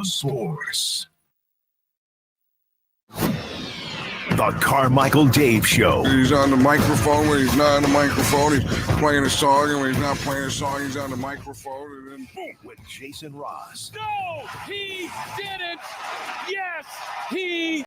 Source. The Carmichael Dave Show. He's on the microphone when he's not on the microphone. He's playing a song, and when he's not playing a song, he's on the microphone. And then boom. With Jason Ross. No, he didn't. Yes, he.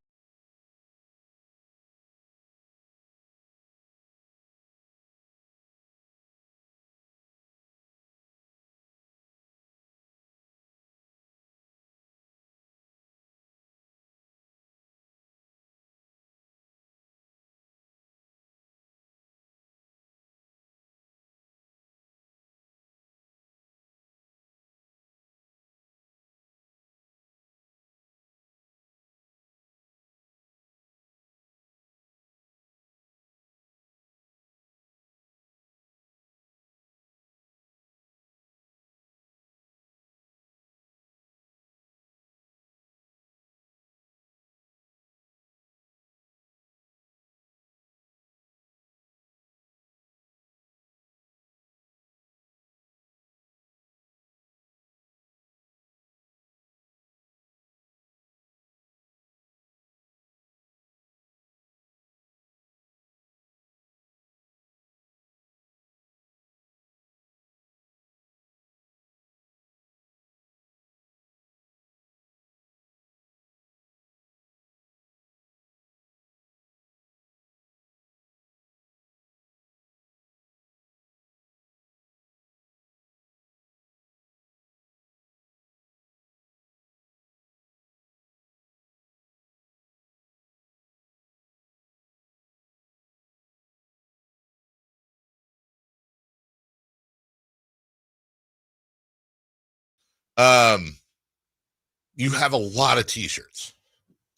You have a lot of t-shirts,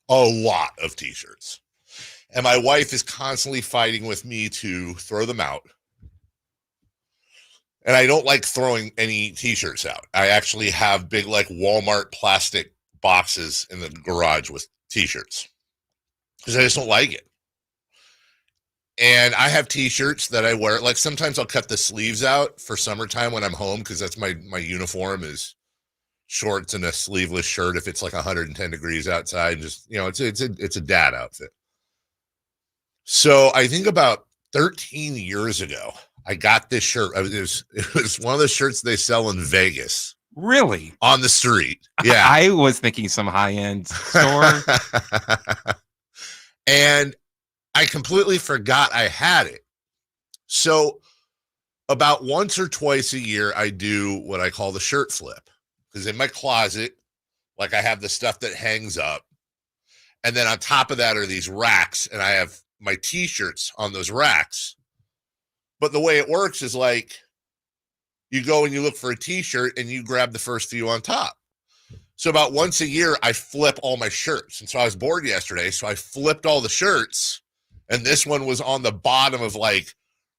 and my wife is constantly fighting with me to throw them out. And I don't like throwing any t-shirts out. I actually have big, like, Walmart plastic boxes in the garage with t-shirts because I just don't like it. And I have t-shirts that I wear. Like, sometimes I'll cut the sleeves out for summertime when I'm home because that's my uniform is shorts and a sleeveless shirt if it's like 110 degrees outside. Just, you know, it's a dad outfit. So I think about 13 years ago, I got this shirt. It was one of the shirts they sell in Vegas. Really? On the street. Yeah. I was thinking some high-end store. And I completely forgot I had it. So about once or twice a year, I do what I call the shirt flip. Because in my closet, like, I have the stuff that hangs up. And then on top of that are these racks. And I have my t-shirts on those racks. But the way it works is, like, you go and you look for a t-shirt and you grab the first few on top. So about once a year, I flip all my shirts. And so I was bored yesterday. So I flipped all the shirts. And this one was on the bottom of, like,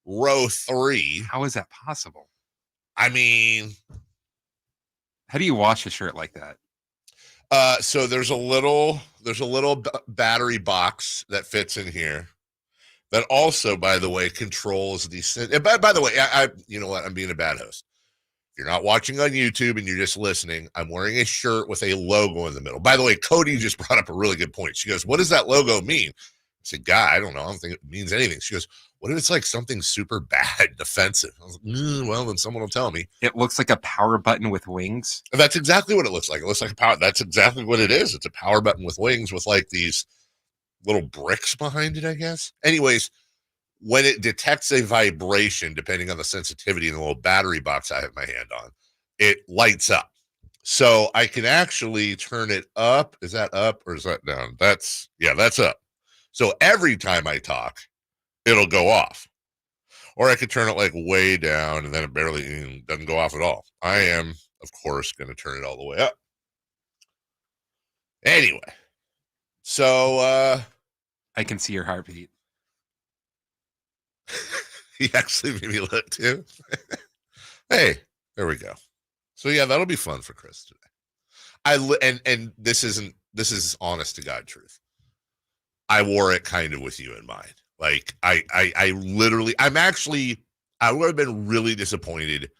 row 3. How is that possible? I mean, how do you wash a shirt like that? So there's a little battery box that fits in here that also, by the way, controls these. By the way, I you know what? I'm being a bad host. If you're not watching on YouTube and you're just listening, I'm wearing a shirt with a logo in the middle. By the way, Cody just brought up a really good point. She goes, "What does that logo mean?" I said, "God, I don't know. I don't think it means anything." She goes, "What if it's like something super bad and offensive?" I was like, well, then someone will tell me. It looks like a power button with wings. That's exactly what it looks like. It looks like a power. That's exactly what it is. It's a power button with wings with, like, these little bricks behind it, I guess. Anyways, when it detects a vibration, depending on the sensitivity in the little battery box I have my hand on, it lights up. So I can actually turn it up. Is that up or is that down? That's up. So every time I talk, it'll go off. Or I could turn it, like, way down and then it barely doesn't go off at all. I am, of course, going to turn it all the way up. Anyway, so I can see your heartbeat. He actually made me look too. Hey, there we go. So yeah, that'll be fun for Chris today. And this is honest to God truth. I wore it kind of with you in mind. Like, I literally, I would have been really disappointed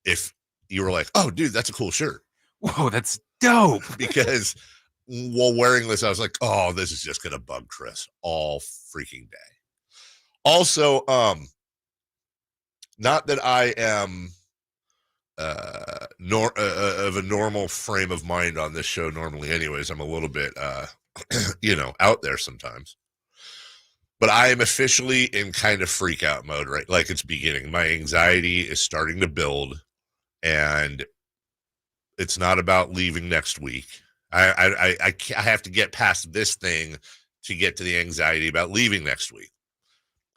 if you were like, "Oh, dude, that's a cool shirt." Whoa, that's dope. because while wearing this, I was like, oh, this is just gonna bug Chris all freaking day. Also, not that I am of a normal frame of mind on this show normally. Anyways, I'm a little bit out there sometimes. But I am officially in kind of freak out mode, right? Like it's beginning. My anxiety is starting to build, and it's not about leaving next week. I have to get past this thing to get to the anxiety about leaving next week.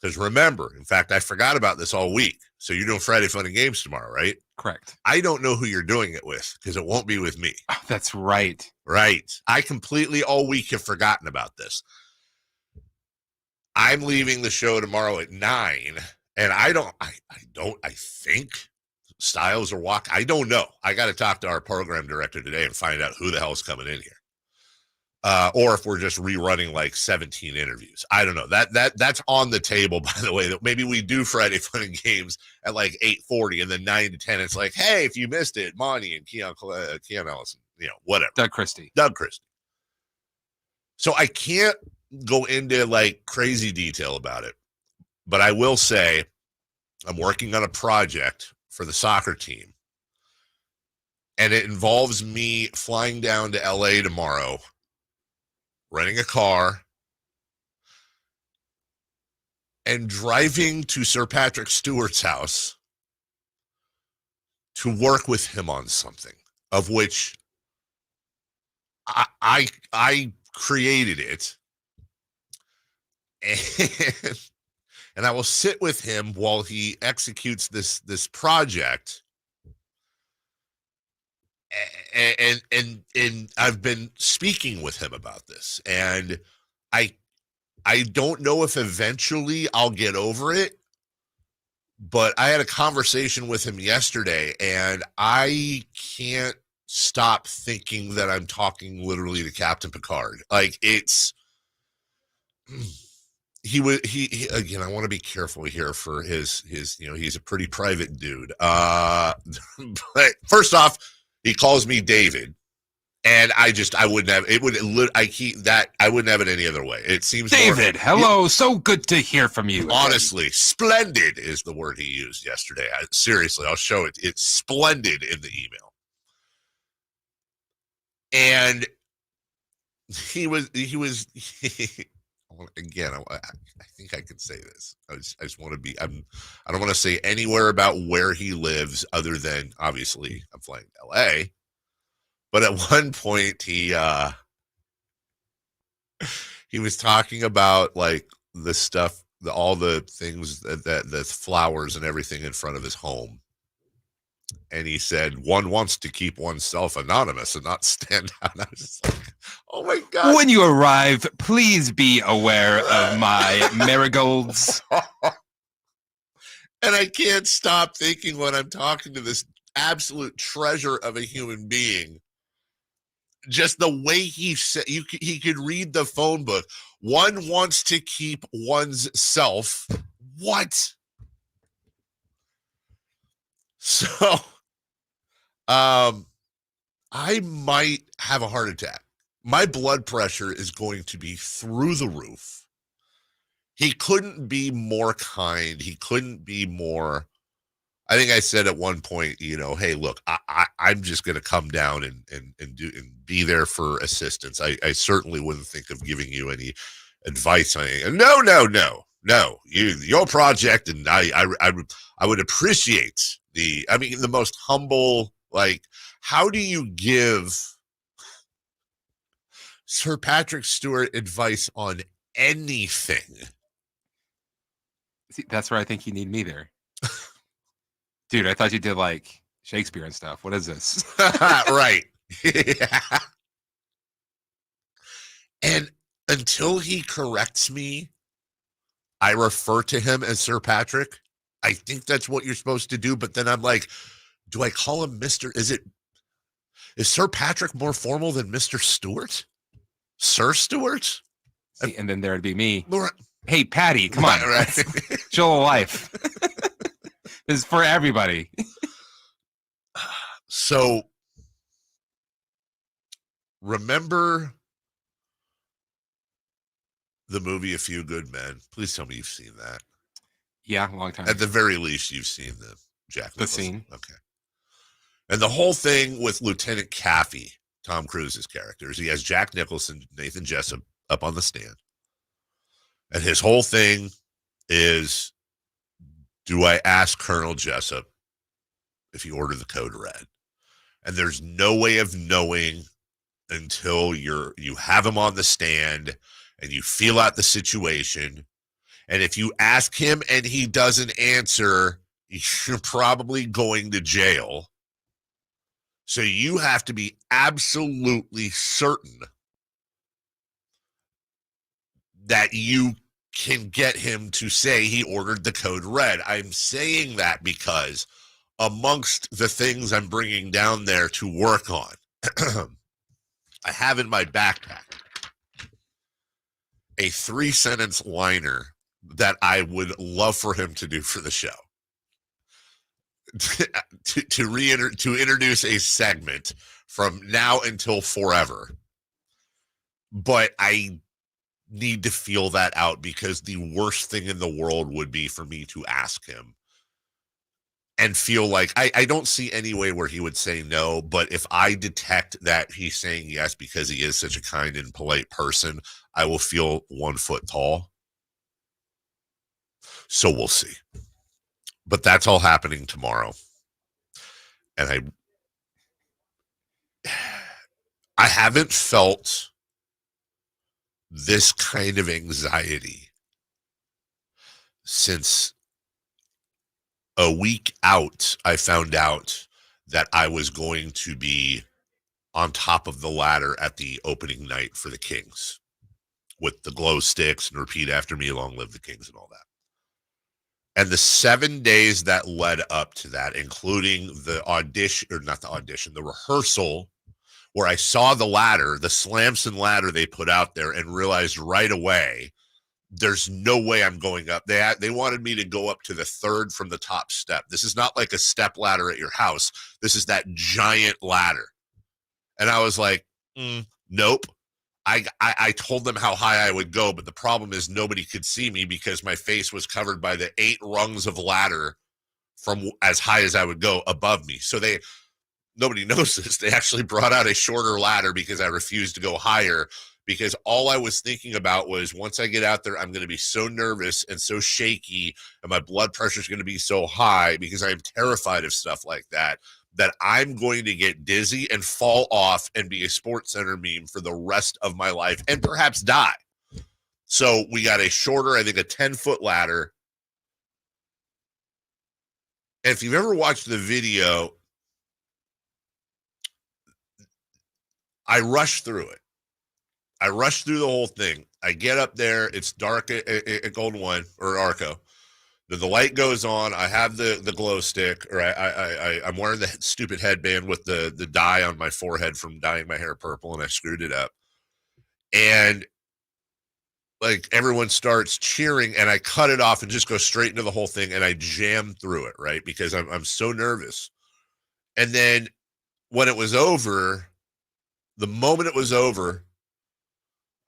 Because remember, in fact, I forgot about this all week. So you're doing Friday Fun and Games tomorrow, right? Correct. I don't know who you're doing it with because it won't be with me. Oh, that's right. Right. I completely all week have forgotten about this. I'm leaving the show tomorrow at 9, and I think Styles or Walk. I don't know. I got to talk to our program director today and find out who the hell's coming in here. Or if we're just rerunning like 17 interviews. I don't know. That's on the table, by the way, that maybe we do Friday Fun and Games at like 8:40 and then 9 to 10. It's like, hey, if you missed it, Monty and Keon Ellison, whatever. Doug Christie. So I can't go into like crazy detail about it, but I will say I'm working on a project for the soccer team, and it involves me flying down to LA tomorrow, renting a car, and driving to Sir Patrick Stewart's house to work with him on something of which I created it. And I will sit with him while he executes this project. And I've been speaking with him about this, and I don't know if eventually I'll get over it, but I had a conversation with him yesterday, and I can't stop thinking that I'm talking literally to Captain Picard. Like he again, I want to be careful here for his he's a pretty private dude. But first off, he calls me David, and I wouldn't have it. I wouldn't have it any other way. It seems David, hello, so good to hear from you. Honestly, splendid is the word he used yesterday. Seriously, I'll show it. It's splendid in the email. And he was again, I think I can say this. I just want to be. I don't want to say anywhere about where he lives, other than obviously I'm flying to LA. But at one point, he was talking about like the stuff, all the things that the flowers and everything in front of his home. And he said, one wants to keep oneself anonymous and not stand out. I was just like, oh my God. When you arrive, please be aware of my marigolds. And I can't stop thinking when I'm talking to this absolute treasure of a human being, just the way he said, he could read the phone book. One wants to keep one's self. What? So, I might have a heart attack. My blood pressure is going to be through the roof. He couldn't be more kind. He couldn't be more. I think I said at one point, hey, look, I'm just going to come down and be there for assistance. I certainly wouldn't think of giving you any advice on anything. No, your project, and I would appreciate the most humble, like, how do you give Sir Patrick Stewart advice on anything? See, that's where I think you need me there. Dude, I thought you did like Shakespeare and stuff. What is this? Right. Yeah. And until he corrects me, I refer to him as Sir Patrick. I think that's what you're supposed to do. But then I'm like, do I call him Mr.? Is Sir Patrick more formal than Mr. Stewart? Sir Stewart? See, and then there'd be me. Laura, Hey, Patty, come on. right. Show of life. This is for everybody. So remember the movie A Few Good Men? Please tell me you've seen that. Yeah, a long time. At the very least, you've seen the Jack The Nicholson. scene. Okay. And the whole thing with Lieutenant Caffey, Tom Cruise's character, is he has Jack Nicholson, Nathan Jessup up on the stand. And his whole thing is, do I ask Colonel Jessup if he ordered the code red? And there's no way of knowing until you have him on the stand and you feel out the situation. And if you ask him and he doesn't answer, you're probably going to jail. So you have to be absolutely certain that you can get him to say he ordered the code red. I'm saying that because amongst the things I'm bringing down there to work on, I have in my backpack a 3-sentence liner that I would love for him to do for the show. to introduce a segment from now until forever. But I need to feel that out, because the worst thing in the world would be for me to ask him and feel like I don't see any way where he would say no. But if I detect that he's saying yes because he is such a kind and polite person, I will feel 1 foot tall. So we'll see. But that's all happening tomorrow. And I haven't felt this kind of anxiety since a week out. I found out that I was going to be on top of the ladder at the opening night for the Kings with the glow sticks and repeat after me, long live the Kings, and all that. And the 7 days that led up to that, including the audition, or not the audition, the rehearsal, where I saw the ladder, the Slamson ladder they put out there, and realized right away, there's no way I'm going up. They wanted me to go up to the 3rd from the top step. This is not like a step ladder at your house. This is that giant ladder. And I was like, nope. I told them how high I would go, but the problem is nobody could see me because my face was covered by the 8 rungs of ladder from as high as I would go above me. So nobody knows this. They actually brought out a shorter ladder because I refused to go higher, because all I was thinking about was, once I get out there, I'm going to be so nervous and so shaky, and my blood pressure is going to be so high because I'm terrified of stuff like that, that I'm going to get dizzy and fall off and be a Sports Center meme for the rest of my life and perhaps die. So we got a shorter, I think a 10-foot ladder. And if you've ever watched the video, I rushed through it. I rushed through the whole thing. I get up there. It's dark at Golden One or Arco. The light goes on. I have the glow stick, or I'm wearing the stupid headband with the dye on my forehead from dyeing my hair purple, and I screwed it up. And like everyone starts cheering, and I cut it off and just go straight into the whole thing, and I jam through it, right? Because I'm so nervous. And then when it was over, the moment it was over,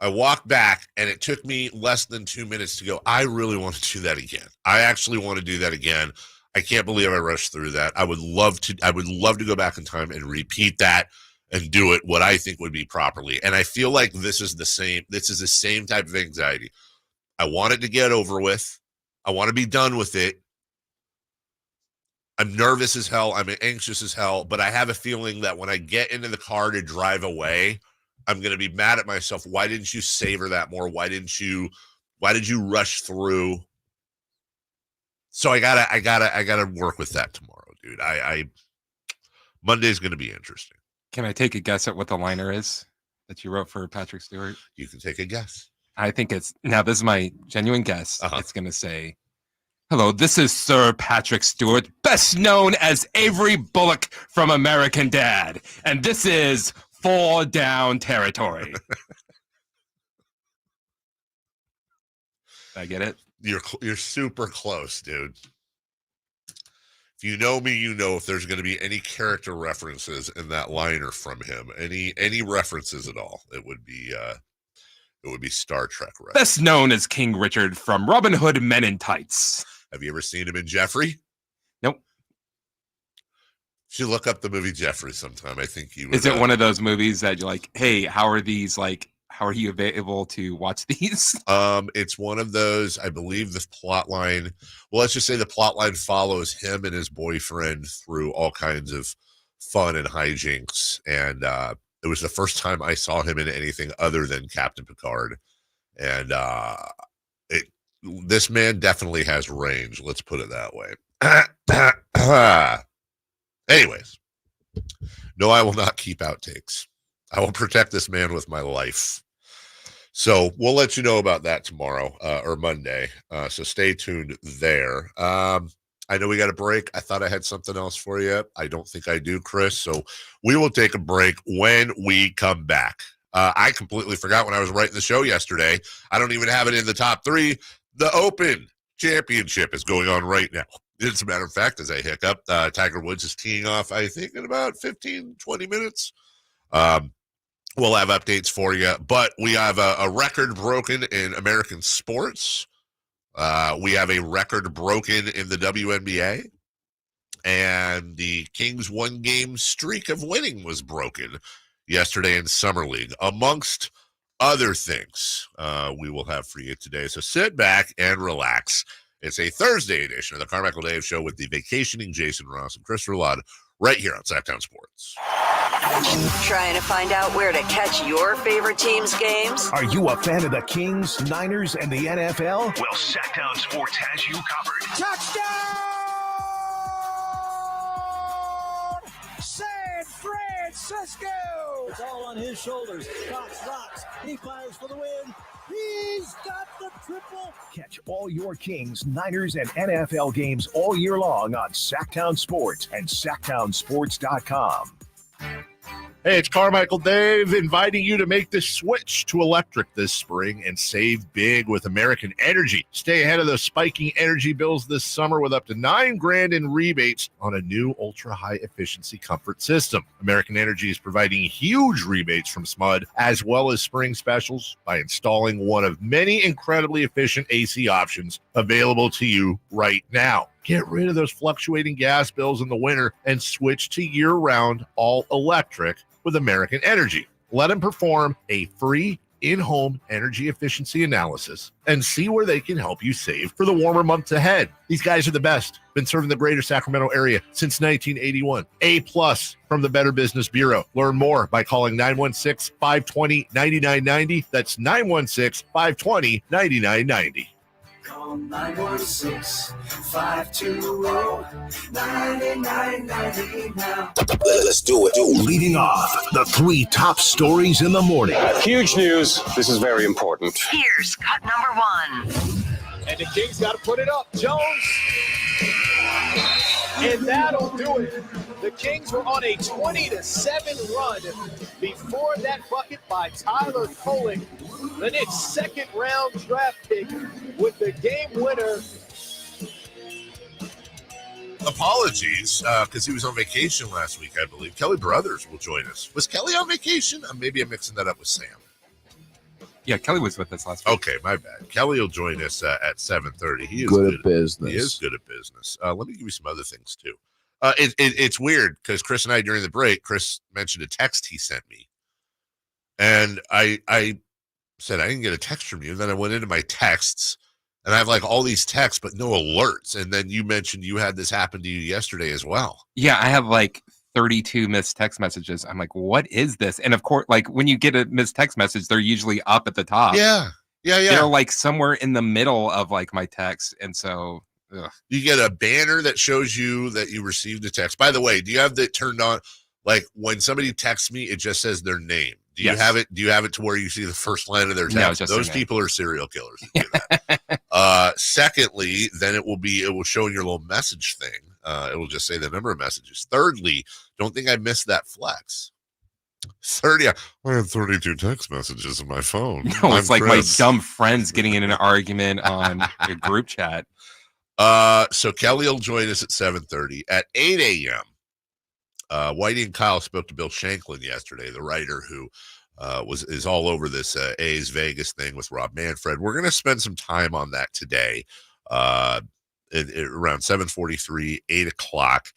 I walked back, and it took me less than 2 minutes to go, I really want to do that again. I actually want to do that again. I can't believe I rushed through that. I would love to go back in time and repeat that and do it what I think would be properly. And I feel like this is the same type of anxiety. I want it to get over with. I want to be done with it. I'm nervous as hell. I'm anxious as hell, but I have a feeling that when I get into the car to drive away, I'm going to be mad at myself. Why didn't you savor that more? Why did you rush through? So I gotta work with that tomorrow, dude. Monday's going to be interesting. Can I take a guess at what the liner is that you wrote for Patrick Stewart? You can take a guess. I think this is my genuine guess. Uh-huh. It's going to say, hello, this is Sir Patrick Stewart, best known as Avery Bullock from American Dad. And this is 4 Down Territory. Did I get it? You're super close, dude. If you know me, you know if there's going to be any character references in that liner from him, any references at all, it would be Star Trek references. Best known as King Richard from Robin Hood Men in Tights. Have you ever seen him in Jeffrey? Nope. You should look up the movie Jeffrey sometime. I think you would. Is it one of those movies that you're like, hey, how are you able to watch these? It's one of those, I believe the plot line, well, let's just say the plot line follows him and his boyfriend through all kinds of fun and hijinks. And it was the first time I saw him in anything other than Captain Picard. And this man definitely has range. Let's put it that way. Anyways, no, I will not keep outtakes. I will protect this man with my life. So we'll let you know about that tomorrow or Monday. So stay tuned there. I know we got a break. I thought I had something else for you. I don't think I do, Chris. So we will take a break when we come back. I completely forgot when I was writing the show yesterday. I don't even have it in the top 3. The Open Championship is going on right now. As a matter of fact, as I hiccup, Tiger Woods is teeing off, I think, in about 15, 20 minutes. We'll have updates for you, but we have a record broken in American sports. We have a record broken in the WNBA, and the Kings' 1-game streak of winning was broken yesterday in Summer League, amongst other things we will have for you today. So sit back and relax. It's a Thursday edition of the Carmichael Dave Show with the vacationing Jason Ross and Chris Roulade right here on Sacktown Sports. Trying to find out where to catch your favorite team's games? Are you a fan of the Kings, Niners, and the NFL? Well, Sacktown Sports has you covered. Touchdown! San Francisco! It's all on his shoulders. Cox rocks. He fires for the win. He's got the triple. Catch all your Kings, Niners, and NFL games all year long on Sacktown Sports and SacktownSports.com. Hey, it's Carmichael Dave inviting you to make the switch to electric this spring and save big with American Energy. Stay ahead of those spiking energy bills this summer with up to $9,000 in rebates on a new ultra-high efficiency comfort system. American Energy is providing huge rebates from SMUD as well as spring specials by installing one of many incredibly efficient AC options available to you right now. Get rid of those fluctuating gas bills in the winter and switch to year-round all-electric with American Energy. Let them perform a free in-home energy efficiency analysis and see where they can help you save for the warmer months ahead. These guys are the best. Been serving the greater Sacramento area since 1981. A+ from the Better Business Bureau. Learn more by calling 916-520-9990. That's 916-520-9990. Call 916-520-9990 now. Let's do it. Leading off, the 3 top stories in the morning. Huge news. This is very important. Here's cut number 1. And the Kings got to put it up. Jones. And that'll do it. The Kings were on a 20-7 run before that bucket by Tyler Kolek. The Knicks' second-round draft pick with the game winner. Apologies, because he was on vacation last week, I believe. Kelly Brothers will join us. Was Kelly on vacation? Maybe I'm mixing that up with Sam. Yeah, Kelly was with us last week. Okay, my bad. Kelly will join us at 7:30. He is Good at business. He is good at business. Let me give you some other things, too. It's weird, because Chris and I, during the break, Chris mentioned a text he sent me. And I said, I didn't get a text from you. Then I went into my texts, and I have like all these texts, but no alerts. And then you mentioned you had this happen to you yesterday as well. Yeah, I have like 32 missed text messages. I'm like, what is this? And of course, like when you get a missed text message, they're usually up at the top. Yeah. They're like somewhere in the middle of like my text. And so you get a banner that shows you that you received a text. By the way, do you have that turned on? Like when somebody texts me, it just says their name. Do you have it? Do you have it to where you see the first line of their text? No, those people are serial killers. That do that. Secondly, then it will show in your little message thing. It will just say the number of messages. Thirdly, don't think I missed that flex. 30. I had 32 text messages in my phone. No, it's like Chris. My dumb friends getting in an argument on a group chat. So Kelly will join us at 7:30. At 8 a.m., Whitey and Kyle spoke to Bill Shanklin yesterday, the writer who is all over this A's Vegas thing with Rob Manfred. We're going to spend some time on that today, around 7:43, 8 o'clock,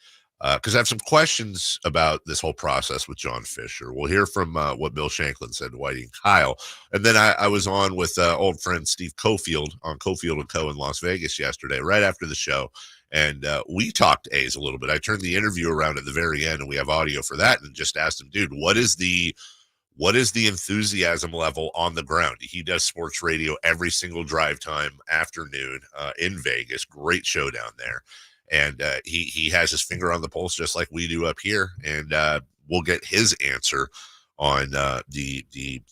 because I have some questions about this whole process with John Fisher. We'll hear from what Bill Shanklin said to Whitey and Kyle. And then I was on with old friend Steve Cofield on Cofield & Co. in Las Vegas yesterday, right after the show. And we talked A's a little bit. I turned the interview around at the very end, and we have audio for that, and just asked him, dude, what is the enthusiasm level on the ground? He does sports radio every single drive time afternoon in Vegas. Great show down there. And he has his finger on the pulse just like we do up here. And we'll get his answer on the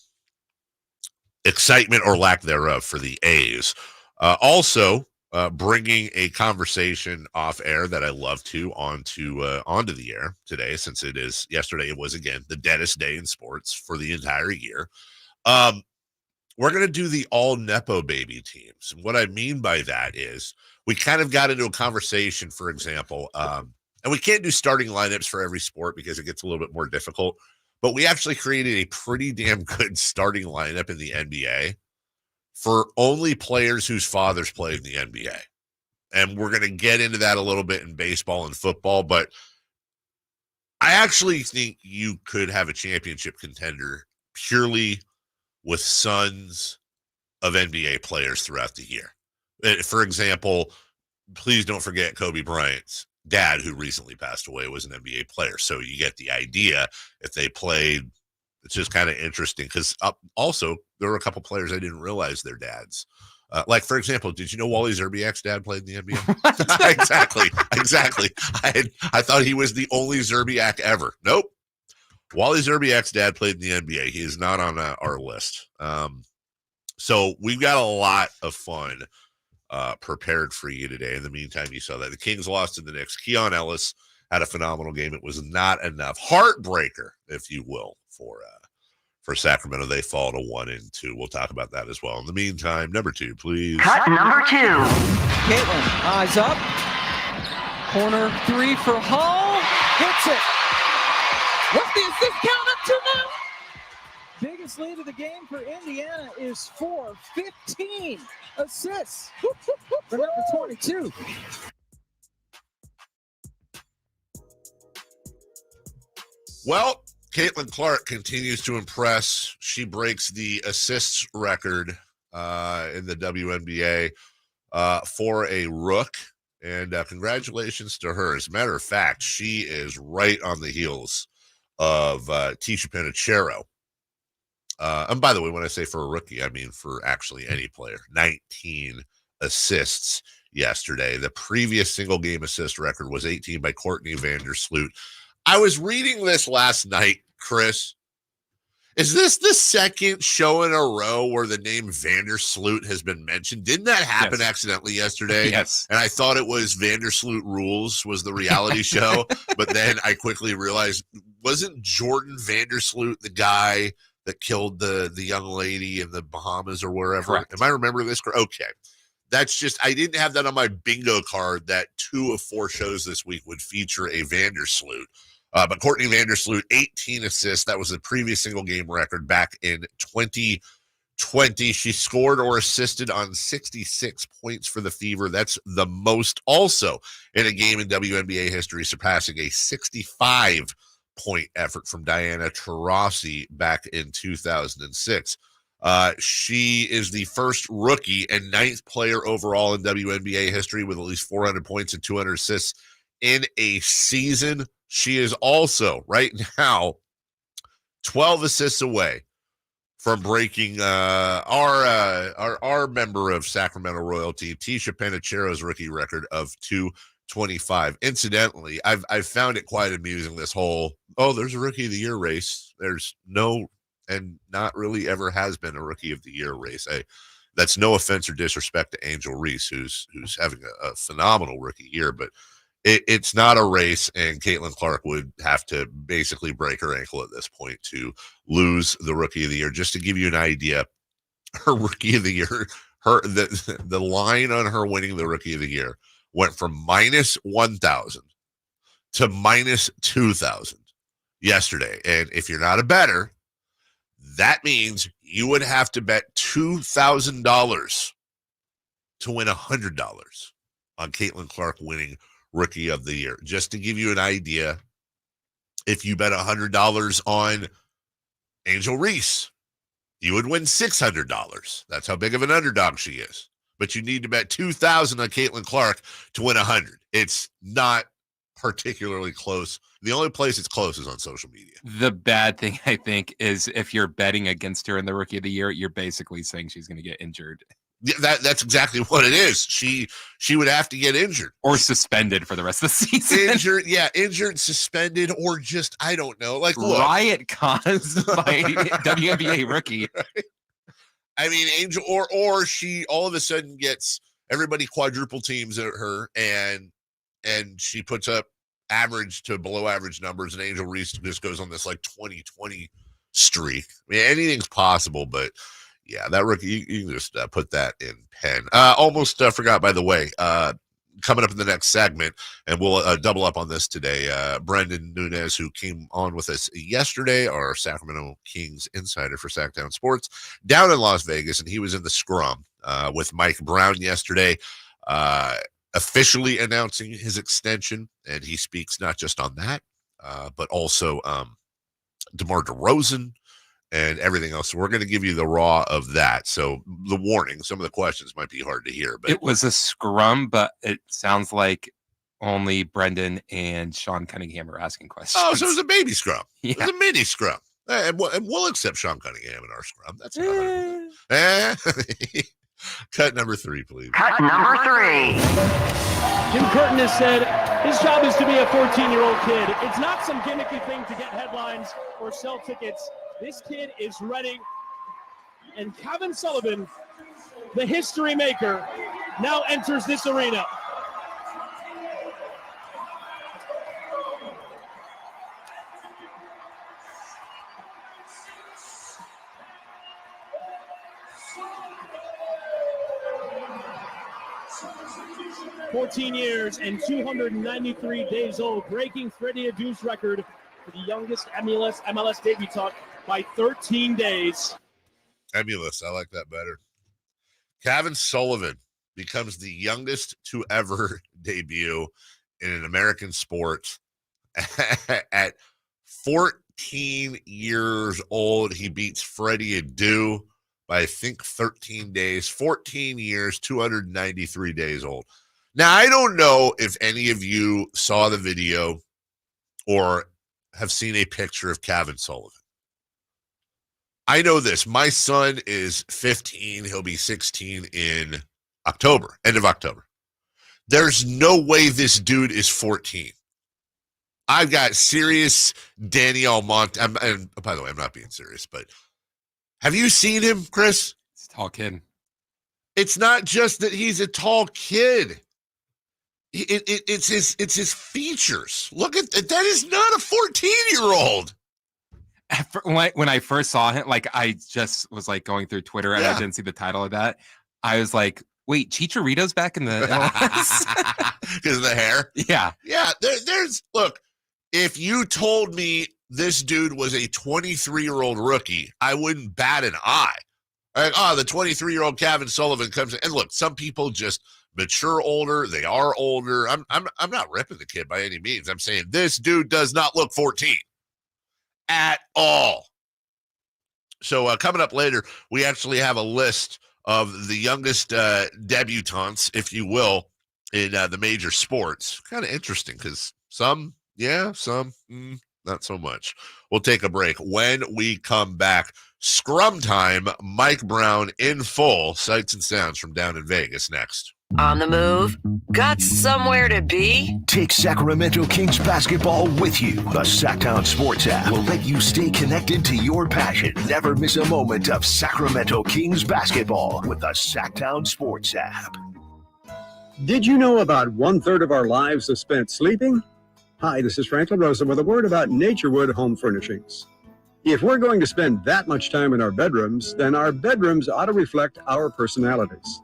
excitement or lack thereof for the A's. Also, bringing a conversation off air that I love to onto the air today, since yesterday it was again the deadest day in sports for the entire year. We're going to do the all Nepo baby teams. And what I mean by that is we kind of got into a conversation, for example, and we can't do starting lineups for every sport because it gets a little bit more difficult, but we actually created a pretty damn good starting lineup in the NBA for only players whose fathers played in the NBA. And we're going to get into that a little bit in baseball and football, but I actually think you could have a championship contender purely with sons of NBA players throughout the year. For example, please don't forget Kobe Bryant's dad, who recently passed away, was an NBA player. So you get the idea if they played. It's just kind of interesting because also there were a couple players I didn't realize their dads. Like, for example, did you know Wally Zerbiak's dad played in the NBA? Exactly. I thought he was the only Zerbiak ever. Nope. Wally Zerbiak's dad played in the NBA. He is not on our list. So we've got a lot of fun prepared for you today. In the meantime, you saw that the Kings lost to the Knicks. Keon Ellis had a phenomenal game. It was not enough. Heartbreaker, if you will, for Sacramento. They fall to 1-2. We'll talk about that as well. In the meantime, number 2, please. Cut number 2. Caitlin, eyes up. Corner 3 for Hall. Hits it. What's the assist count up to now? Biggest lead of the game for Indiana is 15 assists for number 22. Well, Caitlin Clark continues to impress. She breaks the assists record in the WNBA for a rook, and congratulations to her. As a matter of fact, she is right on the heels of Tisha Penicheiro. And by the way, when I say for a rookie, I mean for actually any player. 19 assists yesterday. The previous single game assist record was 18 by Courtney Vandersloot. I was reading this last night, Chris. Is this the second show in a row where the name Vandersloot has been mentioned? Didn't that happen accidentally yesterday? Yes. And I thought it was Vandersloot Rules was the reality show, but then I quickly realized, wasn't Jordan Vandersloot the guy that killed the young lady in the Bahamas or wherever? Correct. Am I remembering this? Okay. That's just, I didn't have that on my bingo card that 2 of 4 shows this week would feature a Vandersloot. But Courtney Vandersloot, 18 assists. That was the previous single game record back in 2020. She scored or assisted on 66 points for the Fever. That's the most also in a game in WNBA history, surpassing a 65-point effort from Diana Taurasi back in 2006. She is the first rookie and 9th player overall in WNBA history with at least 400 points and 200 assists in a season. She is also right now 12 assists away from breaking our member of Sacramento royalty, Tisha Penicheiro's rookie record of 225. Incidentally, I've found it quite amusing, this whole, there's a rookie of the year race. There's no, and not really ever has been a rookie of the year race. That's no offense or disrespect to Angel Reese, who's having a phenomenal rookie year, but it's not a race, and Caitlin Clark would have to basically break her ankle at this point to lose the rookie of the year. Just to give you an idea, her rookie of the year, the line on her winning the rookie of the year went from minus 1,000 to minus 2,000 yesterday. And if you're not a bettor, that means you would have to bet $2,000 to win $100 on Caitlin Clark winning Rookie of the Year. Just to give you an idea, if you bet $100 on Angel Reese, you would win $600. That's how big of an underdog she is. But you need to bet $2,000 on Caitlin Clark to win $100. It's not particularly close. The only place it's close is on social media. The bad thing, I think, is if you're betting against her in the Rookie of the Year, you're basically saying she's going to get injured. Yeah, that's exactly what it is. She would have to get injured. Or suspended for the rest of the season. Injured, suspended, or just, I don't know. Like, look, riot caused by WNBA rookie. Right? I mean, Angel, or she all of a sudden gets everybody quadruple teams at her, and she puts up average to below average numbers, and Angel Reese just goes on this like 2020 streak. I mean, anything's possible, but yeah, that rookie, you can just put that in pen. Almost forgot, by the way, coming up in the next segment, and we'll double up on this today. Brendan Nunez, who came on with us yesterday, our Sacramento Kings insider for Sacktown Sports, down in Las Vegas, and he was in the scrum with Mike Brown yesterday, officially announcing his extension, and he speaks not just on that, but also DeMar DeRozan, and everything else. So we're going to give you the raw of that. So the warning, some of the questions might be hard to hear. But it was a scrum, but it sounds like only Brendan and Sean Cunningham are asking questions. Oh, so it was a baby scrum. Yeah. It was a mini scrum. And we'll accept Sean Cunningham in our scrum. That's Cut number 3, please. Cut number 3. Jim Curtin has said his job is to be a 14-year-old kid. It's not some gimmicky thing to get headlines or sell tickets. This kid is ready, and Kevin Sullivan, the history maker, now enters this arena. "14 years and 293 days old, breaking Freddie Adu's record for the youngest MLS debutant by 13 days. Emulous, I like that better. Kevin Sullivan becomes the youngest to ever debut in an American sport at 14 years old. He beats Freddie Adu by, I think, 13 days. 14 years, 293 days old. Now, I don't know if any of you saw the video or have seen a picture of Kevin Sullivan. I know this. My son is 15. He'll be 16 in October, end of October. There's no way this dude is 14. I've got serious Danielle and by the way, I'm not being serious, but have you seen him, Chris? He's a tall kid. It's not just that he's a tall kid. It's his features. Look at that. That is not a 14-year-old. When I first saw him, like, I just was like going through Twitter and I didn't see the title of that. I was like, wait, Chicharito's back in the because of the hair. Yeah. There's look. If you told me this dude was a 23-year-old rookie, I wouldn't bat an eye. Like, the 23-year-old Kevin Sullivan comes in, and look, some people just mature older. They are older. I'm not ripping the kid by any means. I'm saying this dude does not look 14 at all. So coming up later, we actually have a list of the youngest debutantes, if you will, in the major sports. Kind of interesting because some, not so much. We'll take a break. When we come back, scrum time, Mike Brown in full, sights and sounds from down in Vegas next. On the move? Got somewhere to be? Take Sacramento Kings basketball with you. The Sacktown Sports app will let you stay connected to your passion. Never miss a moment of Sacramento Kings basketball with the Sacktown Sports app. Did you know about 1/3 of our lives are spent sleeping? Hi, this is Franklin Rosa with a word about Naturewood Home Furnishings. If we're going to spend that much time in our bedrooms, then our bedrooms ought to reflect our personalities.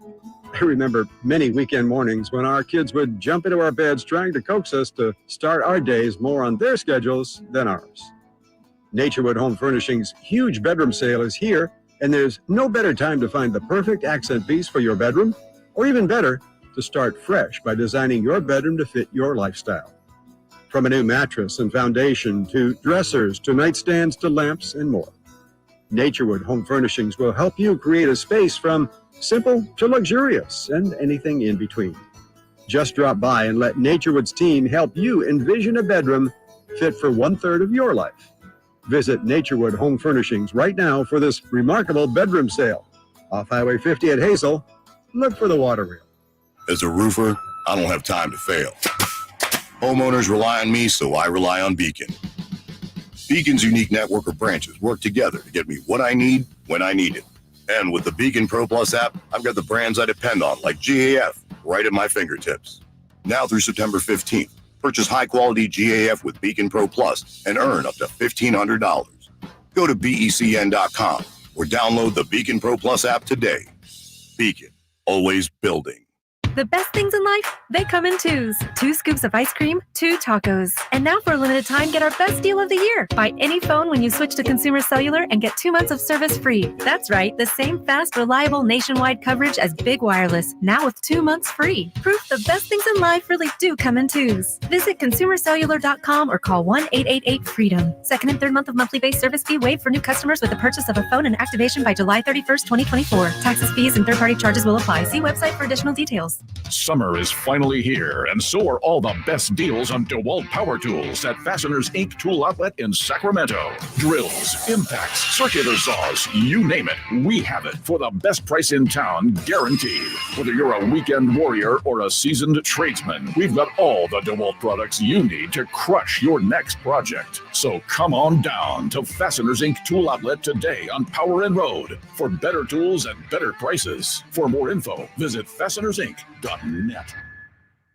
I remember many weekend mornings when our kids would jump into our beds trying to coax us to start our days more on their schedules than ours. Naturewood Home Furnishings' huge bedroom sale is here, and there's no better time to find the perfect accent piece for your bedroom, or even better, to start fresh by designing your bedroom to fit your lifestyle. From a new mattress and foundation to dressers to nightstands to lamps and more. Naturewood Home Furnishings will help you create a space from simple to luxurious and anything in between. Just drop by and let Naturewood's team help you envision a bedroom fit for 1/3 of your life. Visit Naturewood Home Furnishings right now for this remarkable bedroom sale. Off Highway 50 at Hazel, look for the water wheel. As a roofer, I don't have time to fail. Homeowners rely on me, so I rely on Beacon. Beacon's unique network of branches work together to get me what I need when I need it. And with the Beacon Pro Plus app, I've got the brands I depend on, like GAF, right at my fingertips. Now through September 15th, purchase high-quality GAF with Beacon Pro Plus and earn up to $1,500. Go to BECN.com or download the Beacon Pro Plus app today. Beacon, always building. The best things in life, they come in twos. 2 scoops of ice cream, 2 tacos. And now for a limited time, get our best deal of the year. Buy any phone when you switch to Consumer Cellular and get 2 months of service free. That's right, the same fast, reliable nationwide coverage as Big Wireless, now with 2 months free. Proof the best things in life really do come in twos. Visit consumercellular.com or call 1-888-FREEDOM. Second and third month of monthly base service fee waived for new customers with the purchase of a phone and activation by July 31st, 2024. Taxes, fees, and third-party charges will apply. See website for additional details. Summer is finally here, and so are all the best deals on DeWalt Power Tools at Fasteners Inc. Tool Outlet in Sacramento. Drills, impacts, circular saws, you name it, we have it for the best price in town, guaranteed. Whether you're a weekend warrior or a seasoned tradesman, we've got all the DeWalt products you need to crush your next project. So come on down to Fasteners Inc. Tool Outlet today on Power and Road for better tools and better prices. For more info, visit fastenersinc.net.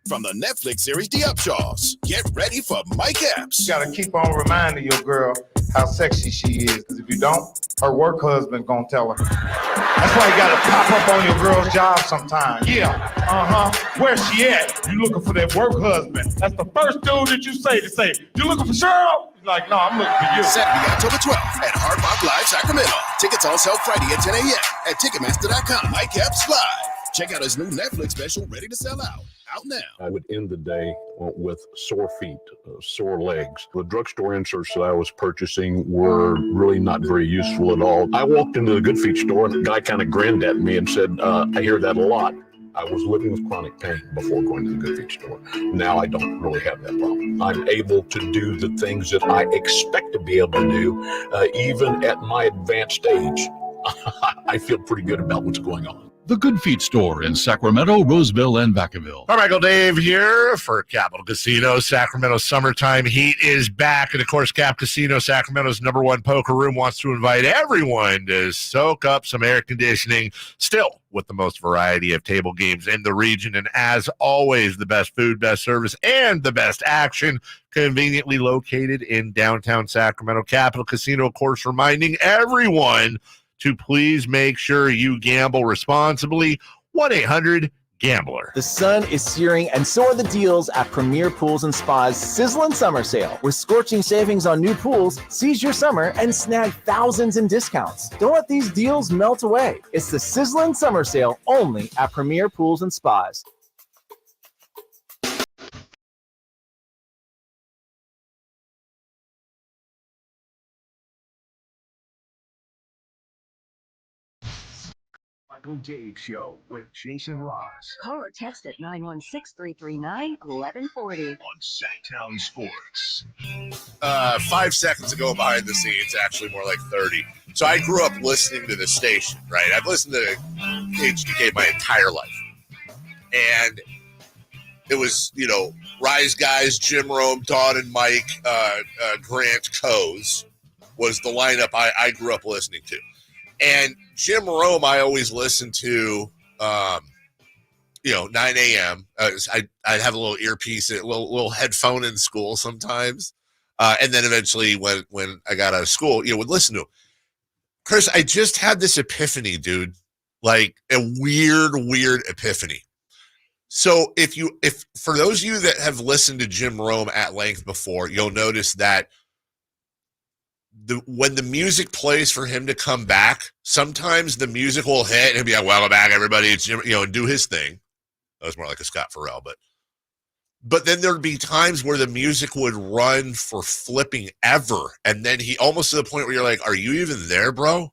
From the Netflix series The Upshaws, get ready for Mike Epps. You gotta keep on reminding your girl how sexy she is, because if you don't, her work husband gonna tell her. That's why you gotta pop up on your girl's job sometimes. Yeah, where's she at? You looking for that work husband. That's the first dude that you say, you looking for Cheryl? You're like, no, I'm looking for you. Saturday, October 12th at Hard Rock Live, Sacramento. Tickets on sale Friday at 10 a.m. at Ticketmaster.com. Mike Epps Live. Check out his new Netflix special, ready to sell out. Out now. I would end the day with sore feet, sore legs. The drugstore inserts that I was purchasing were really not very useful at all. I walked into the Good Feet store and the guy kind of grinned at me and said, I hear that a lot. I was living with chronic pain before going to the Good Feet store. Now I don't really have that problem. I'm able to do the things that I expect to be able to do, even at my advanced age. I feel pretty good about what's going on. The Good Feet store in Sacramento, Roseville, and Vacaville. Carmichael Dave here for Capital Casino. Sacramento summertime heat is back. And, of course, Cap Casino, Sacramento's #1 poker room, wants to invite everyone to soak up some air conditioning, still with the most variety of table games in the region. And, as always, the best food, best service, and the best action, conveniently located in downtown Sacramento. Capital Casino, of course, reminding everyone to please make sure you gamble responsibly. 1-800-GAMBLER. The sun is searing, and so are the deals at Premier Pools and Spa's Sizzlin' Summer Sale. With scorching savings on new pools, seize your summer and snag thousands in discounts. Don't let these deals melt away. It's the Sizzlin' Summer Sale only at Premier Pools and Spas. Dave Show with Jason Ross. Call or text at 916-339-1140. On Sacktown Sports. 5 seconds ago behind the scenes, actually more like 30. So I grew up listening to the station, right? I've listened to HDK my entire life. And it was, Rise Guys, Jim Rome, Todd and Mike, Grant Coes was the lineup I grew up listening to. And Jim Rome, I always listened to, 9 a.m. I'd have a little earpiece, a little headphone in school sometimes. And then eventually when I got out of school, would listen to him. Chris, I just had this epiphany, dude. like a weird epiphany. So if for those of you that have listened to Jim Rome at length before, you'll notice that when the music plays for him to come back, sometimes the music will hit and he'll be like, welcome back, everybody. It's Jim, and do his thing. That was more like a Scott Farrell, but then there'd be times where the music would run for flipping ever. And then he almost to the point where you're like, are you even there, bro?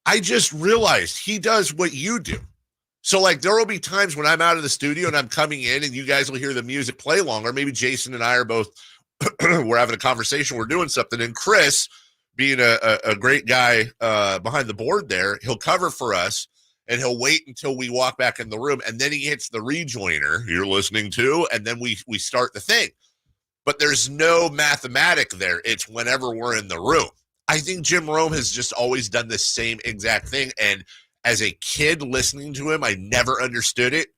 I just realized he does what you do. So, like, there will be times when I'm out of the studio and I'm coming in and you guys will hear the music play longer. Maybe Jason and I are both, we're having a conversation, we're doing something. And Chris, being a great guy behind the board there, he'll cover for us and he'll wait until we walk back in the room. And then he hits the rejoiner you're listening to, and then we start the thing. But there's no mathematic there. It's whenever we're in the room. I think Jim Rome has just always done the same exact thing. And as a kid listening to him, I never understood it.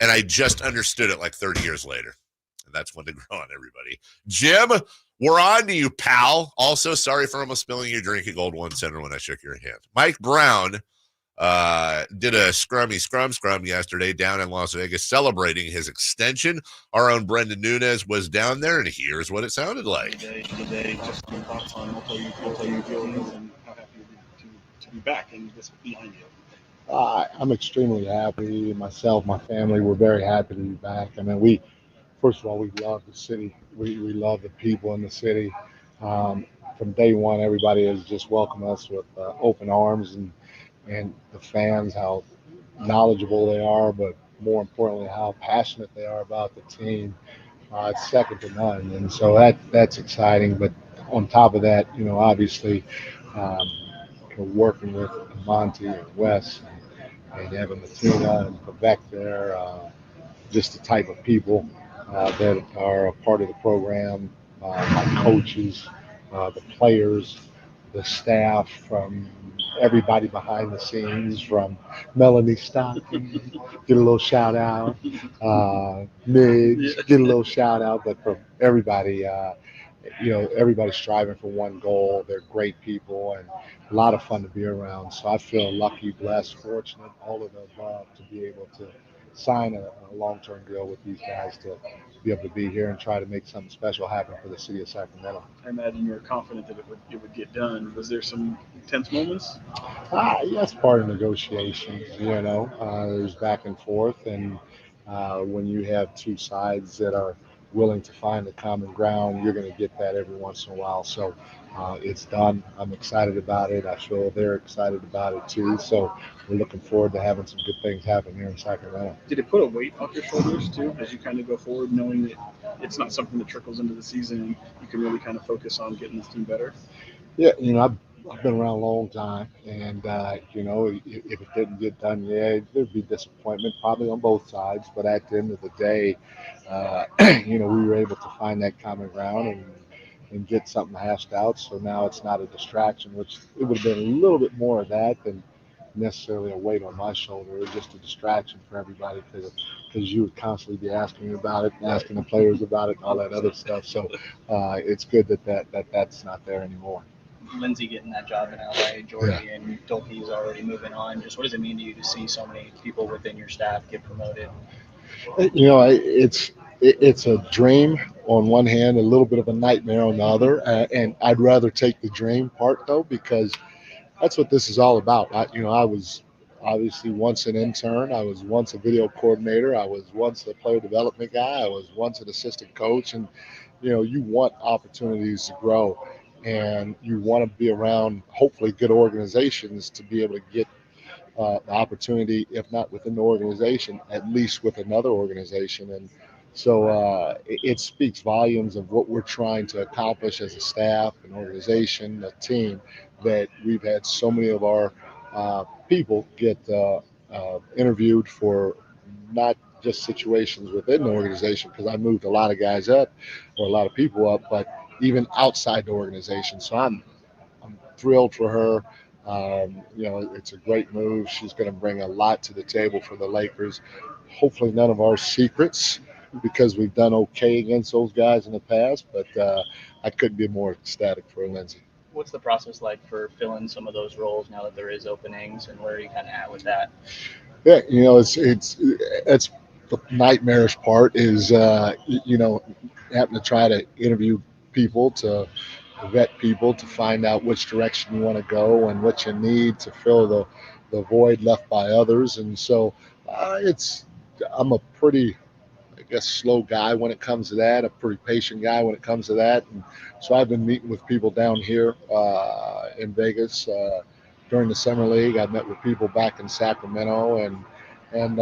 And I just understood it like 30 years later. And that's when to grow on, everybody. Jim, we're on to you, pal. Also, sorry for almost spilling your drink at Gold One Center when I shook your hand. Mike Brown did a scrum yesterday down in Las Vegas celebrating his extension. Our own Brendan Nunez was down there, and here's what it sounded like. Today, just some thoughts on what you feelings and how happy to be back and this behind you. I'm extremely happy. Myself, my family, we're very happy to be back. I mean, first of all, we love the city. We love the people in the city. From day one, everybody has just welcomed us with open arms, and the fans, how knowledgeable they are, but more importantly, how passionate they are about the team. It's second to none, and so that's exciting. But on top of that, obviously, working with Monty and Wes and having Latina and Quebec there, just the type of people that are a part of the program, my coaches, the players, the staff, from everybody behind the scenes, from Melanie Stockton, get a little shout out, Midge, get a little shout out, but from everybody, everybody's striving for one goal. They're great people and a lot of fun to be around. So I feel lucky, blessed, fortunate, all of the above, to be able to sign a long-term deal with these guys to be able to be here and try to make something special happen for the city of Sacramento. I imagine you were confident that it would get done. Was there some tense moments? That's part of negotiations, there's back and forth, and when you have two sides that are willing to find a common ground, you're going to get that every once in a while. So it's done. I'm excited about it. I feel they're excited about it too. So we're looking forward to having some good things happen here in Sacramento. Did it put a weight off your shoulders too, as you kind of go forward, knowing that it's not something that trickles into the season and you can really kind of focus on getting this team better? Yeah, I've been around a long time, and if it didn't get done, there'd be disappointment probably on both sides. But at the end of the day, we were able to find that common ground and get something hashed out. So now it's not a distraction, which it would have been a little bit more of that than necessarily a weight on my shoulder. It was just a distraction for everybody because you would constantly be asking me about it, asking the players about it, and all that other stuff. So it's good that's not there anymore. Lindsay getting that job in LA, Jordy and Dolkey's already moving on. Just what does it mean to you to see so many people within your staff get promoted? It's a dream on one hand, a little bit of a nightmare on the other, and I'd rather take the dream part though, because that's what this is all about. I was obviously once an intern. I was once a video coordinator. I was once a player development guy. I was once an assistant coach, and you want opportunities to grow. And you want to be around, hopefully, good organizations to be able to get the opportunity, if not within the organization, at least with another organization. And so it speaks volumes of what we're trying to accomplish as a staff, an organization, a team, that we've had so many of our people get interviewed for not just situations within the organization, because I moved a lot of guys up or a lot of people up, but even outside the organization. So I'm thrilled for her. It's a great move. She's going to bring a lot to the table for the Lakers. Hopefully none of our secrets, because we've done okay against those guys in the past, but I couldn't be more ecstatic for Lindsay. What's the process like for filling some of those roles now that there is openings, and where are you kind of at with that? Yeah, it's the nightmarish part is having to try to interview people, to vet people, to find out which direction you want to go and what you need to fill the void left by others. And so I'm a pretty, I guess, slow guy when it comes to that, a pretty patient guy when it comes to that. And so I've been meeting with people down here in Vegas during the summer league. I've met with people back in Sacramento, and when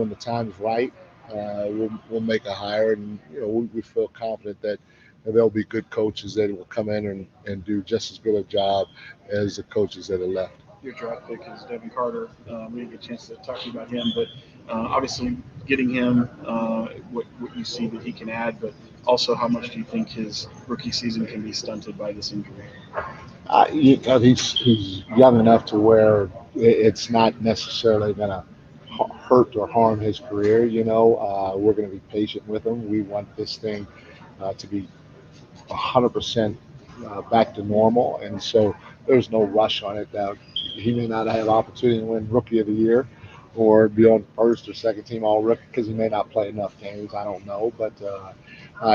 the time's right, we'll make a hire, and we feel confident that there'll be good coaches that will come in and do just as good a job as the coaches that are left. Your draft pick is Devin Carter. We didn't get a chance to talk to you about him, but obviously getting him, what you see that he can add, but also how much do you think his rookie season can be stunted by this injury? He's young enough to where it's not necessarily going to hurt or harm his career. We're going to be patient with him. We want this thing to be 100% back to normal, and so there's no rush on it. Now, he may not have opportunity to win Rookie of the Year or be on first or second team All Rookie because he may not play enough games. I don't know, but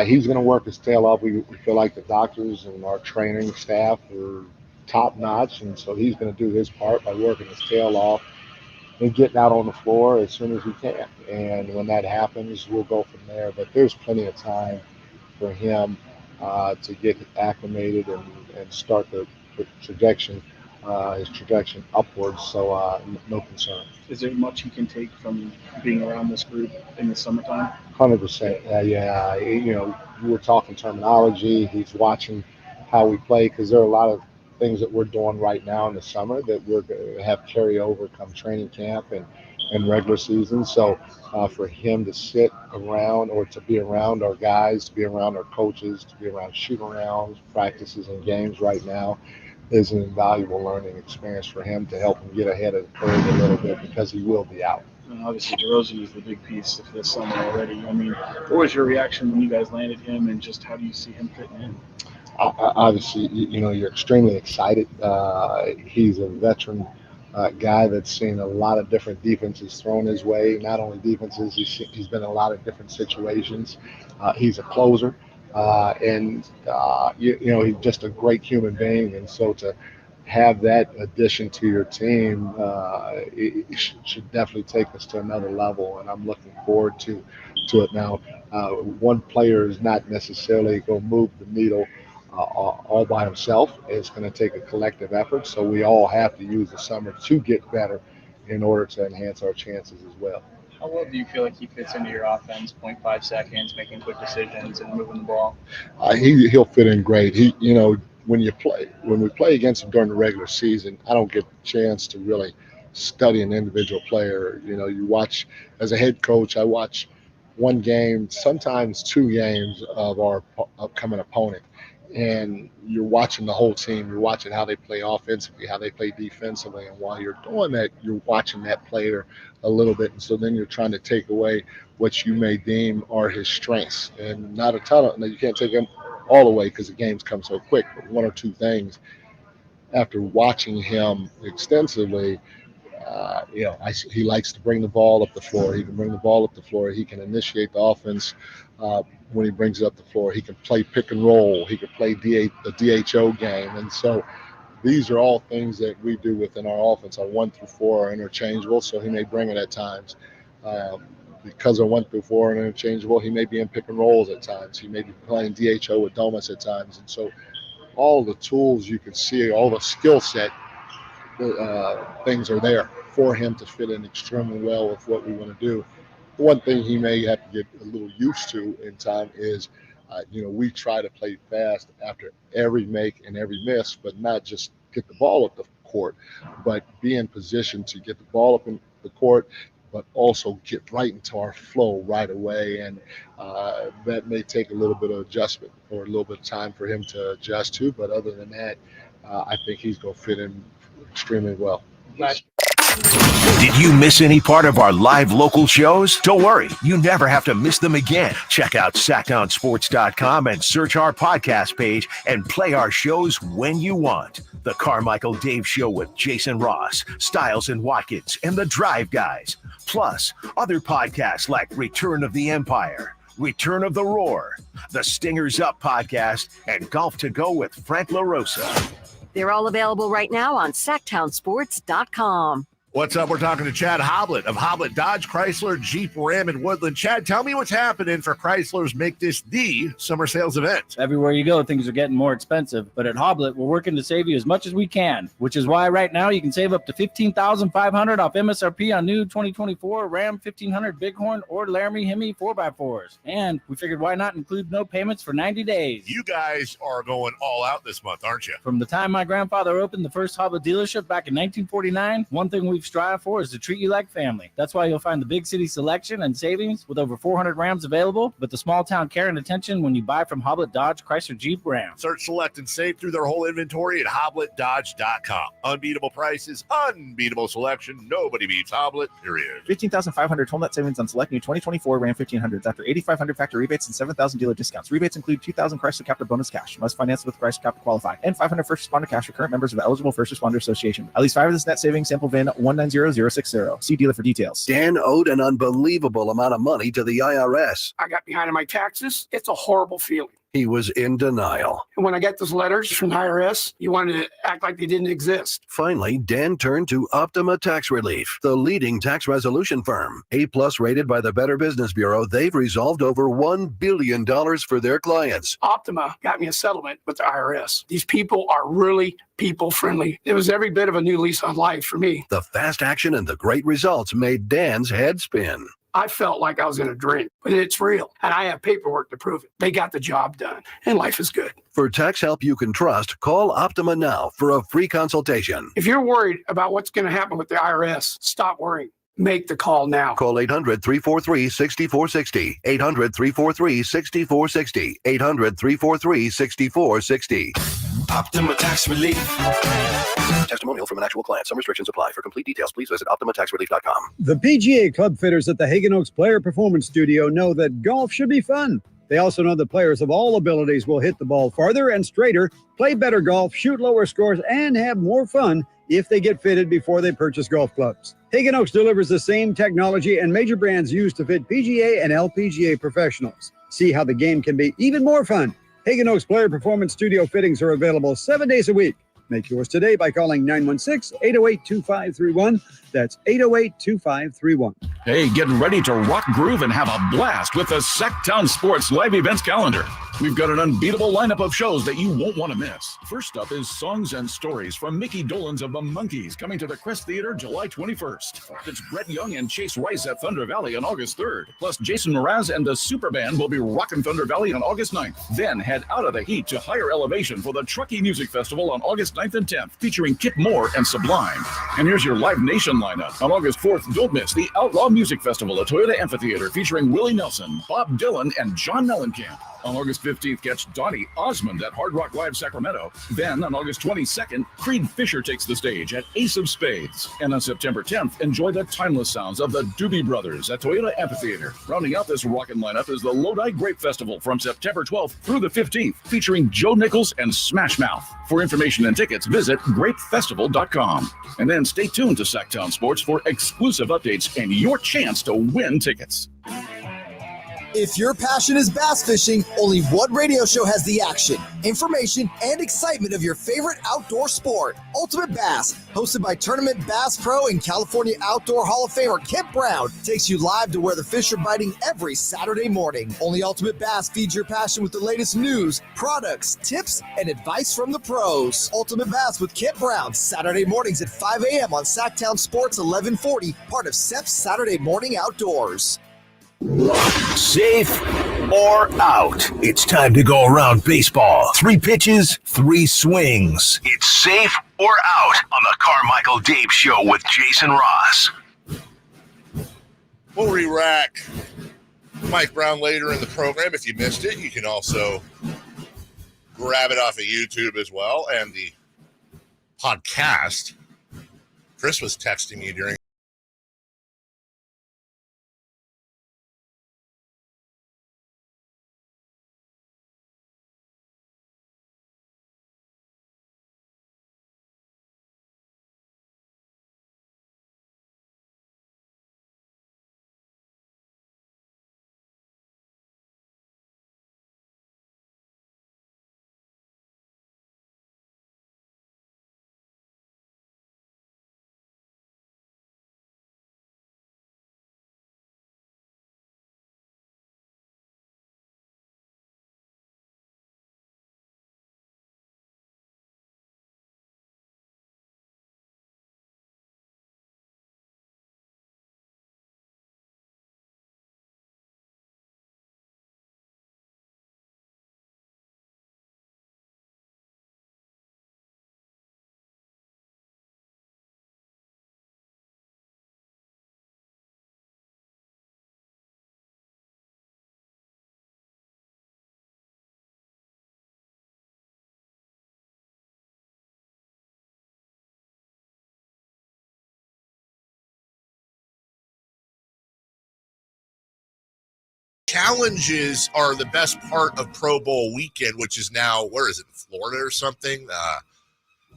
he's going to work his tail off. We feel like the doctors and our training staff are top notch, and so he's going to do his part by working his tail off and getting out on the floor as soon as he can. And when that happens, we'll go from there. But there's plenty of time for him to get acclimated and start the trajectory, his trajectory upwards. So no concern. Is there much he can take from being around this group in the summertime? 100%. Yeah. We're talking terminology. He's watching how we play, because there are a lot of things that we're doing right now in the summer that we're going to have carry over come training camp and regular season. So for him to sit around or to be around our guys, to be around our coaches, to be around shoot-arounds, practices, and games right now is an invaluable learning experience for him to help him get ahead of the curve a little bit, because he will be out. Obviously, DeRozan is the big piece of this summer already. I mean, what was your reaction when you guys landed him, and just how do you see him fitting in? Obviously, you're extremely excited. He's a veteran guy that's seen a lot of different defenses thrown his way. Not only defenses, he's been in a lot of different situations. He's a closer, and he's just a great human being. And so to have that addition to your team, it should definitely take us to another level. And I'm looking forward to it now. One player is not necessarily going to move the needle all by himself. It's going to take a collective effort. So we all have to use the summer to get better in order to enhance our chances as well. How well do you feel like he fits into your offense? 0.5 seconds, making quick decisions and moving the ball. He'll fit in great. When we play against him during the regular season, I don't get a chance to really study an individual player. You watch, as a head coach, I watch one game, sometimes two games of our upcoming opponent. And you're watching the whole team. You're watching how they play offensively, how they play defensively. And while you're doing that, you're watching that player a little bit. And so then you're trying to take away what you may deem are his strengths. And not a ton of, you can't take them all away because the games come so quick. But one or two things, after watching him extensively, he likes to bring the ball up the floor. He can bring the ball up the floor. He can initiate the offense when he brings it up the floor. He can play pick and roll. He can play the DHO game. And so these are all things that we do within our offense. Our 1 through 4 are interchangeable, so he may bring it at times. Because our 1 through 4 are interchangeable, he may be in pick and rolls at times. He may be playing DHO with Domas at times. And so all the tools you can see, all the skill set things are there for him to fit in extremely well with what we want to do. One thing he may have to get a little used to in time is, we try to play fast after every make and every miss, but not just get the ball up the court, but be in position to get the ball up in the court, but also get right into our flow right away. And that may take a little bit of adjustment or a little bit of time for him to adjust to. But other than that, I think he's going to fit in extremely well. Did you miss any part of our live local shows? Don't worry, you never have to miss them again. Check out sacktownsports.com and search our podcast page and play our shows when you want. The Carmichael Dave Show with Jason Ross, Stiles and Watkins, and the Drive Guys. Plus, other podcasts like Return of the Empire, Return of the Roar, the Stingers Up podcast, and Golf to Go with Frank LaRosa. They're all available right now on sacktownsports.com. What's up? We're talking to Chad Hoblet of Hoblet Dodge, Chrysler, Jeep, Ram, and Woodland. Chad, tell me what's happening for Chrysler's Make This the Summer Sales event. Everywhere you go, things are getting more expensive. But at Hoblet, we're working to save you as much as we can, which is why right now you can save up to $15,500 off MSRP on new 2024 Ram 1500 Bighorn or Laramie Hemi 4x4s. And we figured why not include no payments for 90 days. You guys are going all out this month, aren't you? From the time my grandfather opened the first Hoblet dealership back in 1949, one thing we've strive for is to treat you like family. That's why you'll find the big city selection and savings with over 400 Rams available, but the small town care and attention when you buy from Hoblet Dodge, Chrysler, Jeep, Ram. Search, select, and save through their whole inventory at HobletDodge.com. Unbeatable prices, unbeatable selection. Nobody beats Hoblet, period. 15,500 total net savings on select new 2024 Ram 1500s after 8,500 factory rebates and 7,000 dealer discounts. Rebates include 2,000 Chrysler Captor bonus cash. Must finance with Chrysler Captor qualify. And 500 first responder cash for current members of the eligible First Responder Association. At least 5 of this net savings, sample VIN 190060. See dealer for details. Dan owed an unbelievable amount of money to the IRS. I got behind on my taxes. It's a horrible feeling. He was in denial. And when I got those letters from the IRS, you wanted to act like they didn't exist. Finally, Dan turned to Optima Tax Relief, the leading tax resolution firm. A-plus rated by the Better Business Bureau, they've resolved over $1 billion for their clients. Optima got me a settlement with the IRS. These people are really people-friendly. It was every bit of a new lease on life for me. The fast action and the great results made Dan's head spin. I felt like I was in a dream, but it's real. And I have paperwork to prove it. They got the job done, and life is good. For tax help you can trust, call Optima now for a free consultation. If you're worried about what's going to happen with the IRS, stop worrying. Make the call now. Call 800-343-6460. 800-343-6460. 800-343-6460. Optima Tax Relief. Testimonial from an actual client. Some restrictions apply. For complete details, please visit OptimaTaxRelief.com. The PGA club fitters at the Hagen Oaks Player Performance Studio know that golf should be fun. They also know that players of all abilities will hit the ball farther and straighter, play better golf, shoot lower scores, and have more fun if they get fitted before they purchase golf clubs. Hagen Oaks delivers the same technology and major brands used to fit PGA and LPGA professionals. See how the game can be even more fun. Hagen Oaks Player Performance Studio fittings are available 7 days a week. Make yours today by calling 916-808-2531. That's 808-2531. Hey, get ready to rock, groove, and have a blast with the Sacktown Sports live events calendar. We've got an unbeatable lineup of shows that you won't want to miss. First up is Songs and Stories from Mickey Dolenz of the Monkees, coming to the Crest Theater July 21st. It's Brett Young and Chase Rice at Thunder Valley on August 3rd. Plus, Jason Mraz and the Super Band will be rocking Thunder Valley on August 9th. Then head out of the heat to higher elevation for the Truckee Music Festival on August 9th and 10th, featuring Kip Moore and Sublime. And here's your Live Nation lineup. On August 4th, don't miss the Outlaw Music Festival at Toyota Amphitheater, featuring Willie Nelson, Bob Dylan, and John Mellencamp. On August 15th, catch Donnie Osmond at Hard Rock Live Sacramento. Then, on August 22nd, Creed Fisher takes the stage at Ace of Spades. And on September 10th, enjoy the timeless sounds of the Doobie Brothers at Toyota Amphitheater. Rounding out this rockin' lineup is the Lodi Grape Festival from September 12th through the 15th, featuring Joe Nichols and Smash Mouth. For information and tickets, visit grapefestival.com. And then stay tuned to Sacktown Sports for exclusive updates and your chance to win tickets. If your passion is bass fishing, only one radio show has the action, information, and excitement of your favorite outdoor sport. Ultimate Bass, hosted by Tournament Bass Pro and California Outdoor Hall of Famer Kip Brown, takes you live to where the fish are biting every Saturday morning. Only Ultimate Bass feeds your passion with the latest news, products, tips, and advice from the pros. Ultimate Bass with Kip Brown, Saturday mornings at 5 a.m. on Sacktown Sports 1140, part of SEP's Saturday Morning Outdoors. Safe or out? It's time to go around baseball. 3 pitches, 3 swings. It's safe or out on the Carmichael Dave Show with Jason Ross. We'll re-rack Mike Brown later in the program. If you missed it, you can also grab it off of YouTube as well and the podcast. Chris was texting me during. Challenges are the best part of Pro Bowl weekend, which is now, where is it, Florida or something?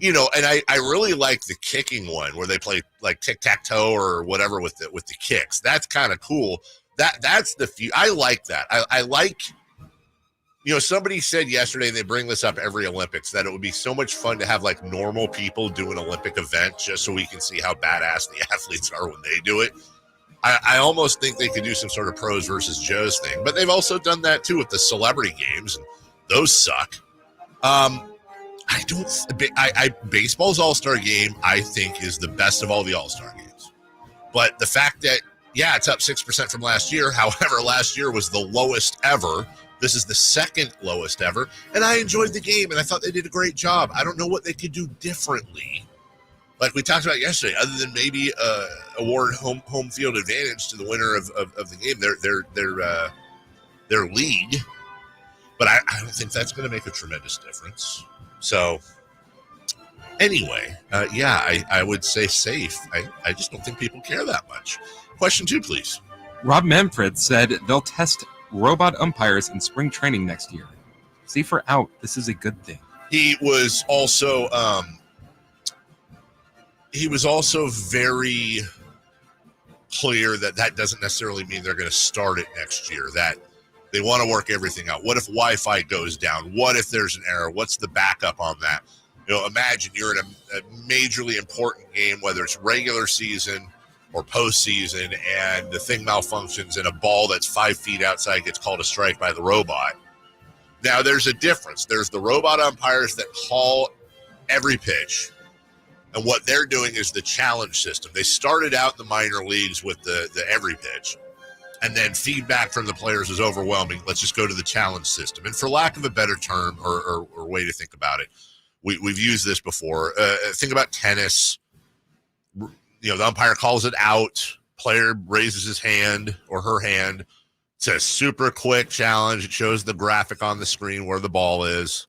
And I really like the kicking one where they play like tic-tac-toe or whatever with the kicks. That's kind of cool. That's the few. I like that. I like, somebody said yesterday, and they bring this up every Olympics, that it would be so much fun to have like normal people do an Olympic event just so we can see how badass the athletes are when they do it. I almost think they could do some sort of pros versus Joes thing, but they've also done that too with the celebrity games, and those suck. Baseball's All-Star game, I think, is the best of all the All-Star games. But the fact that, it's up 6% from last year. However, last year was the lowest ever. This is the second lowest ever. And I enjoyed the game, and I thought they did a great job. I don't know what they could do differently. Like we talked about yesterday, other than maybe award home field advantage to the winner of the game, their league. But I don't think that's going to make a tremendous difference. So anyway, I would say safe. I just don't think people care that much. Question 2, please. Rob Manfred said they'll test robot umpires in spring training next year. Safer out. This is a good thing. He was also very clear that doesn't necessarily mean they're going to start it next year, that they want to work everything out. What if Wi-Fi goes down? What if there's an error? What's the backup on that? Imagine you're in a majorly important game, whether it's regular season or postseason, and the thing malfunctions and a ball that's 5 feet outside gets called a strike by the robot. Now, there's a difference. There's the robot umpires that call every pitch. And what they're doing is the challenge system. They started out in the minor leagues with the every pitch, and then feedback from the players was overwhelming. Let's just go to the challenge system. And for lack of a better term or way to think about it, we've used this before. Think about tennis. The umpire calls it out. Player raises his hand or her hand. It's a super quick challenge. It shows the graphic on the screen where the ball is.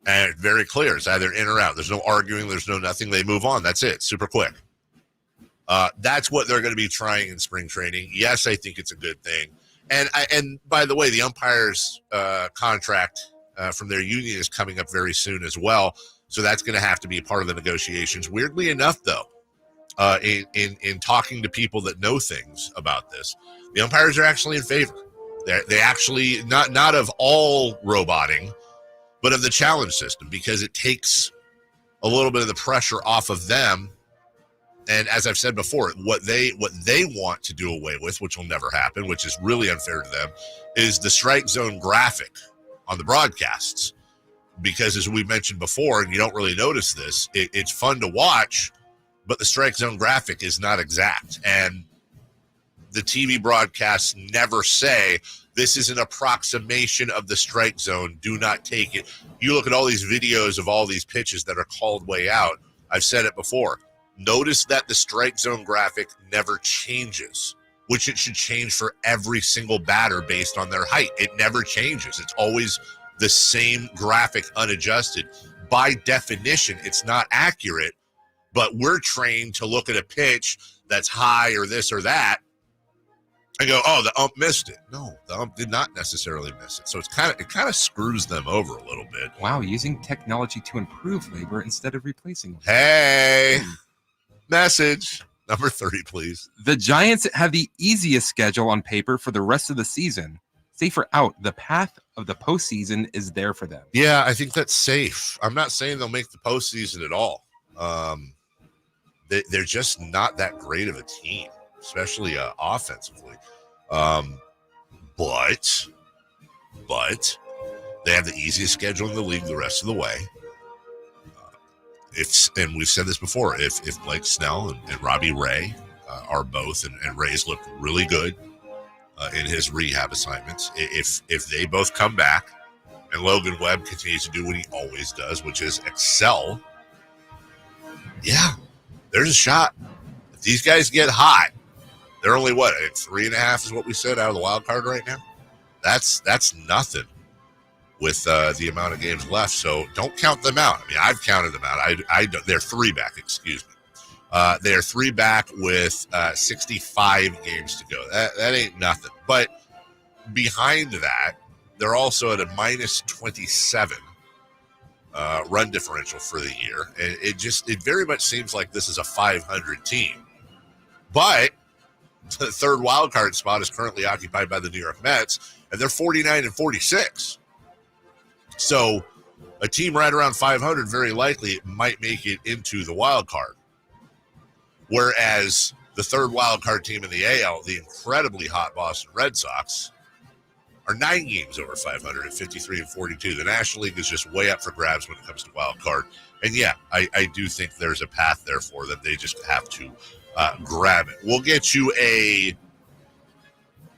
And it's very clear. It's either in or out. There's no arguing. There's no nothing. They move on. That's it. Super quick. That's what they're going to be trying in spring training. Yes, I think it's a good thing. And by the way, the umpires' contract from their union is coming up very soon as well. So that's going to have to be a part of the negotiations. Weirdly enough, though, in talking to people that know things about this, the umpires are actually in favor. They actually not of all roboting, but of the challenge system, because it takes a little bit of the pressure off of them. And as I've said before, what they want to do away with, which will never happen, which is really unfair to them, is the strike zone graphic on the broadcasts. Because as we mentioned before, and you don't really notice this, it's fun to watch, but the strike zone graphic is not exact. And the TV broadcasts never say, this is an approximation of the strike zone. Do not take it. You look at all these videos of all these pitches that are called way out. I've said it before. Notice that the strike zone graphic never changes, which it should change for every single batter based on their height. It never changes. It's always the same graphic unadjusted. By definition, it's not accurate, But we're trained to look at a pitch that's high or this or that and go, oh, the ump missed it. No, the ump did not necessarily miss it. So it kind of screws them over a little bit. Wow, using technology to improve labor instead of replacing them. Hey, message number 30, please. The Giants have the easiest schedule on paper for the rest of the season. Safer out. The path of the postseason is there for them. Yeah, I think that's safe. I'm not saying they'll make the postseason at all. They're just not that great of a team, especially offensively. But they have the easiest schedule in the league the rest of the way. And we've said this before, if Blake Snell and Robbie Ray are both, and Ray's looked really good in his rehab assignments, if they both come back and Logan Webb continues to do what he always does, which is excel, yeah, there's a shot. If these guys get hot, they're only, 3.5 is what we said out of the wild card right now? That's nothing with the amount of games left. So don't count them out. I mean, I've counted them out. I don't, they're 3 back, excuse me. They're 3 back with 65 games to go. That ain't nothing. But behind that, they're also at a minus 27 run differential for the year. And it very much seems like this is a 500 team. But the third wild card spot is currently occupied by the New York Mets, and they're 49-46. So a team right around 500 very likely might make it into the wild card. Whereas the third wild card team in the AL, the incredibly hot Boston Red Sox, are 9 games over 500 at 53-42. The National League is just way up for grabs when it comes to wild card. And yeah, I do think there's a path there for them. They just have to grab it. We'll get you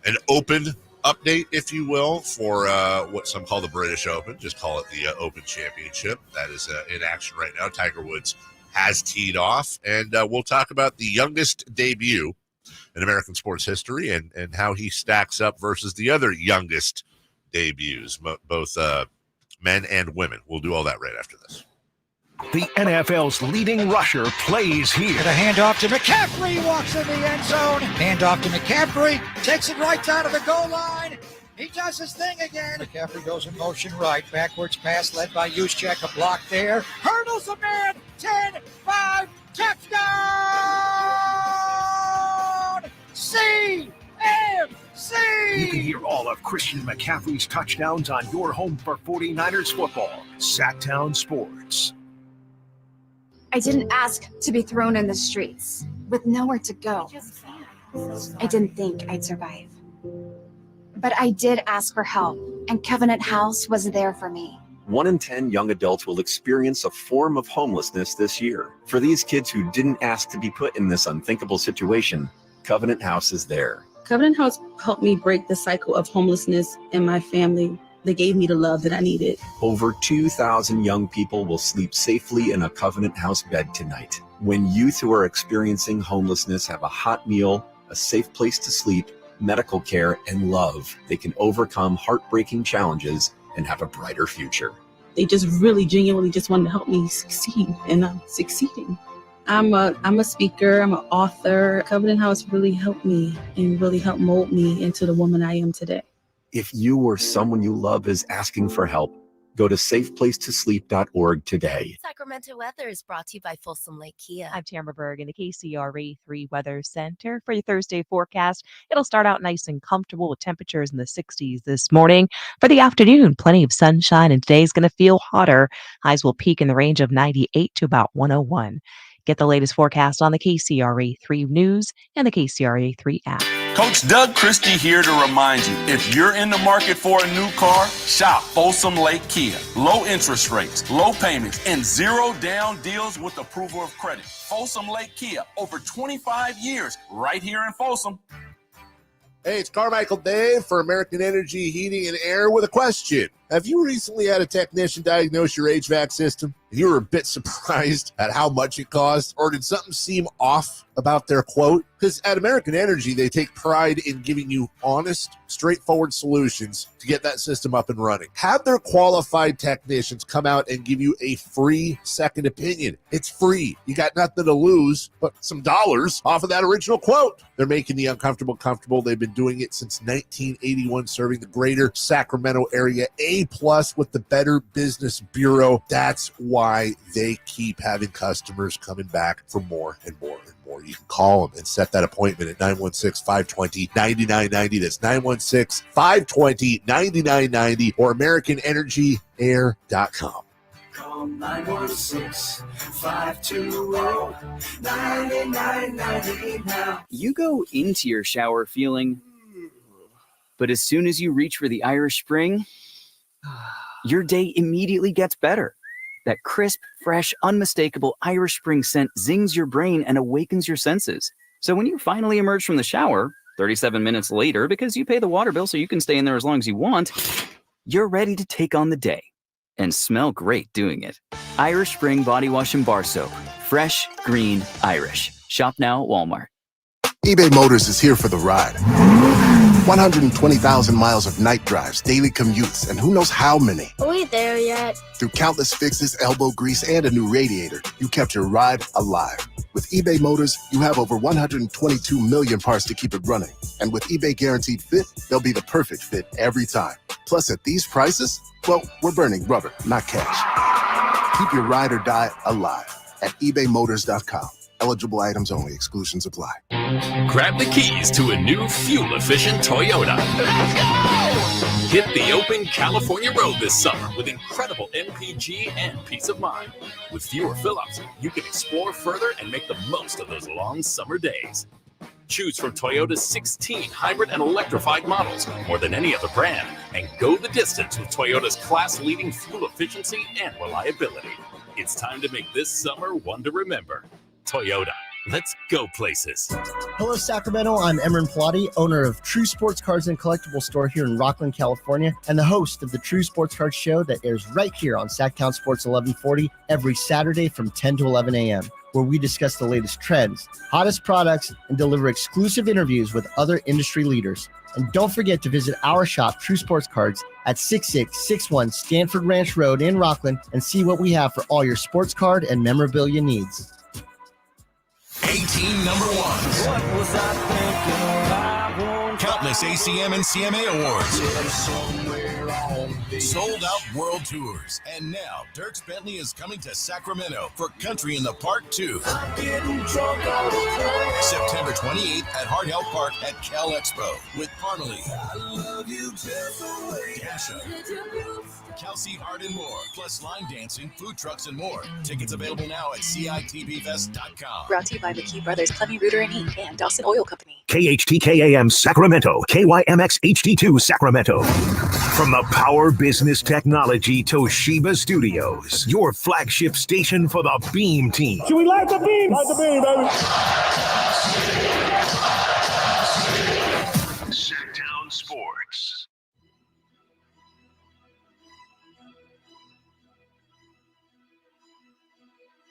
an open update, if you will, for what some call the British Open. Just call it the Open Championship. That is in action right now. Tiger Woods has teed off, and we'll talk about the youngest debut in American sports history and how he stacks up versus the other youngest debuts, both men and women. We'll do all that right after this. The NFL's leading rusher plays here. The handoff to McCaffrey, walks in the end zone. Handoff to McCaffrey, takes it right down to the goal line. He does his thing again. McCaffrey goes in motion right. Backwards pass led by Juszczyk. A block there. Hurdles a man. 10-5. Touchdown! CMC! You can hear all of Christian McCaffrey's touchdowns on your home for 49ers football. Sacktown Sports. I didn't ask to be thrown in the streets with nowhere to go. I didn't think I'd survive. But I did ask for help, and Covenant House was there for me. 1 in 10 young adults will experience a form of homelessness this year. For these kids who didn't ask to be put in this unthinkable situation, Covenant House is there. Covenant House helped me break the cycle of homelessness in my family. They gave me the love that I needed. Over 2,000 young people will sleep safely in a Covenant House bed tonight. When youth who are experiencing homelessness have a hot meal, a safe place to sleep, medical care, and love, they can overcome heartbreaking challenges and have a brighter future. They just really genuinely just wanted to help me succeed, and I'm succeeding. I'm a speaker, I'm an author. Covenant House really helped me and really helped mold me into the woman I am today. If you or someone you love is asking for help, go to safeplacetosleep.org today. Sacramento weather is brought to you by Folsom Lake Kia. I'm Tamara Berg in the KCRA 3 Weather Center for your Thursday forecast. It'll start out nice and comfortable with temperatures in the 60s this morning. For the afternoon, plenty of sunshine, and today's going to feel hotter. Highs will peak in the range of 98 to about 101. Get the latest forecast on the KCRA 3 News and the KCRA 3 app. Coach Doug Christie here to remind you, if you're in the market for a new car, shop Folsom Lake Kia. Low interest rates, low payments, and zero down deals with approval of credit. Folsom Lake Kia, over 25 years, right here in Folsom. Hey, it's Carmichael Dave for American Energy Heating and Air with a question. Have you recently had a technician diagnose your HVAC system and you were a bit surprised at how much it cost? Or did something seem off about their quote? Because at American Energy, they take pride in giving you honest, straightforward solutions to get that system up and running. Have their qualified technicians come out and give you a free second opinion. It's free. You got nothing to lose but some dollars off of that original quote. They're making the uncomfortable comfortable. They've been doing it since 1981, serving the greater Sacramento area. A+ with the Better Business Bureau. That's why they keep having customers coming back for more and more and more. You can call them and set that appointment at 916-520-9990. That's 916-520-9990 or AmericanEnergyAir.com. Call 916-520-9990 now. You go into your shower feeling, but as soon as you reach for the Irish Spring, your day immediately gets better. That crisp, fresh, unmistakable Irish Spring scent zings your brain and awakens your senses. So when you finally emerge from the shower, 37 minutes later, because you pay the water bill so you can stay in there as long as you want, you're ready to take on the day and smell great doing it. Irish Spring Body Wash and Bar Soap. Fresh, green, Irish. Shop now at Walmart. eBay Motors is here for the ride. 120,000 miles of night drives, daily commutes, and who knows how many. Are we there yet? Through countless fixes, elbow grease, and a new radiator, you kept your ride alive. With eBay Motors, you have over 122 million parts to keep it running. And with eBay Guaranteed Fit, they'll be the perfect fit every time. Plus, at these prices, well, we're burning rubber, not cash. Keep your ride or die alive at ebaymotors.com. Eligible items only. Exclusions apply. Grab the keys to a new fuel-efficient Toyota. Let's go! Hit the open California road this summer with incredible MPG and peace of mind. With fewer fill-ups, you can explore further and make the most of those long summer days. Choose from Toyota's 16 hybrid and electrified models, more than any other brand, and go the distance with Toyota's class-leading fuel efficiency and reliability. It's time to make this summer one to remember. Toyota. Let's go places. Hello, Sacramento. I'm Emran Pilati, owner of True Sports Cards and Collectible Store here in Rockland, California, and the host of the True Sports Cards Show that airs right here on Sacktown Sports 1140 every Saturday from 10 to 11 a.m., where we discuss the latest trends, hottest products, and deliver exclusive interviews with other industry leaders. And don't forget to visit our shop, True Sports Cards, at 6661 Stanford Ranch Road in Rockland and see what we have for all your sports card and memorabilia needs. 18 number ones. What was I thinking? I won countless ACM and CMA awards. Sold out world tours. And now Dierks Bentley is coming to Sacramento for Country in the Park 2. September 28th at Hart Health Park at Cal Expo with Parmalee, Dasha, Kelsey Hart, and more. Plus line dancing, food trucks, and more. Tickets available now at CITBfest.com. Brought to you by McKee Brothers, Clemmy Rooter and Heat, and Dawson Oil Company. KHTKAM Sacramento, KYMX HD2 Sacramento. From the Power Business Technology Toshiba Studios, your flagship station for the Beam Team. Should we light the beam? Light the beam, baby. Sacktown Sports.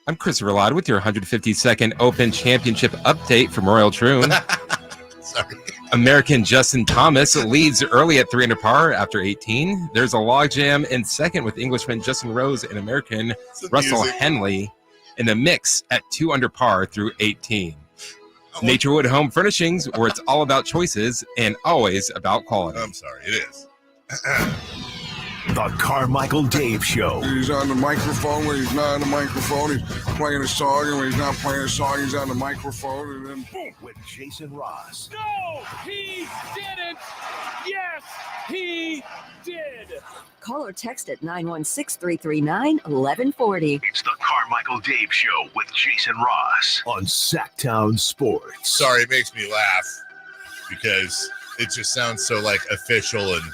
I'm Christopher Ladd with your 152nd Open Championship update from Royal Troon. Sorry. American Justin Thomas leads early at 3 under par after 18. There's a logjam in second with Englishman Justin Rose and American Russell Henley in the mix at 2 under par through 18. Naturewood Home Furnishings, where it's all about choices and always about quality. I'm sorry, it is. The Carmichael Dave Show. He's on the microphone when he's not on the microphone. He's playing a song, and when he's not playing a song, he's on the microphone. And then boom. With Jason Ross. No, he didn't. Yes, he did. Call or text at 916-339-1140. It's the Carmichael Dave Show with Jason Ross on Sacktown Sports. Sorry, it makes me laugh because it just sounds so like official and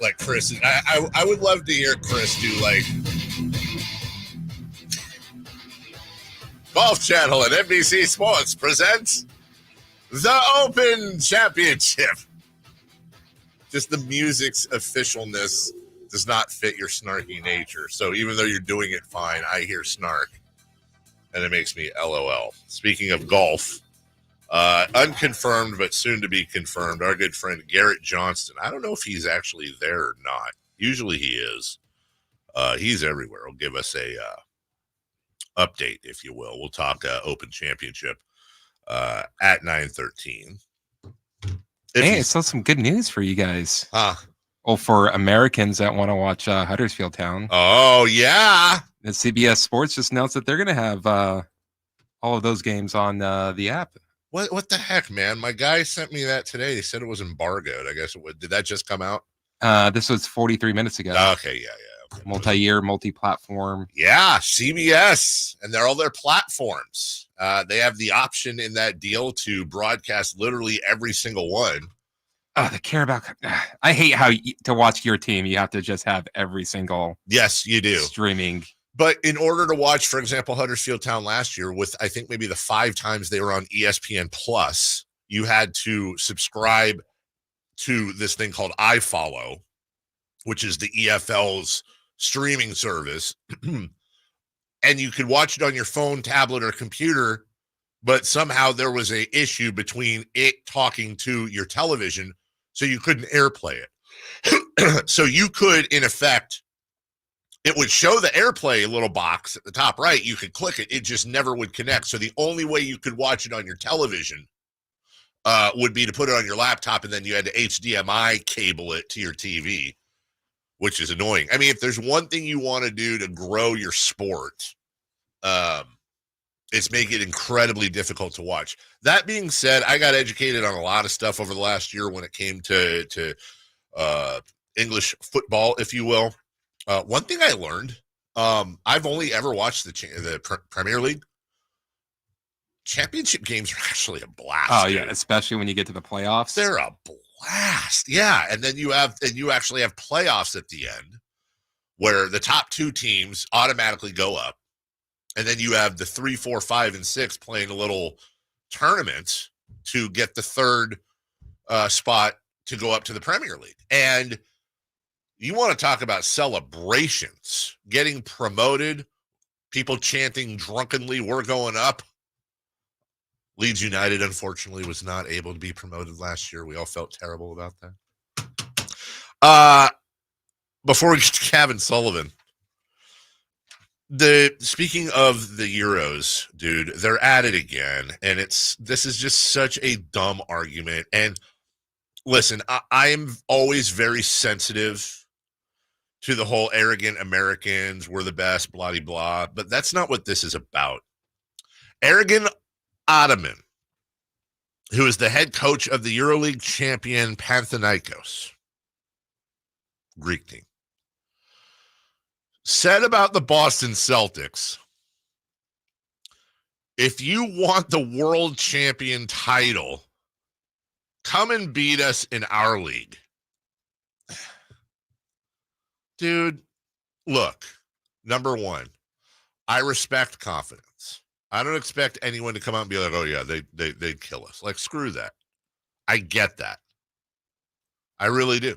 like Chris. And I would love to hear Chris do like Golf Channel and NBC Sports presents the Open Championship. just the music's officialness does not fit your snarky nature. So even though you're doing it fine, I hear snark, and it makes me LOL. Speaking of golf, unconfirmed but soon to be confirmed, our good friend Garrett Johnston. I don't know if he's actually there or not. Usually he is. He's everywhere. He'll give us a update, if you will. We'll talk Open Championship at 9:13. Hey, it's still some good news for you guys. Huh? Well, for Americans that want to watch Huddersfield Town. Oh, yeah. The CBS Sports just announced that they're going to have all of those games on the app. What the heck, man? My guy sent me that today. He said it was embargoed. I guess it would. Did that just come out? This was 43 minutes ago. Okay, yeah. Okay. Multi-year, multi-platform. Yeah, CBS and all their platforms. They have the option in that deal to broadcast literally every single one. Oh, they care about. I hate how to watch your team, you have to just have every single. Yes, you do. Streaming. But in order to watch, for example, Huddersfield Town last year, with I think maybe the 5 times they were on ESPN Plus, you had to subscribe to this thing called iFollow, which is the EFL's streaming service. And you could watch it on your phone, tablet, or computer, but somehow there was an issue between it talking to your television, so you couldn't AirPlay it. So you could, in effect, it would show the AirPlay little box at the top right. You could click it. It just never would connect. So the only way you could watch it on your television would be to put it on your laptop, and then you had to HDMI cable it to your TV, which is annoying. I mean, if there's one thing you want to do to grow your sport, it's make it incredibly difficult to watch. That being said, I got educated on a lot of stuff over the last year when it came to English football, if you will. One thing I learned, I've only ever watched the Premier League. Championship games are actually a blast. Oh, yeah, especially when you get to the playoffs. They're a blast. Yeah, and then you actually have playoffs at the end where the top 2 teams automatically go up. And then you have the 3, 4, 5, and 6 playing a little tournament to get the third spot to go up to the Premier League. And you want to talk about celebrations, getting promoted, people chanting drunkenly, "We're going up." Leeds United, unfortunately, was not able to be promoted last year. We all felt terrible about that. Before we get to Kevin Sullivan, speaking of the Euros, dude, they're at it again, and this is just such a dumb argument. And listen, I am always very sensitive to the whole arrogant Americans, we're the best, blah, blah, blah. But that's not what this is about. Arrogant Ottoman, who is the head coach of the EuroLeague champion Panathinaikos, Greek team, said about the Boston Celtics, if you want the world champion title, come and beat us in our league. Dude, look, number one, I respect confidence. I don't expect anyone to come out and be like, oh, yeah, they'd kill us. Like, screw that. I get that. I really do.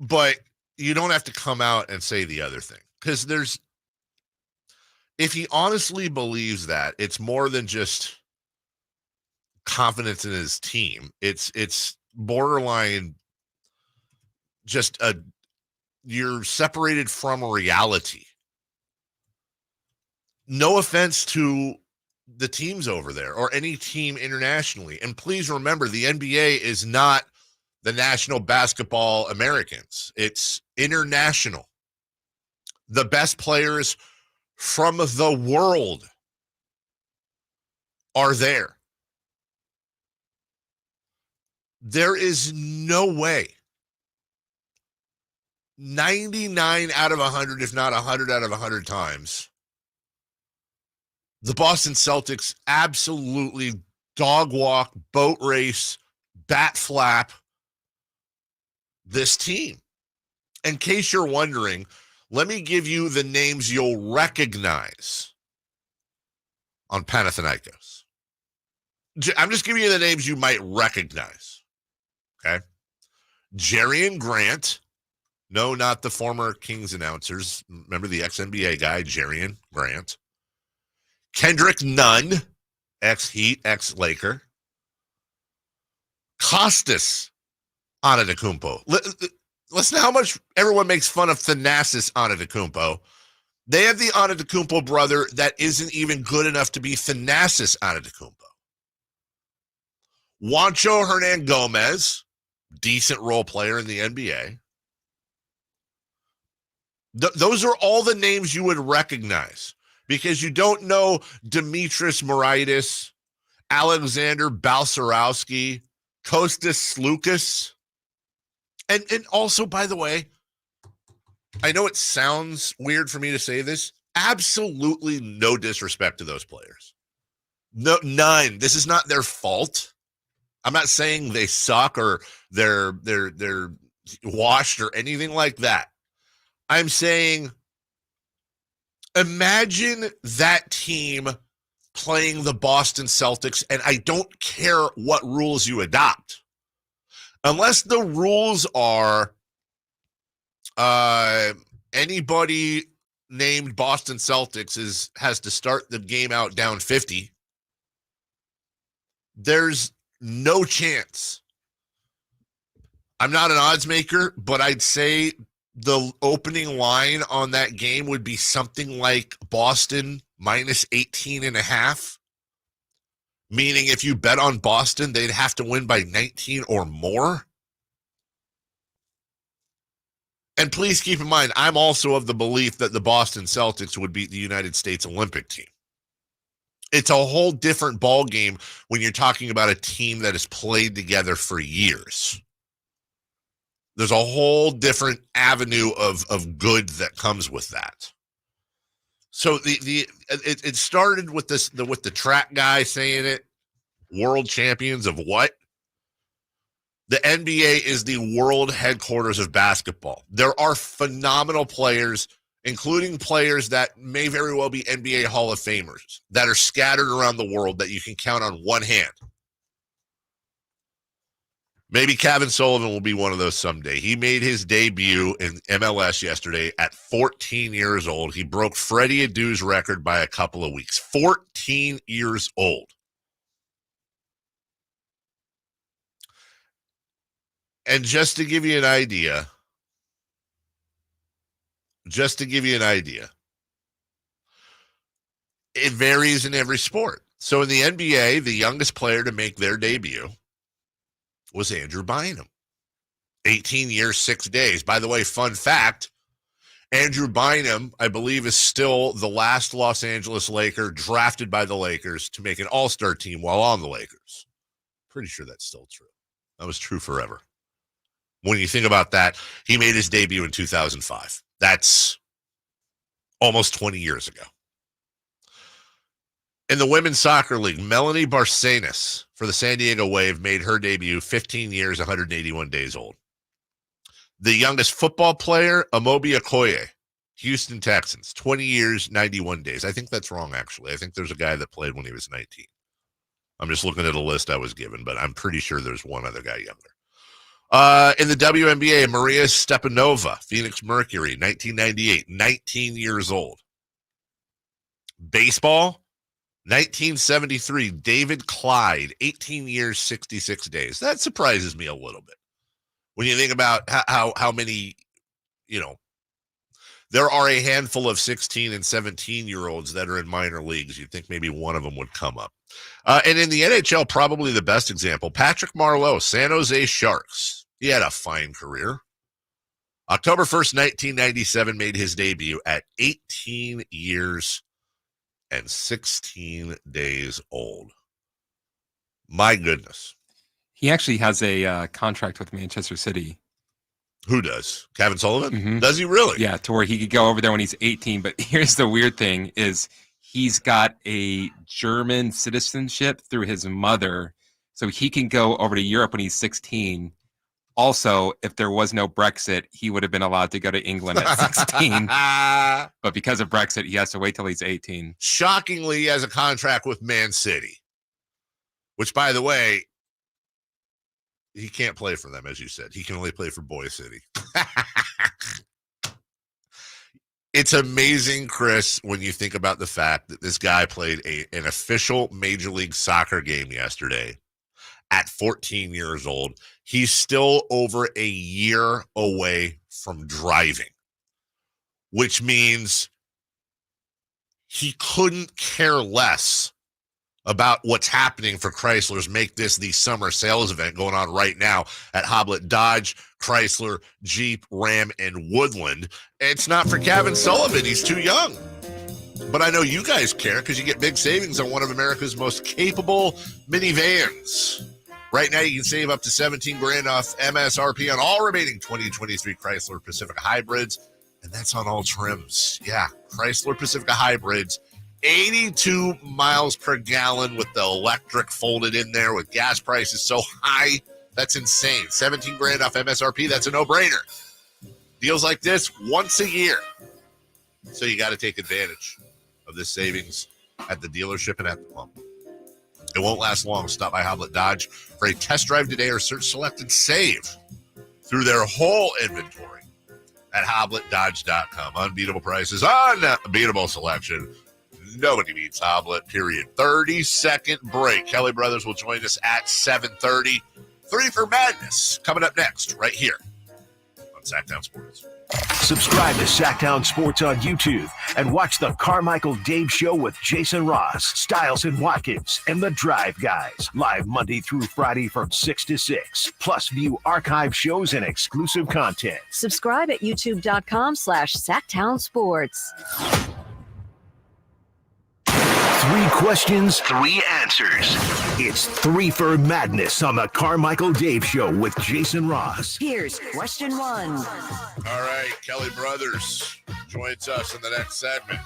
But you don't have to come out and say the other thing. Because if he honestly believes that, it's more than just confidence in his team. It's borderline just you're separated from reality. No offense to the teams over there or any team internationally. And please remember, the NBA is not the National Basketball Americans. It's international. The best players from the world are there. There is no way 99 out of 100, if not 100 out of 100 times, the Boston Celtics absolutely dog walk, boat race, bat flap this team. In case you're wondering, let me give you the names you'll recognize on Panathinaikos. I'm just giving you the names you might recognize. Okay. Jerian Grant. No, not the former Kings announcers. Remember the ex-NBA guy, Jerian Grant. Kendrick Nunn, ex-Heat, ex-Laker. Costas Antetokounmpo. Listen to how much everyone makes fun of Thanasis Antetokounmpo. They have the Antetokounmpo brother that isn't even good enough to be Thanasis Antetokounmpo. Juancho Hernan Gomez, decent role player in the NBA. Those are all the names you would recognize because you don't know Dimitris Moraitis, Alexander Balcerowski, Kostas Sloukas. And also, by the way, I know it sounds weird for me to say this. Absolutely no disrespect to those players. No, none. This is not their fault. I'm not saying they suck or they're washed or anything like that. I'm saying imagine that team playing the Boston Celtics, and I don't care what rules you adopt. Unless the rules are anybody named Boston Celtics has to start the game out down 50, there's no chance. I'm not an odds maker, but I'd say the opening line on that game would be something like Boston minus 18.5. Meaning if you bet on Boston, they'd have to win by 19 or more. And please keep in mind, I'm also of the belief that the Boston Celtics would beat the United States Olympic team. It's a whole different ball game when you're talking about a team that has played together for years. There's a whole different avenue of good that comes with that. So it started with with the track guy saying it. World champions of what? The NBA is the world headquarters of basketball. There are phenomenal players, including players that may very well be NBA Hall of Famers that are scattered around the world that you can count on one hand. Maybe Kevin Sullivan will be one of those someday. He made his debut in MLS yesterday at 14 years old. He broke Freddie Adu's record by a couple of weeks. 14 years old. And just to give you an idea, it varies in every sport. So in the NBA, the youngest player to make their debut was Andrew Bynum. 18 years, 6 days. By the way, fun fact, Andrew Bynum, I believe, is still the last Los Angeles Laker drafted by the Lakers to make an all-star team while on the Lakers. Pretty sure that's still true. That was true forever. When you think about that, he made his debut in 2005. That's almost 20 years ago. In the Women's Soccer League, Melanie Barcenas for the San Diego Wave made her debut 15 years, 181 days old. The youngest football player, Amobi Okoye, Houston Texans, 20 years, 91 days. I think that's wrong, actually. I think there's a guy that played when he was 19. I'm just looking at a list I was given, but I'm pretty sure there's one other guy younger. In the WNBA, Maria Stepanova, Phoenix Mercury, 1998, 19 years old. Baseball, 1973, David Clyde, 18 years, 66 days. That surprises me a little bit. When you think about how many, there are a handful of 16 and 17-year-olds that are in minor leagues. You'd think maybe one of them would come up. And in the NHL, probably the best example, Patrick Marleau, San Jose Sharks. He had a fine career. October 1st, 1997, made his debut at 18 years and 16 days old. My goodness. He actually has a contract with Manchester City. Who does? Kevin Sullivan? Mm-hmm. Does he really? Yeah, to where he could go over there when he's 18. But here's the weird thing is he's got a German citizenship through his mother. So he can go over to Europe when he's 16. Also, if there was no Brexit, he would have been allowed to go to England at 16. But because of Brexit, he has to wait till he's 18. Shockingly, he has a contract with Man City. Which, by the way, he can't play for them, as you said. He can only play for Boy City. It's amazing, Chris, when you think about the fact that this guy played an official Major League Soccer game yesterday at 14 years old. He's still over a year away from driving, which means he couldn't care less about what's happening for Chrysler's Make This the Summer Sales event going on right now at Hoblet Dodge, Chrysler, Jeep, Ram, and Woodland. It's not for Kevin Sullivan. He's too young. But I know you guys care because you get big savings on one of America's most capable minivans. Right now, you can save up to $17,000 off MSRP on all remaining 2023 Chrysler Pacifica hybrids, and that's on all trims. Yeah, Chrysler Pacifica hybrids, 82 miles per gallon with the electric folded in there with gas prices so high. That's insane. $17,000 off MSRP. That's a no-brainer. Deals like this once a year. So you got to take advantage of this savings at the dealership and at the pump. It won't last long. Stop by Hoblet Dodge for a test drive today or search, select, and save through their whole inventory at HobletDodge.com. Unbeatable prices, unbeatable selection. Nobody beats Hoblet, period. 30-second break. Kelly Brothers will join us at 7:30. 3 for Madness coming up next right here on Sacktown Sports. Subscribe to Sacktown Sports on YouTube and watch the Carmichael Dave Show with Jason Ross, Stiles and Watkins, and the Drive Guys. Live Monday through Friday from 6 to 6. Plus view archive shows and exclusive content. Subscribe at youtube.com/Sacktown Sports. 3 questions, 3 answers. It's 3 for Madness on the Carmichael Dave Show with Jason Ross. Here's question 1. All right, Kelly Brothers joins us in the next segment.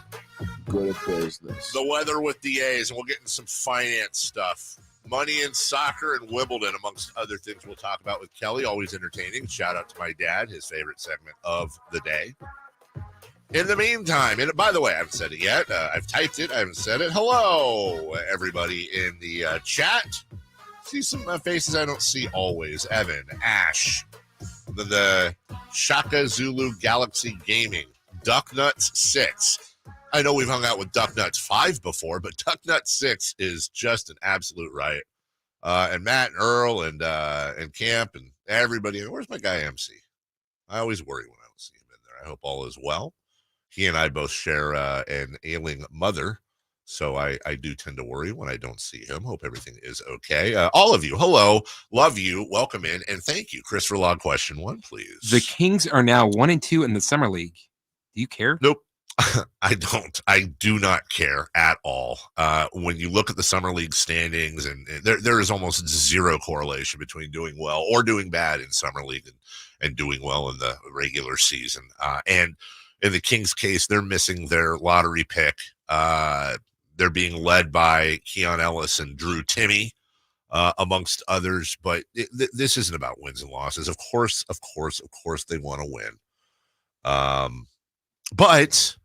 Good at business. The weather with the A's, and we'll get into some finance stuff. Money in soccer and Wimbledon, amongst other things we'll talk about with Kelly. Always entertaining. Shout out to my dad, his favorite segment of the day. In the meantime, and by the way, I haven't said it yet. I've typed it. I haven't said it. Hello, everybody in the chat. See some faces I don't see always. Evan, Ash, the Shaka Zulu Galaxy Gaming, Ducknuts 6. I know we've hung out with Ducknuts 5 before, but Ducknuts 6 is just an absolute riot. And Matt and Earl and Camp and everybody. Where's my guy MC? I always worry when I don't see him in there. I hope all is well. He and I both share an ailing mother, so I do tend to worry when I don't see him. Hope everything is okay. All of you, hello, love you, welcome in, and thank you. Christopher Log, question 1, please. The Kings are now 1-2 in the Summer League. Do you care? Nope. I don't. I do not care at all. When you look at the Summer League standings, and there is almost zero correlation between doing well or doing bad in Summer League and doing well in the regular season. And in the Kings' case, they're missing their lottery pick. They're being led by Keon Ellis and Drew Timme, amongst others. But this isn't about wins and losses. Of course, they want to win. But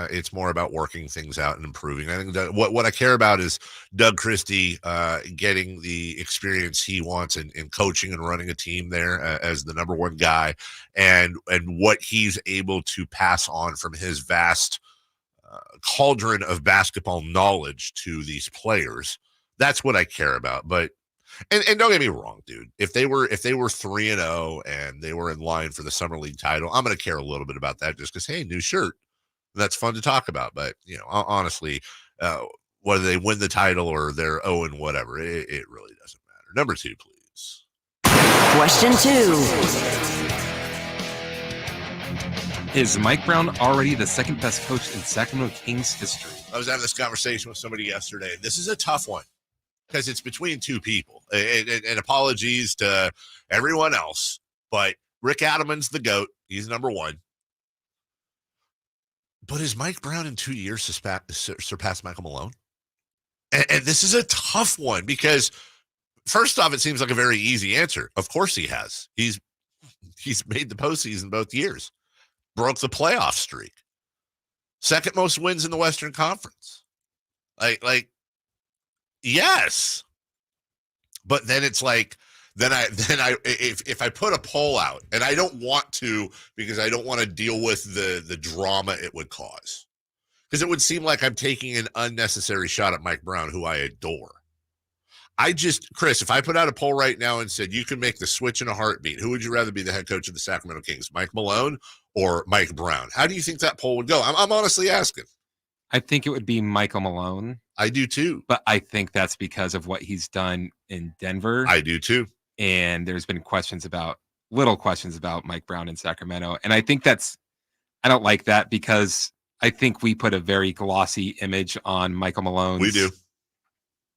it's more about working things out and improving. I think that what I care about is Doug Christie getting the experience he wants in coaching and running a team there as the number one guy, and what he's able to pass on from his vast cauldron of basketball knowledge to these players. That's what I care about. But and don't get me wrong, dude. If they were 3-0 and they were in line for the Summer League title, I'm going to care a little bit about that just because, hey, new shirt. That's fun to talk about. But, you know, honestly, whether they win the title or they're 0 and whatever, it really doesn't matter. Number 2, please. Question 2. Is Mike Brown already the second best coach in Sacramento Kings history? I was having this conversation with somebody yesterday. This is a tough one because it's between 2 people. And apologies to everyone else, but Rick Adelman's the GOAT. He's number 1. But is Mike Brown in 2 years surpassed Michael Malone? And this is a tough one because, first off, it seems like a very easy answer. Of course he has. He's made the postseason both years. Broke the playoff streak. Second most wins in the Western Conference. Like, yes. But then it's like then if I put a poll out, and I don't want to because I don't want to deal with the drama it would cause, because it would seem like I'm taking an unnecessary shot at Mike Brown, who I adore. Chris, if I put out a poll right now and said you can make the switch in a heartbeat, who would you rather be the head coach of the Sacramento Kings, Mike Malone or Mike Brown? How do you think that poll would go? I'm honestly asking. I think it would be Michael Malone. I do too. But I think that's because of what he's done in Denver. I do too. And there's been little questions about Mike Brown in Sacramento. And I think I don't like that, because I think we put a very glossy image on Michael Malone's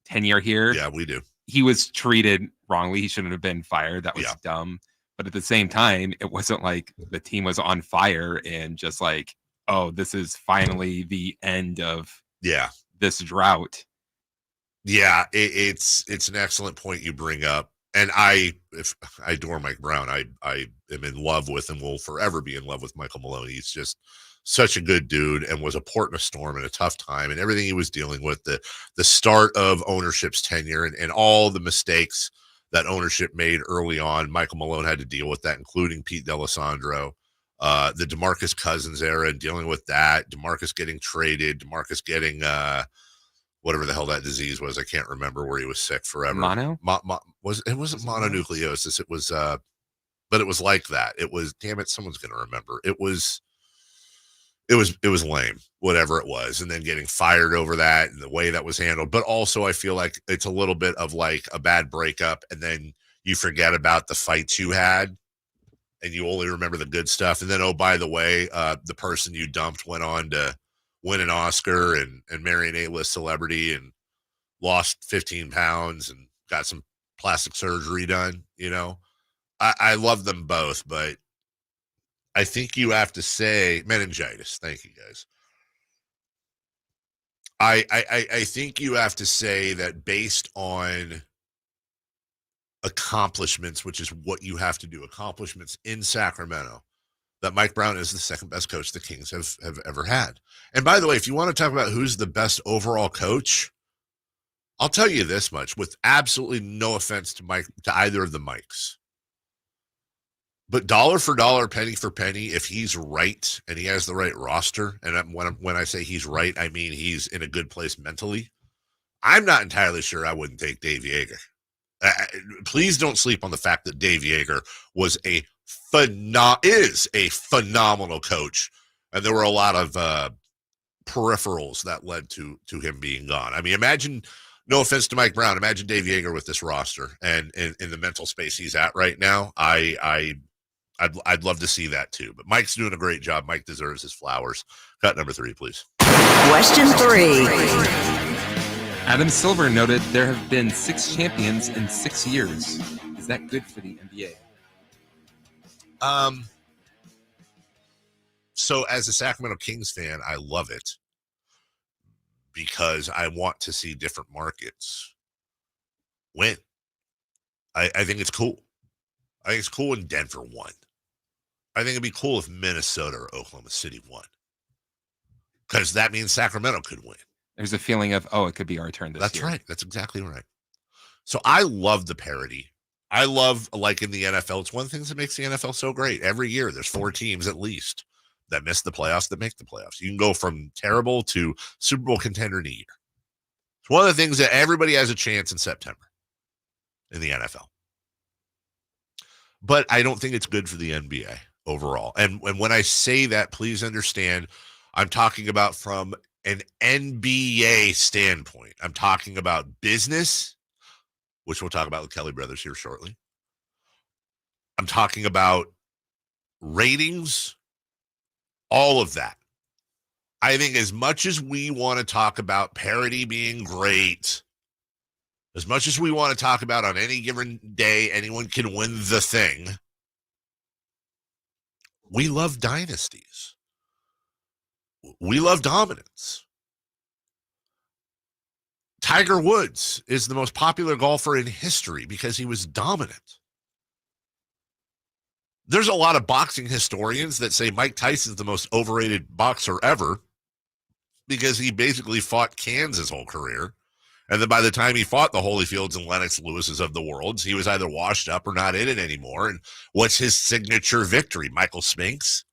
tenure here. Yeah, we do. He was treated wrongly. He shouldn't have been fired. That was dumb. But at the same time, it wasn't like the team was on fire and just like, oh, this is finally the end of this drought. Yeah, it's an excellent point you bring up. And I adore Mike Brown. I am in love with and will forever be in love with Michael Malone. He's just such a good dude and was a port in a storm in a tough time, and everything he was dealing with, the start of ownership's tenure and all the mistakes that ownership made early on. Michael Malone had to deal with that, including Pete D'Alessandro, the DeMarcus Cousins era, and dealing with that, DeMarcus getting traded, DeMarcus getting whatever the hell that disease was. I can't remember, where he was sick forever. Mono? It wasn't mononucleosis. It was but it was like that. It was, damn it, someone's going to remember. It was lame, whatever it was. And then getting fired over that and the way that was handled. But also I feel like it's a little bit of like a bad breakup, and then you forget about the fights you had and you only remember the good stuff. And then, oh, by the way, the person you dumped went on to win an Oscar and marry an A-list celebrity and lost 15 pounds and got some plastic surgery done. I love them both, but I think you have to say meningitis. Thank you, guys. I think you have to say that based on accomplishments, which is what you have to do, accomplishments in Sacramento, that Mike Brown is the second best coach the Kings have ever had. And by the way, if you want to talk about who's the best overall coach, I'll tell you this much, with absolutely no offense to either of the Mikes. But dollar for dollar, penny for penny, if he's right and he has the right roster, and when I say he's right, I mean he's in a good place mentally, I'm not entirely sure I wouldn't take Dave Yeager. Please don't sleep on the fact that Dave Yeager is a phenomenal coach, and there were a lot of peripherals that led to him being gone. I mean, imagine, no offense to Mike Brown, imagine Dave Yeager with this roster and in the mental space he's at right now. I'd love to see that too. But Mike's doing a great job. Mike deserves his flowers. Cut number 3, please. Question 3. Adam Silver noted there have been 6 champions in 6 years. Is that good for the NBA? So as a Sacramento Kings fan, I love it because I want to see different markets win. I think it's cool. I think it's cool when Denver won. I think it'd be cool if Minnesota or Oklahoma City won, because that means Sacramento could win. There's a feeling of, it could be our turn this year. That's right. That's exactly right. So I love the parity. I love, like in the NFL, it's one of the things that makes the NFL so great. Every year there's 4 teams at least that miss the playoffs that make the playoffs. You can go from terrible to Super Bowl contender in a year. It's one of the things that everybody has a chance in September in the NFL. But I don't think it's good for the NBA overall. And when I say that, please understand, I'm talking about from an NBA standpoint. I'm talking about business, which we'll talk about with Kelly Brothers here shortly. I'm talking about ratings, all of that. I think as much as we want to talk about parity being great, as much as we want to talk about on any given day, anyone can win the thing, we love dynasties. We love dominance. Tiger Woods is the most popular golfer in history because he was dominant. There's a lot of boxing historians that say Mike Tyson's the most overrated boxer ever because he basically fought cans his whole career. And then by the time he fought the Holyfields and Lennox Lewises of the world, he was either washed up or not in it anymore. And what's his signature victory? Michael Spinks?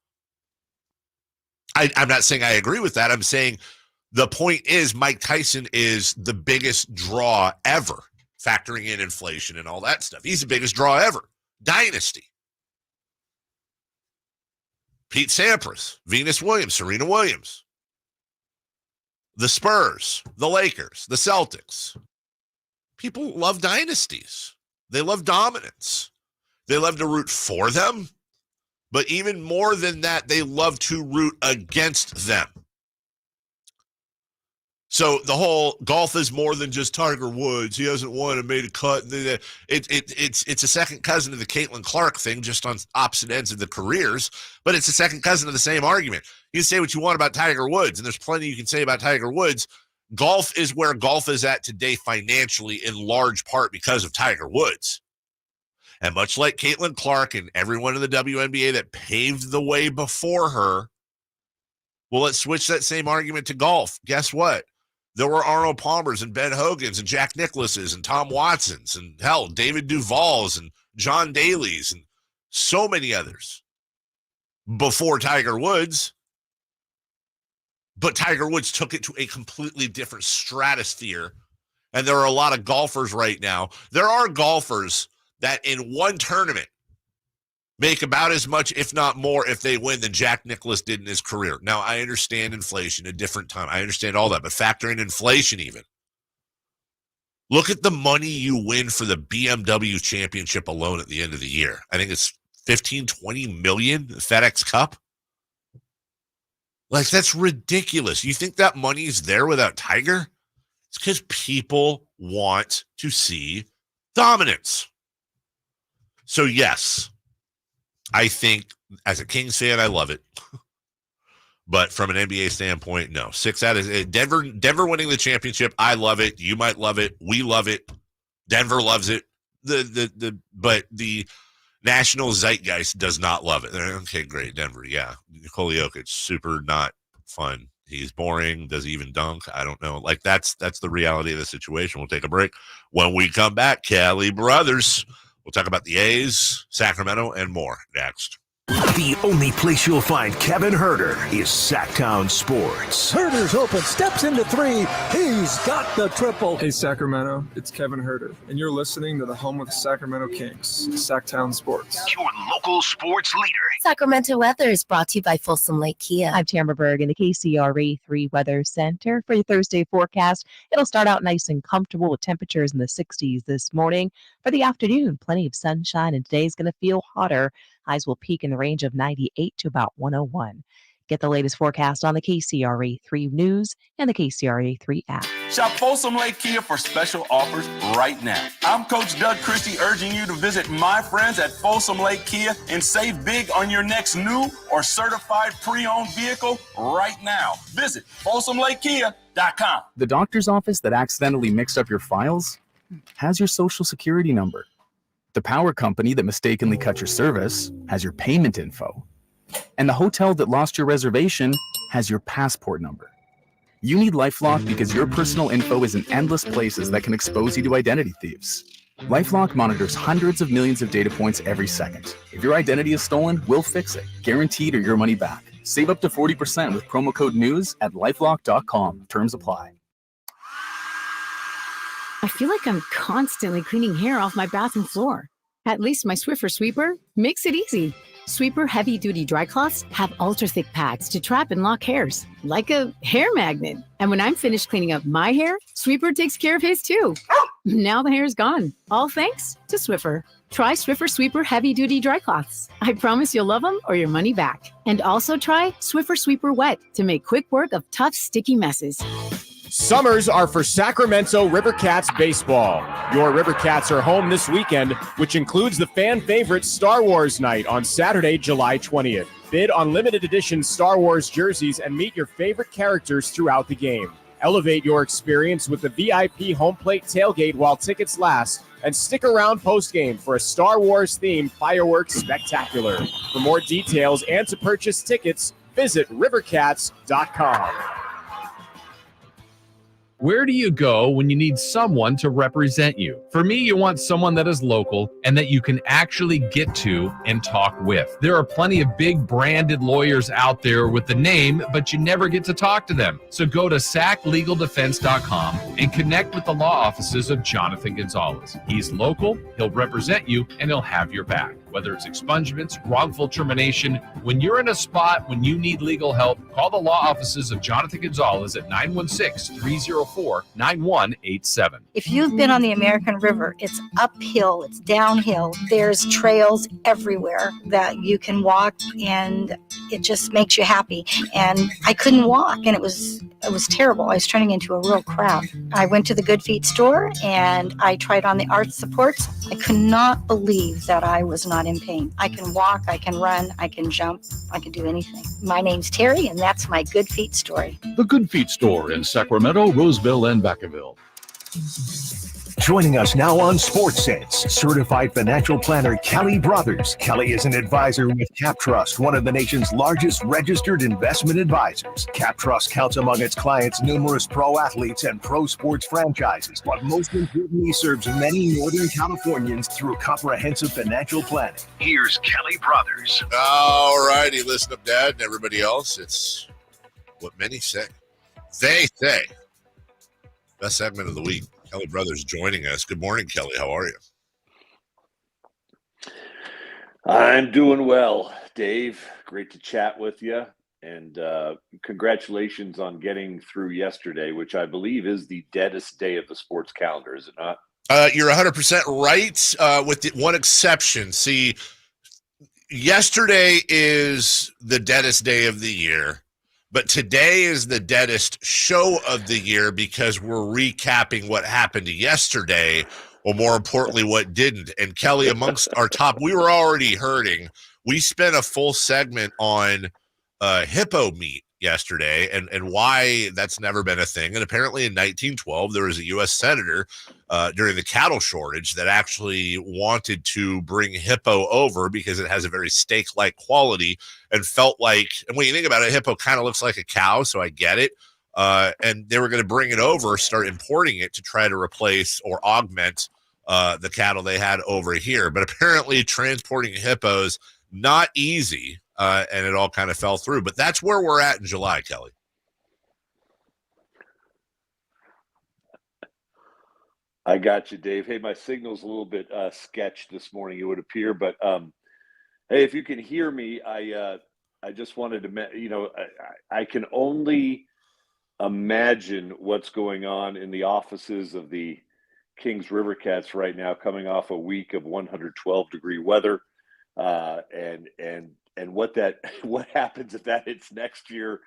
I'm not saying I agree with that. I'm saying the point is Mike Tyson is the biggest draw ever, factoring in inflation and all that stuff. He's the biggest draw ever. Dynasty. Pete Sampras, Venus Williams, Serena Williams. The Spurs, the Lakers, the Celtics. People love dynasties. They love dominance. They love to root for them. But even more than that, they love to root against them. So the whole golf is more than just Tiger Woods. He hasn't won and made a cut. It's a second cousin of the Caitlin Clark thing, just on opposite ends of the careers. But it's a second cousin of the same argument. You can say what you want about Tiger Woods, and there's plenty you can say about Tiger Woods. Golf is where golf is at today financially, in large part because of Tiger Woods. And much like Caitlin Clark and everyone in the WNBA that paved the way before her, well, let's switch that same argument to golf. Guess what? There were Arnold Palmers and Ben Hogans and Jack Nicklaus's and Tom Watsons and, hell, David Duvall's and John Daly's and so many others before Tiger Woods. But Tiger Woods took it to a completely different stratosphere. And there are a lot of golfers right now. There are golfers that in one tournament make about as much, if not more, if they win than Jack Nicklaus did in his career. Now, I understand inflation, a different time. I understand all that, but factor in inflation even. Look at the money you win for the BMW championship alone at the end of the year. I think it's 15, 20 million, the FedEx Cup. Like, that's ridiculous. You think that money is there without Tiger? It's because people want to see dominance. So, yes, I think as a Kings fan, I love it. But from an NBA standpoint, no. 6 out of Denver winning the championship, I love it. You might love it. We love it. Denver loves it. But the national zeitgeist does not love it. Okay, great, Denver. Yeah, Nikola Jokic, super not fun. He's boring. Does he even dunk? I don't know. Like that's the reality of the situation. We'll take a break. When we come back, Kelly Brothers. We'll talk about the A's, Sacramento, and more next. The only place you'll find Kevin Herter is Sacktown Sports. Herter's open, steps into 3. He's got the triple. Hey, Sacramento, it's Kevin Herter, and you're listening to the home of the Sacramento Kings, Sacktown Sports. Your local sports leader. Sacramento weather is brought to you by Folsom Lake Kia. I'm Tamara Berg in the KCRA 3 Weather Center for your Thursday forecast. It'll start out nice and comfortable with temperatures in the 60s this morning. For the afternoon, plenty of sunshine, and today's going to feel hotter. Highs will peak in the range of 98 to about 101. Get the latest forecast on the KCRA 3 News and the KCRA 3 app. Shop Folsom Lake Kia for special offers right now. I'm Coach Doug Christie urging you to visit my friends at Folsom Lake Kia and save big on your next new or certified pre-owned vehicle right now. Visit FolsomLakeKia.com. The doctor's office that accidentally mixed up your files has your social security number. The power company that mistakenly cut your service has your payment info. And the hotel that lost your reservation has your passport number. You need LifeLock because your personal info is in endless places that can expose you to identity thieves. LifeLock monitors hundreds of millions of data points every second. If your identity is stolen, we'll fix it. Guaranteed or your money back. Save up to 40% with promo code NEWS at LifeLock.com. Terms apply. I feel like I'm constantly cleaning hair off my bathroom floor. At least my Swiffer sweeper makes it easy. Sweeper heavy-duty dry cloths have ultra-thick pads to trap and lock hairs, like a hair magnet. And when I'm finished cleaning up my hair, Sweeper takes care of his too. Now the hair is gone, all thanks to Swiffer. Try Swiffer Sweeper heavy-duty dry cloths. I promise you'll love them or your money back. And also try Swiffer Sweeper Wet to make quick work of tough, sticky messes. Summers are for Sacramento River Cats baseball. Your River Cats are home this weekend, which includes the fan favorite Star Wars night on Saturday, July 20th. Bid on limited edition Star Wars jerseys and meet your favorite characters throughout the game. Elevate your experience with the VIP home plate tailgate while tickets last, and stick around postgame for a Star Wars themed fireworks spectacular. For more details and to purchase tickets, visit rivercats.com. Where do you go when you need someone to represent you? For me, you want someone that is local and that you can actually get to and talk with. There are plenty of big branded lawyers out there with the name, but you never get to talk to them. So go to saclegaldefense.com and connect with the law offices of Jonathan Gonzalez. He's local, he'll represent you, and he'll have your back. Whether it's expungements, wrongful termination, when you're in a spot when you need legal help, call the law offices of Jonathan Gonzalez at 916-304-9187. If you've been on the American River, it's uphill, it's downhill. There's trails everywhere that you can walk, and it just makes you happy. And I couldn't walk, and it was terrible. I was turning into a real crab. I went to the Good Feet store, and I tried on the arch supports. I could not believe that I was not in pain. I can walk, I can run, I can jump, I can do anything. My name's Terry, and that's my Good Feet story. The Good Feet store in Sacramento, Roseville, and Vacaville. Joining us now on Sports Sense, certified financial planner Kelly Brothers. Kelly is an advisor with CapTrust, one of the nation's largest registered investment advisors. CapTrust counts among its clients numerous pro athletes and pro sports franchises, but most importantly serves many Northern Californians through comprehensive financial planning. Here's Kelly Brothers. All righty, listen up, Dad, and everybody else. It's what many say. They say. Best segment of the week. Kelly Brothers joining us. Good morning, Kelly. How are you? I'm doing well, Dave. Great to chat with you. And congratulations on getting through yesterday, which I believe is the deadest day of the sports calendar, is it not? You're 100% right, with the one exception. See, yesterday is the deadest day of the year. But today is the deadest show of the year because we're recapping what happened yesterday, or more importantly, what didn't. And Kelly, amongst our top, we were already hurting. We spent a full segment on hippo meat yesterday and why that's never been a thing. And apparently in 1912, there was a U.S. senator during the cattle shortage that actually wanted to bring hippo over because it has a very steak-like quality and felt like, and when you think about it, hippo kind of looks like a cow, so I get it. And they were going to bring it over, start importing it to try to replace or augment the cattle they had over here. But apparently transporting hippos, not easy. And it all kind of fell through. But that's where we're at in July, Kelly. I got you, Dave. Hey, my signal's a little bit sketched this morning, it would appear. But, hey, if you can hear me, I just wanted to, I can only imagine what's going on in the offices of the Kings River Cats right now, coming off a week of 112-degree weather. And what happens if that hits next year,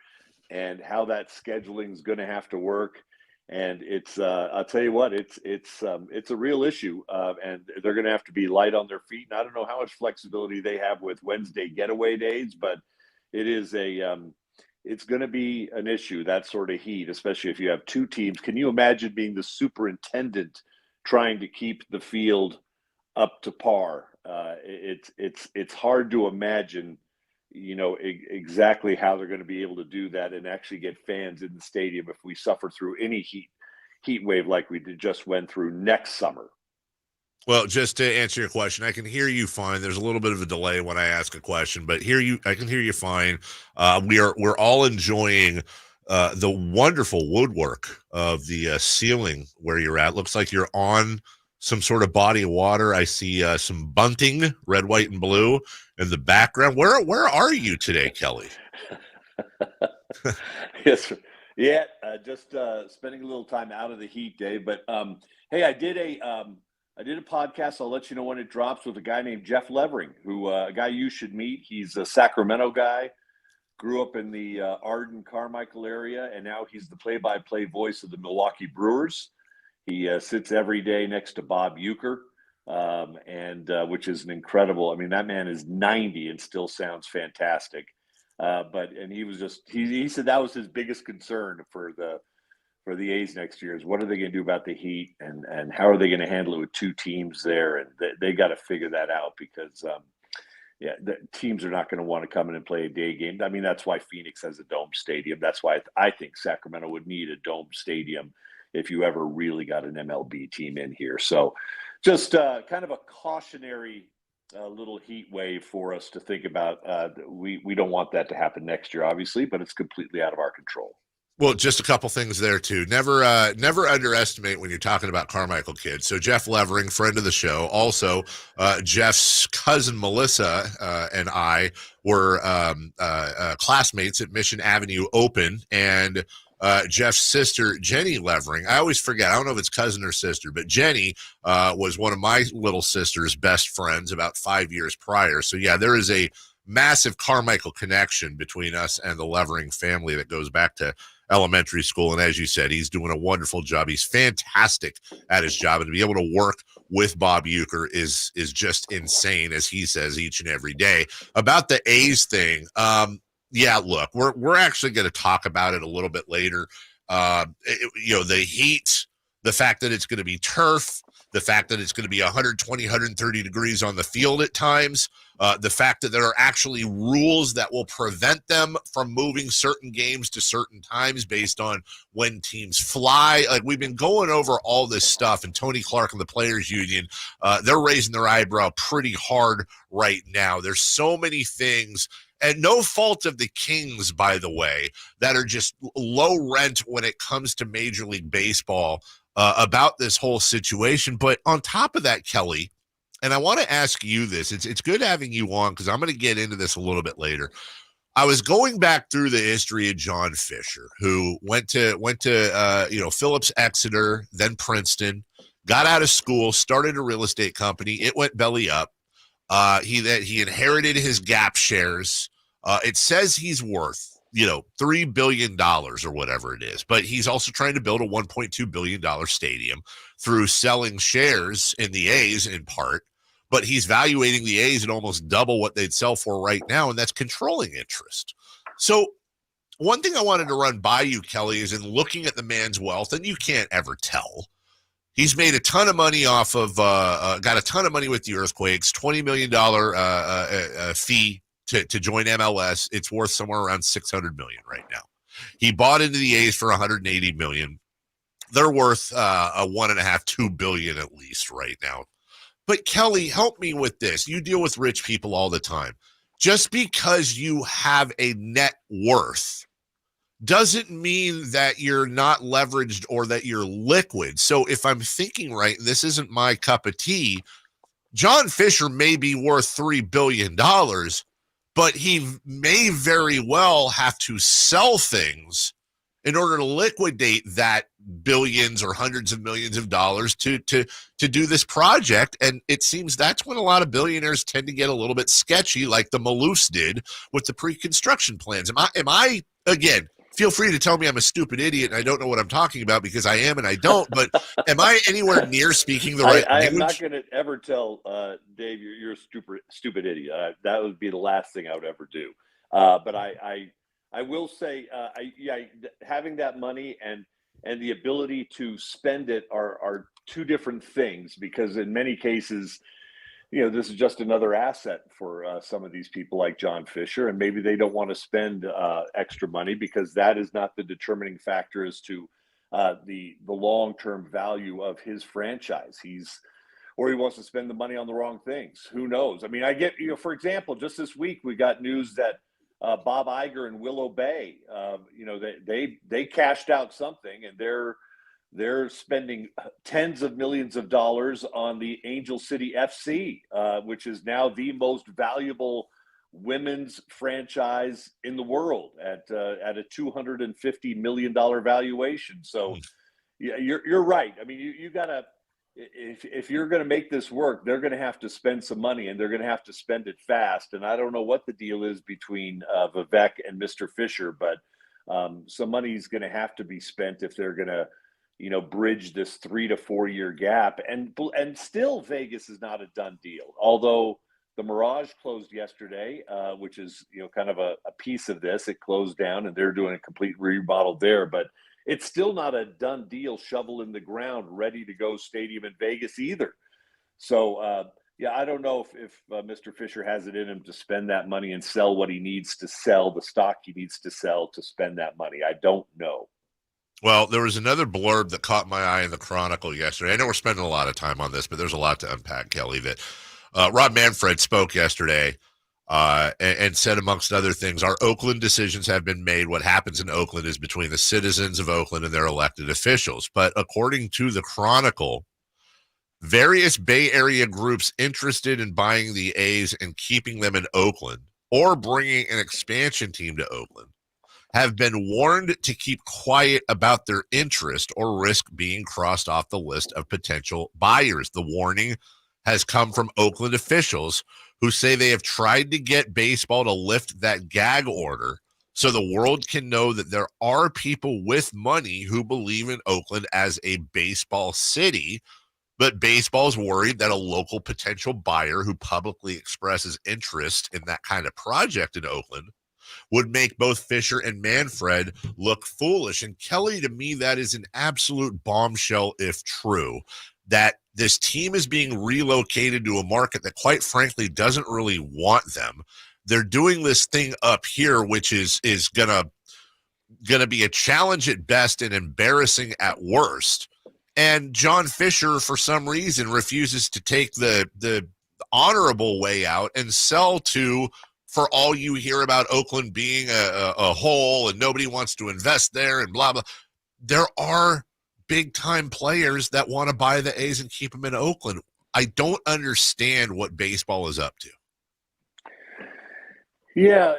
and how that scheduling is going to have to work. And it's I'll tell you what, it's a real issue, and they're going to have to be light on their feet. And I don't know how much flexibility they have with Wednesday getaway days, but it is it's going to be an issue, that sort of heat, especially if you have two teams. Can you imagine being the superintendent trying to keep the field up to par? It's hard to imagine, exactly how they're going to be able to do that and actually get fans in the stadium if we suffer through any heat wave like we just went through next summer. Well, just to answer your question, I can hear you fine. There's a little bit of a delay when I ask a question, but I can hear you fine. We're all enjoying the wonderful woodwork of the ceiling where you're at. Looks like you're on some sort of body of water. I see some bunting, red, white, and blue in the background. Where are you today, Kelly? Yes, yeah, just spending a little time out of the heat, Dave. But hey, I did a podcast. I'll let you know when it drops, with a guy named Jeff Levering, who a guy you should meet. He's a Sacramento guy, grew up in the Arden, Carmichael area, and now he's the play-by-play voice of the Milwaukee Brewers. He sits every day next to Bob Uecker, which is an incredible. I mean, that man is 90 and still sounds fantastic. And he said that was his biggest concern for the A's next year is what are they going to do about the heat and how are they going to handle it with two teams there? And they got to figure that out because the teams are not going to want to come in and play a day game. I mean, that's why Phoenix has a dome stadium. That's why I think Sacramento would need a dome stadium if you ever really got an MLB team in here. So just kind of a cautionary little heat wave for us to think about. We don't want that to happen next year, obviously, but it's completely out of our control. Well, just a couple things there too. Never underestimate when you're talking about Carmichael kids. So Jeff Levering, friend of the show, also Jeff's cousin Melissa and I were classmates at Mission Avenue Open, and Jeff's sister Jenny Levering. I always forget. I don't know if it's cousin or sister, but Jenny was one of my little sister's best friends about 5 years prior. So yeah, there is a massive Carmichael connection between us and the Levering family that goes back to elementary school. And as you said, he's doing a wonderful job. He's fantastic at his job, and to be able to work with Bob Uecker is just insane, as he says each and every day. About the A's thing, yeah, look, we're actually going to talk about it a little bit later. The heat, the fact that it's going to be turf, the fact that it's going to be 120, 130 degrees on the field at times, the fact that there are actually rules that will prevent them from moving certain games to certain times based on when teams fly. Like, we've been going over all this stuff, and Tony Clark and the Players Union, they're raising their eyebrow pretty hard right now. There's so many things, and no fault of the Kings, by the way, that are just low rent when it comes to Major League Baseball about this whole situation. But on top of that, Kelly, and I want to ask you this, it's good having you on because I'm going to get into this a little bit later. I was going back through the history of John Fisher, who went to Phillips Exeter, then Princeton, got out of school, started a real estate company. It went belly up. He inherited his Gap shares. It says he's worth $3 billion or whatever it is, but he's also trying to build a $1.2 billion stadium through selling shares in the A's in part, but he's valuating the A's at almost double what they'd sell for right now, and that's controlling interest. So one thing I wanted to run by you, Kelly, is in looking at the man's wealth, and you can't ever tell. He's made a ton of money off of, got a ton of money with the Earthquakes, $20 million fee to join MLS. It's worth somewhere around $600 million right now. He bought into the A's for $180 million. They're worth a $1.5–2 billion at least right now. But Kelly, help me with this. You deal with rich people all the time. Just because you have a net worth doesn't mean that you're not leveraged or that you're liquid. So if I'm thinking right, and this isn't my cup of tea, John Fisher may be worth $3 billion, but he may very well have to sell things in order to liquidate that billions or hundreds of millions of dollars to do this project. And it seems that's when a lot of billionaires tend to get a little bit sketchy, like the Maloofs did with the pre-construction plans. Am I again, feel free to tell me I'm a stupid idiot and I don't know what I'm talking about, because I am and I don't, but am I anywhere near speaking the right I language? am not going to ever tell Dave you're a stupid idiot. That would be the last thing I would ever do. But I will say, having that money and the ability to spend it are two different things, because in many cases, this is just another asset for some of these people like John Fisher, and maybe they don't want to spend extra money because that is not the determining factor as to the long-term value of his franchise. Or he wants to spend the money on the wrong things. Who knows? I mean, I get, for example, just this week we got news that Bob Iger and Willow Bay, they cashed out something, and they're spending tens of millions of dollars on the Angel City FC, which is now the most valuable women's franchise in the world at a $250 million valuation. So yeah, you're right. I mean, you gotta, if you're going to make this work, they're going to have to spend some money, and they're going to have to spend it fast. And I don't know what the deal is between Vivek and Mr. Fisher, but some money is going to have to be spent if they're going to, bridge this 3 to 4 year gap. And still Vegas is not a done deal. Although the Mirage closed yesterday, which is, kind of a piece of this. It closed down and they're doing a complete remodel there, but it's still not a done deal, shovel in the ground, ready to go stadium in Vegas either. So, I don't know if Mr. Fisher has it in him to spend that money and sell what he needs to sell, the stock he needs to sell to spend that money. I don't know. Well, there was another blurb that caught my eye in the Chronicle yesterday. I know we're spending a lot of time on this, but there's a lot to unpack, Kelly, that Rob Manfred spoke yesterday and said, amongst other things, our Oakland decisions have been made. What happens in Oakland is between the citizens of Oakland and their elected officials. But according to the Chronicle, various Bay Area groups interested in buying the A's and keeping them in Oakland or bringing an expansion team to Oakland have been warned to keep quiet about their interest or risk being crossed off the list of potential buyers. The warning has come from Oakland officials who say they have tried to get baseball to lift that gag order so the world can know that there are people with money who believe in Oakland as a baseball city, but baseball's worried that a local potential buyer who publicly expresses interest in that kind of project in Oakland would make both Fisher and Manfred look foolish. And Kelly, to me, that is an absolute bombshell if true, that this team is being relocated to a market that, quite frankly, doesn't really want them. They're doing this thing up here, which is gonna be a challenge at best and embarrassing at worst. And John Fisher, for some reason, refuses to take the honorable way out and sell to, for all you hear about Oakland being a hole and nobody wants to invest there and blah, blah. There are big-time players that want to buy the A's and keep them in Oakland. I don't understand what baseball is up to. Yeah,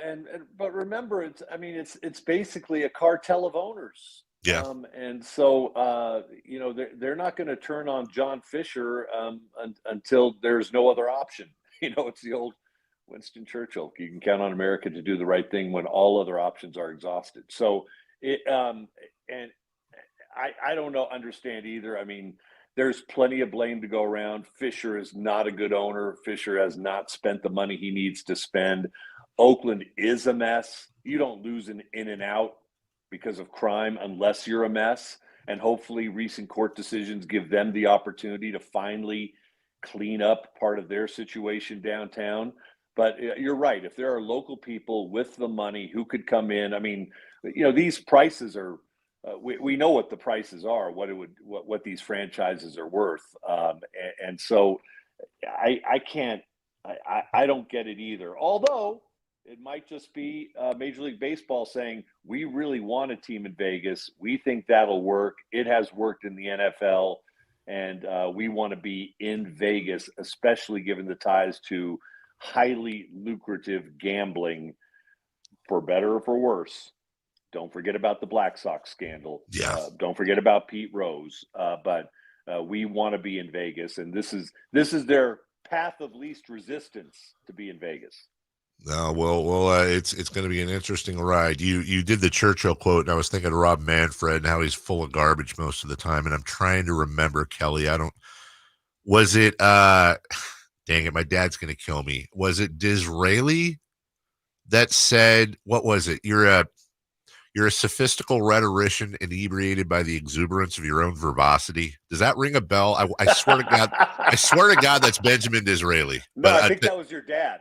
but remember, it's basically a cartel of owners. Yeah. And so, they're not going to turn on John Fisher until there's no other option. It's the old Winston Churchill. You can count on America to do the right thing when all other options are exhausted. So, I don't understand either. I mean, there's plenty of blame to go around. Fisher is not a good owner. Fisher has not spent the money he needs to spend. Oakland is a mess. You don't lose an in and out because of crime unless you're a mess. And hopefully recent court decisions give them the opportunity to finally clean up part of their situation downtown. But you're right. If there are local people with the money who could come in, these prices are, we know what the prices are, what these franchises are worth. And so I don't get it either. Although it might just be Major League Baseball saying, we really want a team in Vegas. We think that'll work. It has worked in the NFL. And we want to be in Vegas, especially given the ties to highly lucrative gambling, for better or for worse. Don't forget about the Black Sox scandal. Yeah. Don't forget about Pete Rose. But we want to be in Vegas, and this is their path of least resistance to be in Vegas. It's going to be an interesting ride. You did the Churchill quote, and I was thinking of Rob Manfred and how he's full of garbage most of the time. And I'm trying to remember, Kelly. Was it? Dang it, my dad's going to kill me. Was it Disraeli that said, what was it? You're a sophistical rhetorician inebriated by the exuberance of your own verbosity. Does that ring a bell? I swear to God, that's Benjamin Disraeli. No, I think that was your dad.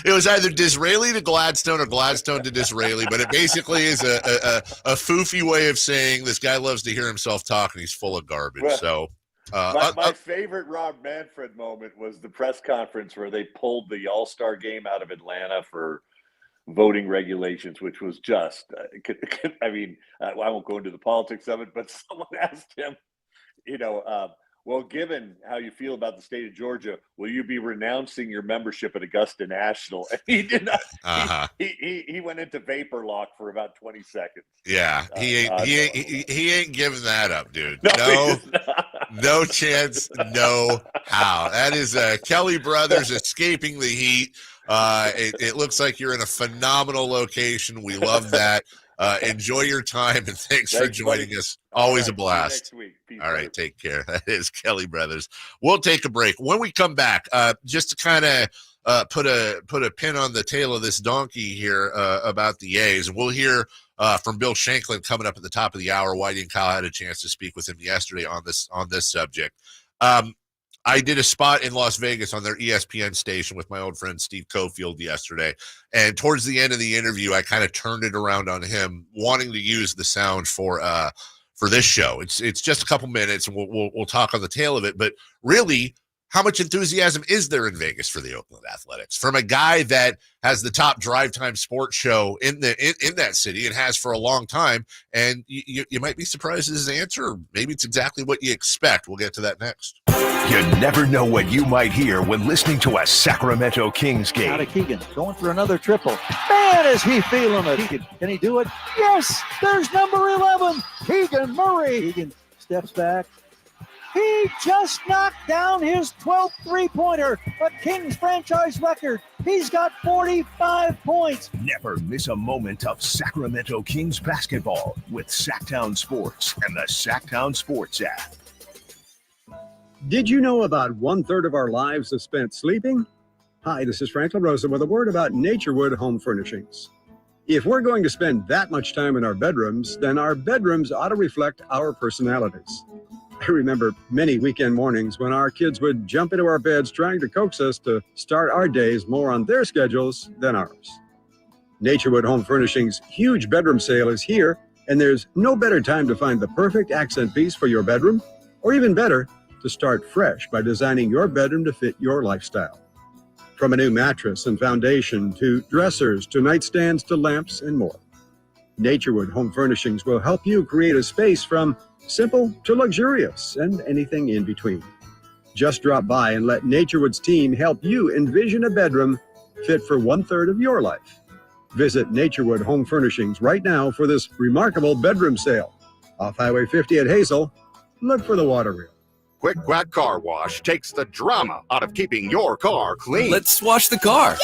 It was either Disraeli to Gladstone or Gladstone to Disraeli, but it basically is a foofy way of saying this guy loves to hear himself talk and he's full of garbage. Well, my favorite Rob Manfred moment was the press conference where they pulled the All-Star game out of Atlanta for voting regulations, which was just, I won't go into the politics of it, but someone asked him, well, given how you feel about the state of Georgia, will you be renouncing your membership at Augusta National? And he did not. He went into vapor lock for about 20 seconds. Yeah, he ain't giving that up, dude. No, no chance, no how. That is Kelly Brothers escaping the heat. It looks like you're in a phenomenal location. We love that. Enjoy your time, and thanks for joining us. Always a blast. All right, take care. That is Kelly Brothers. We'll take a break. When we come back, just to kind of put a pin on the tail of this donkey here about the A's, and we'll hear from Bill Shanklin coming up at the top of the hour. Whitey and Kyle had a chance to speak with him yesterday on this subject. I did a spot in Las Vegas on their ESPN station with my old friend Steve Cofield yesterday. And towards the end of the interview, I kind of turned it around on him, wanting to use the sound for this show. It's just a couple minutes, and we'll talk on the tail of it. But really, how much enthusiasm is there in Vegas for the Oakland Athletics from a guy that has the top drive time sports show in that city and has for a long time? And you might be surprised at his answer. Or maybe it's exactly what you expect. We'll get to that next. You never know what you might hear when listening to a Sacramento Kings game. Out of Keegan, going for another triple. Man, is he feeling it. Can he do it? Yes, there's number 11, Keegan Murray. Keegan steps back. He just knocked down his 12th three-pointer, a Kings franchise record. He's got 45 points. Never miss a moment of Sacramento Kings basketball with Sacktown Sports and the Sacktown Sports app. Did you know about 1/3 of our lives is spent sleeping? Hi, this is Franklin Rosa with a word about Naturewood Home Furnishings. If we're going to spend that much time in our bedrooms, then our bedrooms ought to reflect our personalities. I remember many weekend mornings when our kids would jump into our beds trying to coax us to start our days more on their schedules than ours. Naturewood Home Furnishings' huge bedroom sale is here, and there's no better time to find the perfect accent piece for your bedroom, or even better, to start fresh by designing your bedroom to fit your lifestyle. From a new mattress and foundation to dressers to nightstands to lamps and more. Naturewood Home Furnishings will help you create a space from simple to luxurious and anything in between. Just drop by and let Naturewood's team help you envision a bedroom fit for 1/3 of your life. Visit Naturewood Home Furnishings right now for this remarkable bedroom sale. Off Highway 50 at Hazel, look for the water wheel. Quick Quack Car Wash takes the drama out of keeping your car clean. Let's wash the car.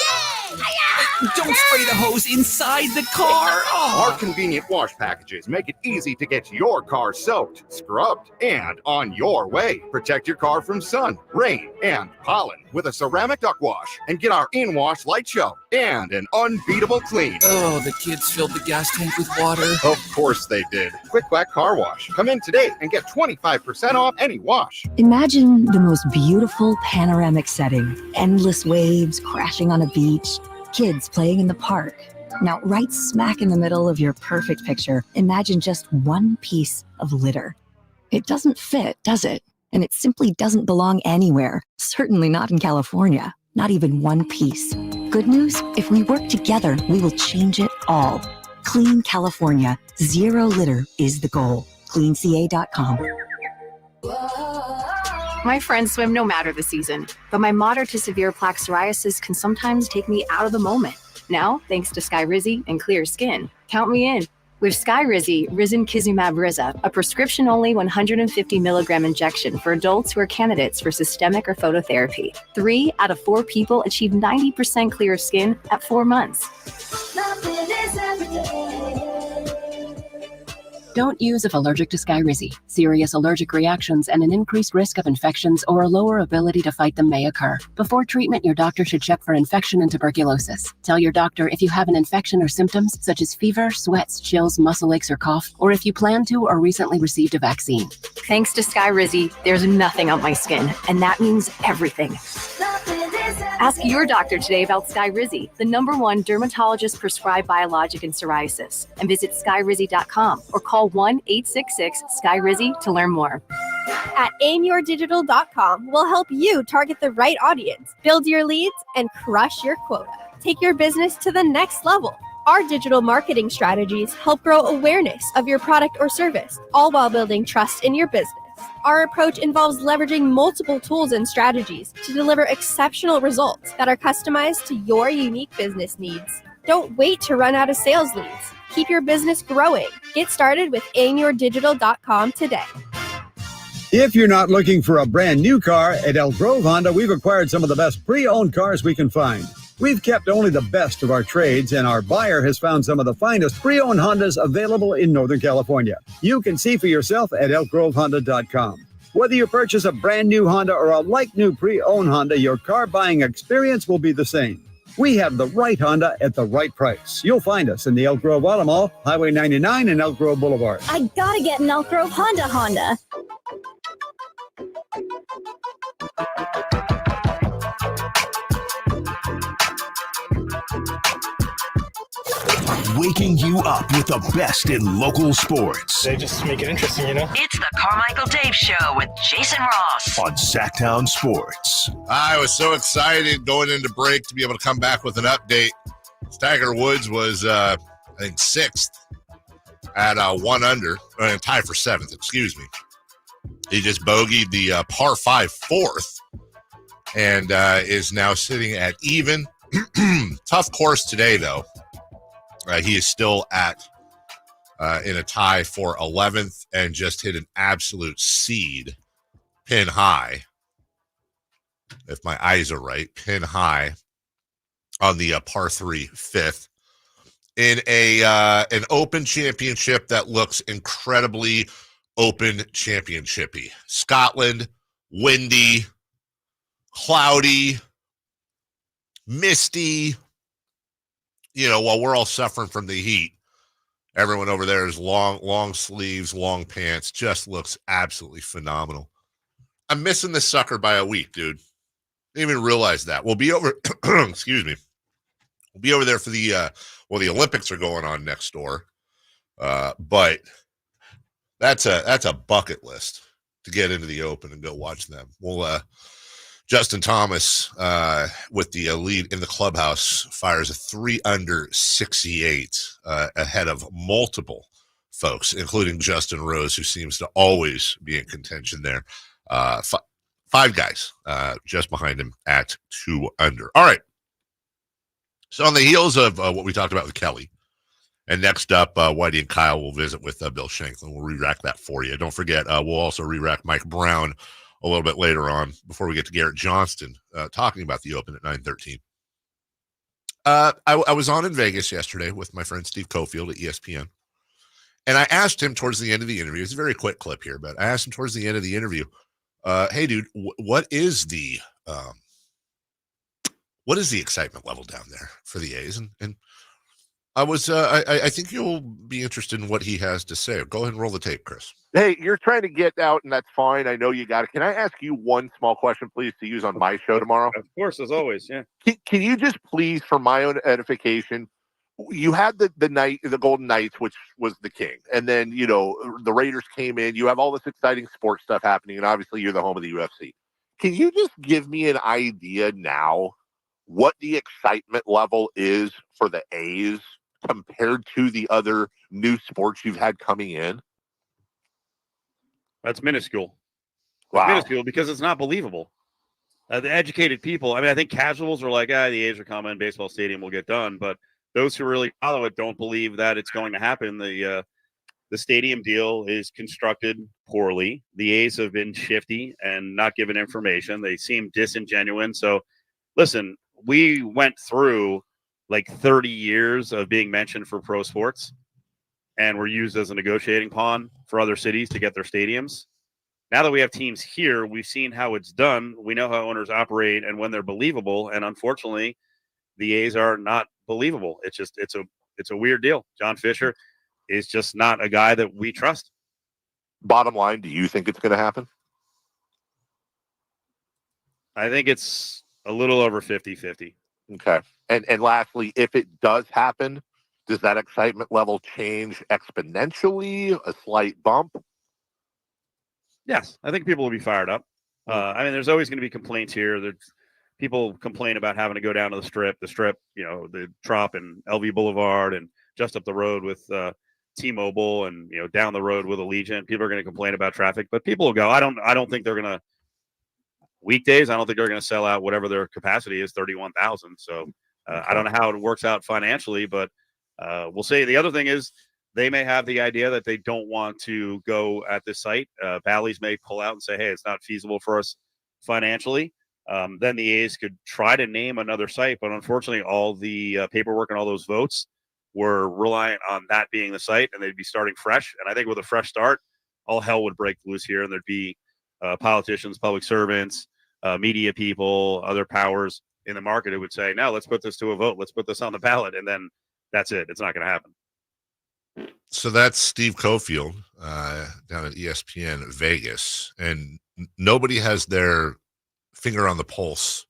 Don't spray the hose inside the car. Oh. Our convenient wash packages make it easy to get your car soaked, scrubbed, and on your way. Protect your car from sun, rain, and pollen with a ceramic duct wash, and get our in-wash light show and an unbeatable clean. Oh, the kids filled the gas tank with water. Of course they did. Quick Quack Car Wash. Come in today and get 25% off any wash. Imagine the most beautiful panoramic setting. Endless waves crashing on a beach. Kids playing in the park. Now, right smack in the middle of your perfect picture, imagine just one piece of litter. It doesn't fit, does it? And it simply doesn't belong anywhere. Certainly not in California. Not even one piece. Good news? If we work together, we will change it all. Clean California. Zero litter is the goal. CleanCA.com. My friends swim no matter the season, but my moderate to severe plaque psoriasis can sometimes take me out of the moment. Now, thanks to Skyrizi and clear skin, count me in. With Skyrizi, Risankizumab Riza, a prescription-only 150 milligram injection for adults who are candidates for systemic or phototherapy. 3 out of 4 people achieve 90% clear skin at 4 months. Don't use if allergic to Skyrizi. Serious allergic reactions and an increased risk of infections or a lower ability to fight them may occur. Before treatment, your doctor should check for infection and tuberculosis. Tell your doctor if you have an infection or symptoms such as fever, sweats, chills, muscle aches, or cough, or if you plan to or recently received a vaccine. Thanks to Skyrizi, there's nothing on my skin, and that means everything. Ask your doctor today about Skyrizi, the #1 dermatologist prescribed biologic in psoriasis, and visit skyrizi.com or call 1-866-SKYRIZI to learn more. At aimyourdigital.com, we'll help you target the right audience, build your leads, and crush your quota. Take your business to the next level. Our digital marketing strategies help grow awareness of your product or service, all while building trust in your business. Our approach involves leveraging multiple tools and strategies to deliver exceptional results that are customized to your unique business needs. Don't wait to run out of sales leads. Keep your business growing. Get started with aimyourdigital.com today. If you're not looking for a brand new car, at Elk Grove Honda, we've acquired some of the best pre-owned cars we can find. We've kept only the best of our trades, and our buyer has found some of the finest pre-owned Hondas available in Northern California. You can see for yourself at elkgrovehonda.com. Whether you purchase a brand new Honda or a like-new pre-owned Honda, your car buying experience will be the same. We have the right Honda at the right price. You'll find us in the Elk Grove Auto Mall, Highway 99 and Elk Grove Boulevard. I gotta get an Elk Grove Honda. waking you up with the best in local sports. They just make it interesting, you know? It's the Carmichael Dave Show with Jason Ross on Sacktown Sports. I was so excited going into break to be able to come back with an update. Tiger Woods was, I think, 6th at 1 under, tied for 7th, excuse me. He just bogeyed the par 5 4th and is now sitting at even. Tough course today, though. He is still at in a tie for 11th and just hit an absolute seed, pin high. If my eyes are right, pin high on the par 3 5th in an Open Championship that looks incredibly Open Championshipy. Scotland, windy, cloudy, misty. You know, while we're all suffering from the heat, everyone over there is long sleeves, long pants. Just looks absolutely phenomenal. I'm missing this sucker by a week, dude. Didn't even realize that. We'll be over. Excuse me. We'll be over there for the the Olympics are going on next door. But that's a bucket list to get into the Open and go watch them. We'll Justin Thomas with the lead in the clubhouse fires a 3 under 68 ahead of multiple folks, including Justin Rose, who seems to always be in contention there. 5 guys just behind him at 2 under. All right. So on the heels of what we talked about with Kelly, and next up, Whitey and Kyle will visit with Bill Shanklin. We'll re-rack that for you. Don't forget, we'll also re-rack Mike Brown a little bit later on before we get to Garrett Johnston talking about the Open at 9:13. I was on in Vegas yesterday with my friend Steve Cofield at ESPN, and I asked him towards the end of the interview. It's a very quick clip here, but I asked him towards the end of the interview, hey, dude, what is the excitement level down there for the A's? And I think you'll be interested in what he has to say. Go ahead and roll the tape, Chris. Hey, you're trying to get out, and that's fine. I know you got it. Can I ask you one small question, please, to use on my show tomorrow? Of course, as always, yeah. Can you just please, for my own edification, you had the Golden Knights, which was the king, and then, you know, the Raiders came in. You have all this exciting sports stuff happening, and obviously you're the home of the UFC. Can you just give me an idea now what the excitement level is for the A's compared to the other new sports you've had coming in? That's minuscule. Wow. It's minuscule because it's not believable. The educated people, I mean, I think casuals are like, the A's are coming, baseball stadium will get done. But those who really follow it don't believe that it's going to happen. The stadium deal is constructed poorly. The A's have been shifty and not given information. They seem disingenuous. So, listen, we went through like 30 years of being mentioned for pro sports, and we're used as a negotiating pawn for other cities to get their stadiums. Now that we have teams here, we've seen how it's done. We know how owners operate and when they're believable. And unfortunately, the A's are not believable. It's a weird deal. John Fisher is just not a guy that we trust. Bottom line, do you think it's going to happen? I think it's a little over 50-50. Okay. And lastly, if it does happen, does that excitement level change exponentially, a slight bump? Yes, I think people will be fired up. I mean, there's always going to be complaints here. People complain about having to go down to the strip, you know, the Trop and LV Boulevard and just up the road with T-Mobile and, you know, down the road with Allegiant. People are going to complain about traffic, but people will go. I don't think they're going to weekdays. I don't think they're going to sell out whatever their capacity is, 31,000. So I don't know how it works out financially, but we'll see. The other thing is they may have the idea that they don't want to go at this site. Bally's may pull out and say, hey, it's not feasible for us financially. Then the A's could try to name another site, but unfortunately all the paperwork and all those votes were reliant on that being the site, and they'd be starting fresh. And I think with a fresh start, all hell would break loose here, and there'd be politicians, public servants, media people, other powers in the market who would say, no, let's put this to a vote. Let's put this on the ballot. And then that's it. It's not going to happen. So that's Steve Cofield down at ESPN Vegas. And nobody has their finger on the pulse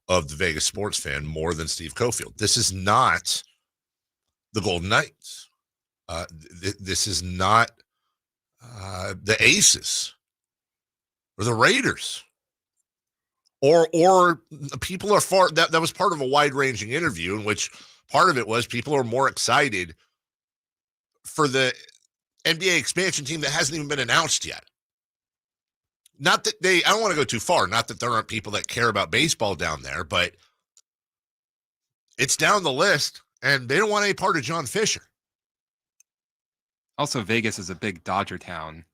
of the Vegas sports fan more than Steve Cofield. This is not the Golden Knights. This is not the Aces or the Raiders. Or people are far that was part of a wide-ranging interview in which part of it was people are more excited for the NBA expansion team that hasn't even been announced yet. Not that I don't want to go too far, not that there aren't people that care about baseball down there, but it's down the list and they don't want any part of John Fisher. Also, Vegas is a big Dodger town.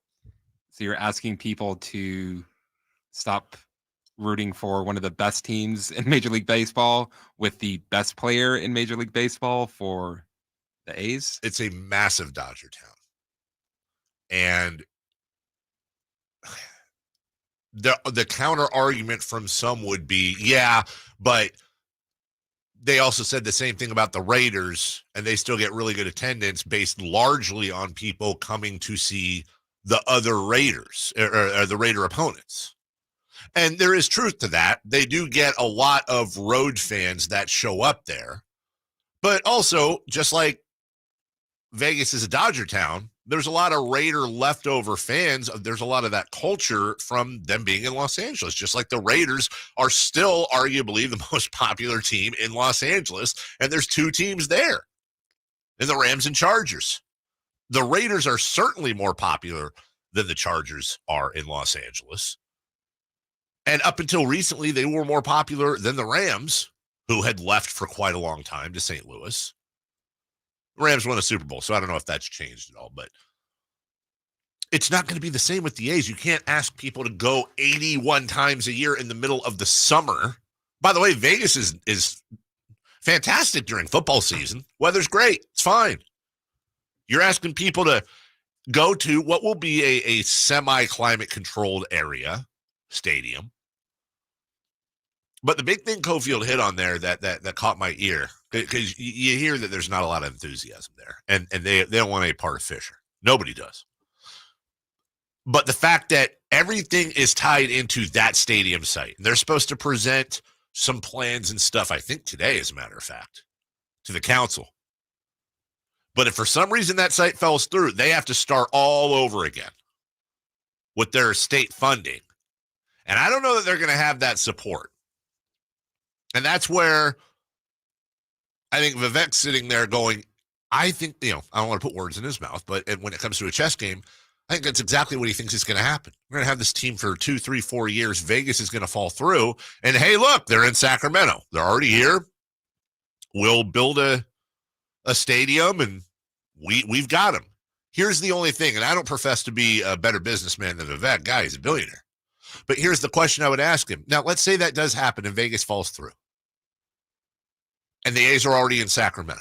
So you're asking people to stop rooting for one of the best teams in Major League Baseball with the best player in Major League Baseball for the A's. It's a massive Dodger town. And the counter argument from some would be, yeah, but they also said the same thing about the Raiders, and they still get really good attendance based largely on people coming to see the other Raiders or the Raider opponents. And there is truth to that. They do get a lot of road fans that show up there. But also, just like Vegas is a Dodger town, there's a lot of Raider leftover fans. There's a lot of that culture from them being in Los Angeles, just like the Raiders are still arguably the most popular team in Los Angeles. And there's two teams there, and the Rams and Chargers. The Raiders are certainly more popular than the Chargers are in Los Angeles. And up until recently, they were more popular than the Rams, who had left for quite a long time to St. Louis. The Rams won a Super Bowl, so I don't know if that's changed at all, but it's not going to be the same with the A's. You can't ask people to go 81 times a year in the middle of the summer. By the way, Vegas is fantastic during football season. Weather's great. It's fine. You're asking people to go to what will be a semi-climate controlled area, stadium. But the big thing Cofield hit on there that caught my ear, because you hear that there's not a lot of enthusiasm there, and they don't want any part of Fisher. Nobody does. But the fact that everything is tied into that stadium site, and they're supposed to present some plans and stuff, I think today, as a matter of fact, to the council. But if for some reason that site falls through, they have to start all over again with their state funding. And I don't know that they're going to have that support. And that's where I think Vivek's sitting there going, I think, I don't want to put words in his mouth, but when it comes to a chess game, I think that's exactly what he thinks is going to happen. We're going to have this team for 2, 3, 4 years. Vegas is going to fall through. And hey, look, they're in Sacramento. They're already here. We'll build a stadium, and we've got them. Here's the only thing, and I don't profess to be a better businessman than Vivek. Guy, he's a billionaire. But here's the question I would ask him. Now, let's say that does happen and Vegas falls through. And the A's are already in Sacramento.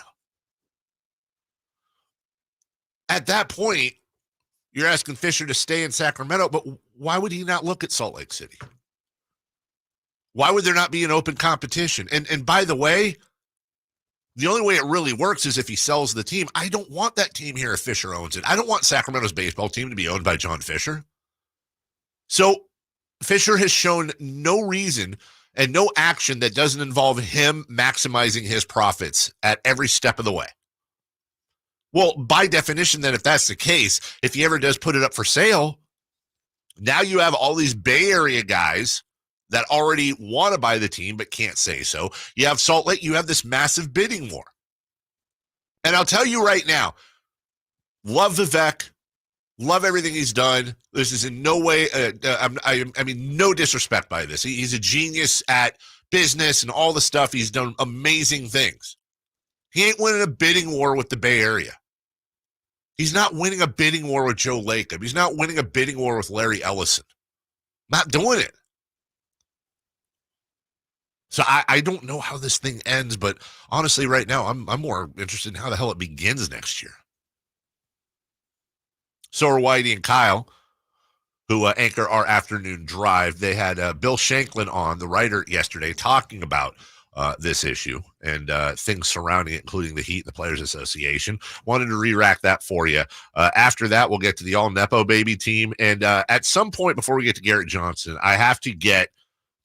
At that point, you're asking Fisher to stay in Sacramento, but why would he not look at Salt Lake City? Why would there not be an open competition? And by the way, the only way it really works is if he sells the team. I don't want that team here if Fisher owns it. I don't want Sacramento's baseball team to be owned by John Fisher. So Fisher has shown no reason and no action that doesn't involve him maximizing his profits at every step of the way. Well, by definition, then, if that's the case, if he ever does put it up for sale, now you have all these Bay Area guys that already want to buy the team but can't say so. You have Salt Lake. You have this massive bidding war. And I'll tell you right now, love Vivek. Love everything he's done. This is in no way, I mean, no disrespect by this. He's a genius at business and all the stuff. He's done amazing things. He ain't winning a bidding war with the Bay Area. He's not winning a bidding war with Joe Lacob. He's not winning a bidding war with Larry Ellison. Not doing it. So I don't know how this thing ends, but honestly, right now, I'm more interested in how the hell it begins next year. So are Whitey and Kyle, who anchor our afternoon drive. They had Bill Shanklin on, the writer, yesterday, talking about this issue and things surrounding it, including the Heat, the Players Association. Wanted to re-rack that for you. After that, we'll get to the all-Nepo baby team. And at some point before we get to Garrett Johnston, I have to get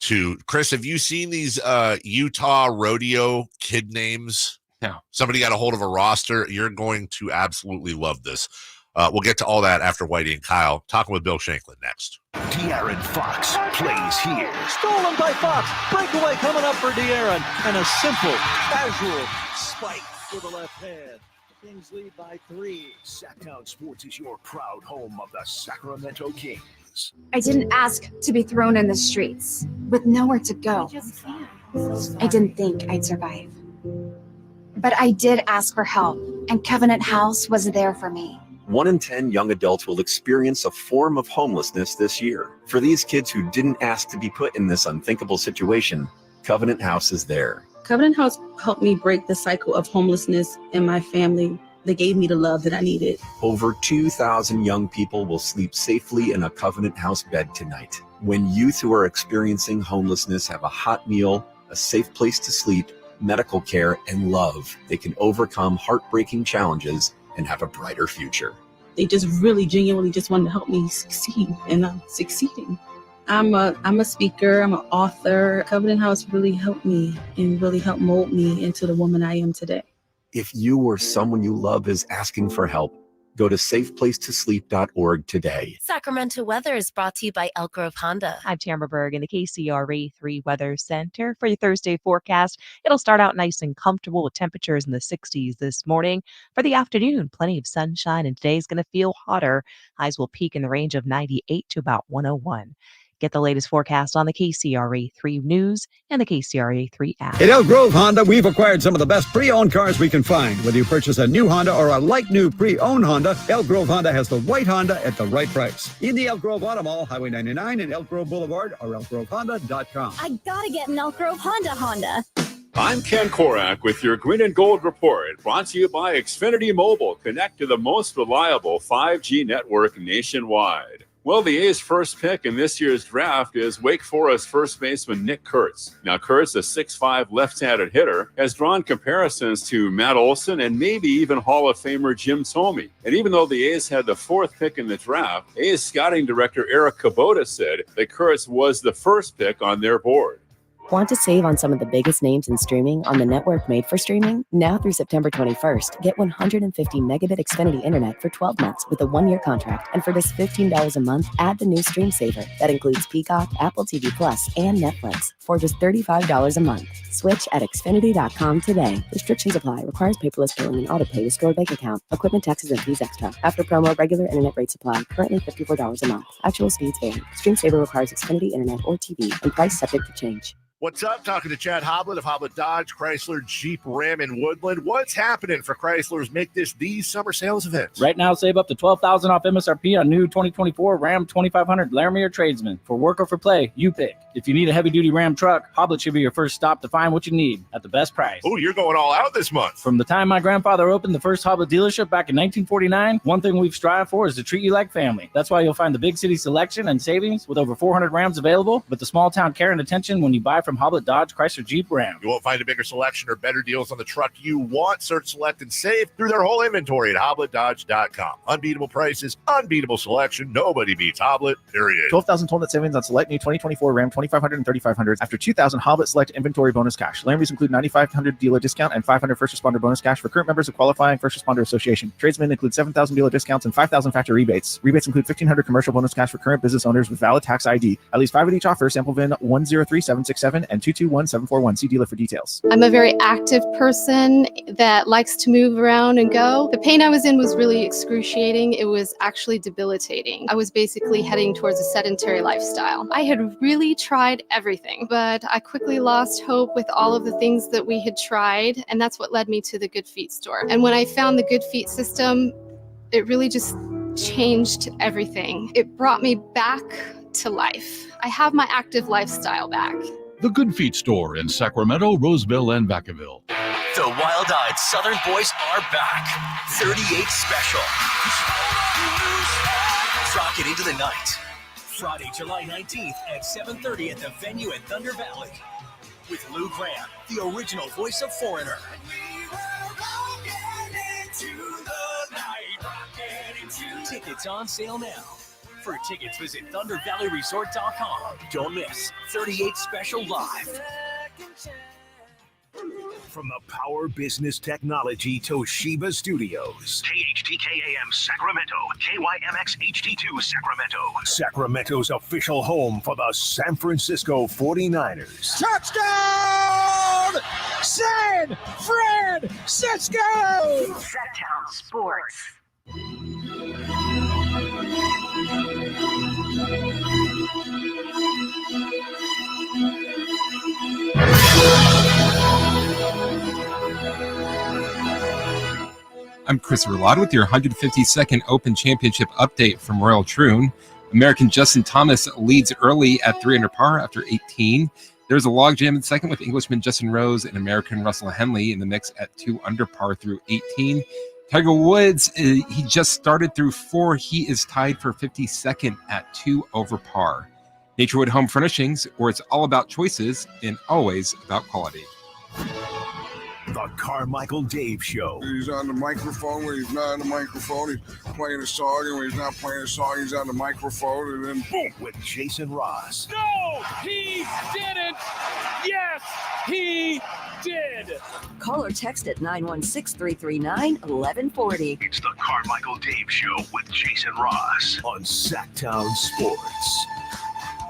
to, Chris, have you seen these Utah Rodeo kid names No. Somebody got a hold of a roster. You're going to absolutely love this. We'll get to all that after Whitey and Kyle talking with Bill Shanklin next. De'Aaron Fox plays here. Stolen by Fox. Breakaway coming up for De'Aaron. And a simple, casual spike with the left hand. Kings lead by 3. Sacktown Sports is your proud home of the Sacramento Kings. I didn't ask to be thrown in the streets with nowhere to go. I didn't think I'd survive. But I did ask for help, and Covenant House was there for me. 1 in 10 young adults will experience a form of homelessness this year. For these kids who didn't ask to be put in this unthinkable situation, Covenant House is there. Covenant House helped me break the cycle of homelessness in my family. They gave me the love that I needed. Over 2,000 young people will sleep safely in a Covenant House bed tonight. When youth who are experiencing homelessness have a hot meal, a safe place to sleep, medical care, and love, they can overcome heartbreaking challenges and have a brighter future. They just really genuinely just wanted to help me succeed, and I'm succeeding. I'm a speaker, I'm an author. Covenant House really helped me and really helped mold me into the woman I am today. If you or someone you love is asking for help, go to safeplacetosleep.org today. Sacramento weather is brought to you by Elk Grove Honda. I'm Tamara Berg in the KCRA 3 Weather Center. For your Thursday forecast, it'll start out nice and comfortable with temperatures in the 60s this morning. For the afternoon, plenty of sunshine, and today's going to feel hotter. Highs will peak in the range of 98 to about 101. Get the latest forecast on the KCRA 3 News and the KCRA 3 app. At Elk Grove Honda, we've acquired some of the best pre-owned cars we can find. Whether you purchase a new Honda or a like-new pre-owned Honda, Elk Grove Honda has the right Honda at the right price. In the Elk Grove Auto Mall, Highway 99 and Elk Grove Boulevard, or elkgrovehonda.com. I gotta get an Elk Grove Honda. I'm Ken Korak with your Green and Gold Report, brought to you by Xfinity Mobile. Connect to the most reliable 5G network nationwide. Well, the A's first pick in this year's draft is Wake Forest first baseman Nick Kurtz. Now, Kurtz, a 6'5" left-handed hitter, has drawn comparisons to Matt Olson and maybe even Hall of Famer Jim Thome. And even though the A's had the 4th pick in the draft, A's scouting director Eric Kubota said that Kurtz was the first pick on their board. Want to save on some of the biggest names in streaming on the network made for streaming? Now through September 21st, get 150 megabit Xfinity internet for 12 months with a 1-year contract. And for just $15 a month, add the new Stream Saver. That includes Peacock, Apple TV Plus, and Netflix for just $35 a month. Switch at Xfinity.com today. Restrictions apply. Requires paperless billing and auto-pay to stored bank account. Equipment, taxes, and fees extra. After promo, regular internet rates apply. Currently $54 a month. Actual speeds vary. Stream Saver requires Xfinity internet or TV and price subject to change. What's up? Talking to Chad Hoblet of Hoblet Dodge, Chrysler, Jeep, Ram, and Woodland. What's happening for Chrysler's Make This the Summer Sales event? Right now, save up to $12,000 off MSRP on new 2024 Ram 2500 Laramie Tradesman. For work or for play, you pick. If you need a heavy-duty Ram truck, Hoblet should be your first stop to find what you need at the best price. Oh, you're going all out this month. From the time my grandfather opened the first Hoblet dealership back in 1949, one thing we've strived for is to treat you like family. That's why you'll find the big city selection and savings with over 400 Rams available, but the small town care and attention when you buy from Hoblet Dodge, Chrysler, Jeep, Ram. You won't find a bigger selection or better deals on the truck you want. Search, select, and save through their whole inventory at HobletDodge.com. Unbeatable prices, unbeatable selection. Nobody beats Hoblet, period. 12,000 total net savings on select new 2024 Ram 2500 and 3500s after 2,000 Hoblet Select inventory bonus cash. Lambie's include 9,500 dealer discount and 500 first responder bonus cash for current members of qualifying First Responder Association. Tradesmen include 7,000 dealer discounts and 5,000 factor rebates. Rebates include 1,500 commercial bonus cash for current business owners with valid tax ID. At least 5 at each offer. Sample VIN 103767 and 221741. See dealer for details. I'm a very active person that likes to move around and go. The pain I was in was really excruciating. It was actually debilitating. I was basically heading towards a sedentary lifestyle. I had really tried everything, but I quickly lost hope with all of the things that we had tried, and that's what led me to the Good Feet store. And when I found the Good Feet system, it really just changed everything. It brought me back to life. I have my active lifestyle back. The Good Feet store in Sacramento, Roseville, and Vacaville. The wild-eyed Southern boys are back. 38 special. Rock it into the night. Friday, July 19th at 7:30 at the venue at Thunder Valley. With Lou Graham, the original voice of Foreigner. Tickets on sale now. For tickets, visit ThunderValleyResort.com. Don't miss 38 Special Live. From the Power Business Technology Toshiba Studios. KHTK-AM Sacramento. KYMX HD2 Sacramento. Sacramento's official home for the San Francisco 49ers. Touchdown! San Francisco! Sacktown Sports. I'm Chris Roulade with your 152nd Open Championship update from Royal Troon. American Justin Thomas leads early at 3 under par after 18. There's a logjam in second with Englishman Justin Rose and American Russell Henley in the mix at 2 under par through 18. Tiger Woods, he just started through 4. He is tied for 52nd at 2 over par. Naturewood Home Furnishings, where it's all about choices and always about quality. The Carmichael Dave Show. He's on the microphone when he's not on the microphone. He's playing a song, and when he's not playing a song, he's on the microphone, and then boom. With Jason Ross. No, he didn't. Yes, he did. Call or text at 916-339-1140. It's the Carmichael Dave Show with Jason Ross on Sacktown Sports.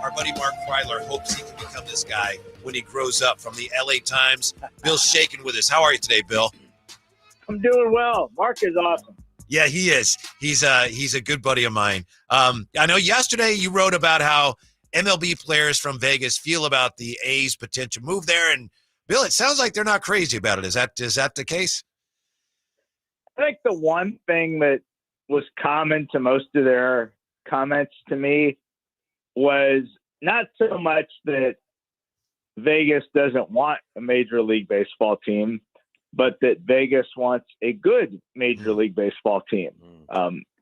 Our buddy Mark Weiler hopes he can become this guy when he grows up. From the LA Times, Bill's shaking with us. How are you today, Bill? I'm doing well. Mark is awesome. Yeah, he is. He's a good buddy of mine. I know yesterday you wrote about how MLB players from Vegas feel about the A's potential move there, and Bill, it sounds like they're not crazy about it. Is that the case? I think the one thing that was common to most of their comments to me was not so much that Vegas doesn't want a Major League Baseball team, but that Vegas wants a good Major League Baseball team.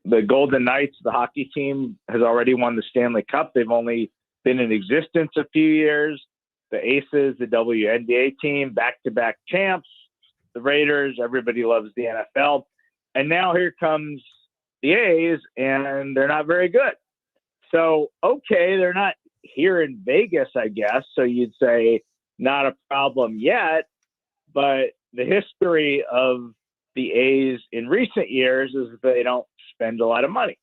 The Golden Knights, the hockey team, has already won the Stanley Cup. They've only been in existence a few years. The Aces, the WNBA team, back-to-back champs. The Raiders, everybody loves the NFL. And now here comes the A's, and they're not very good. So, okay, they're not here in Vegas, I guess. So you'd say not a problem yet. But the history of the A's in recent years is that they don't spend a lot of money.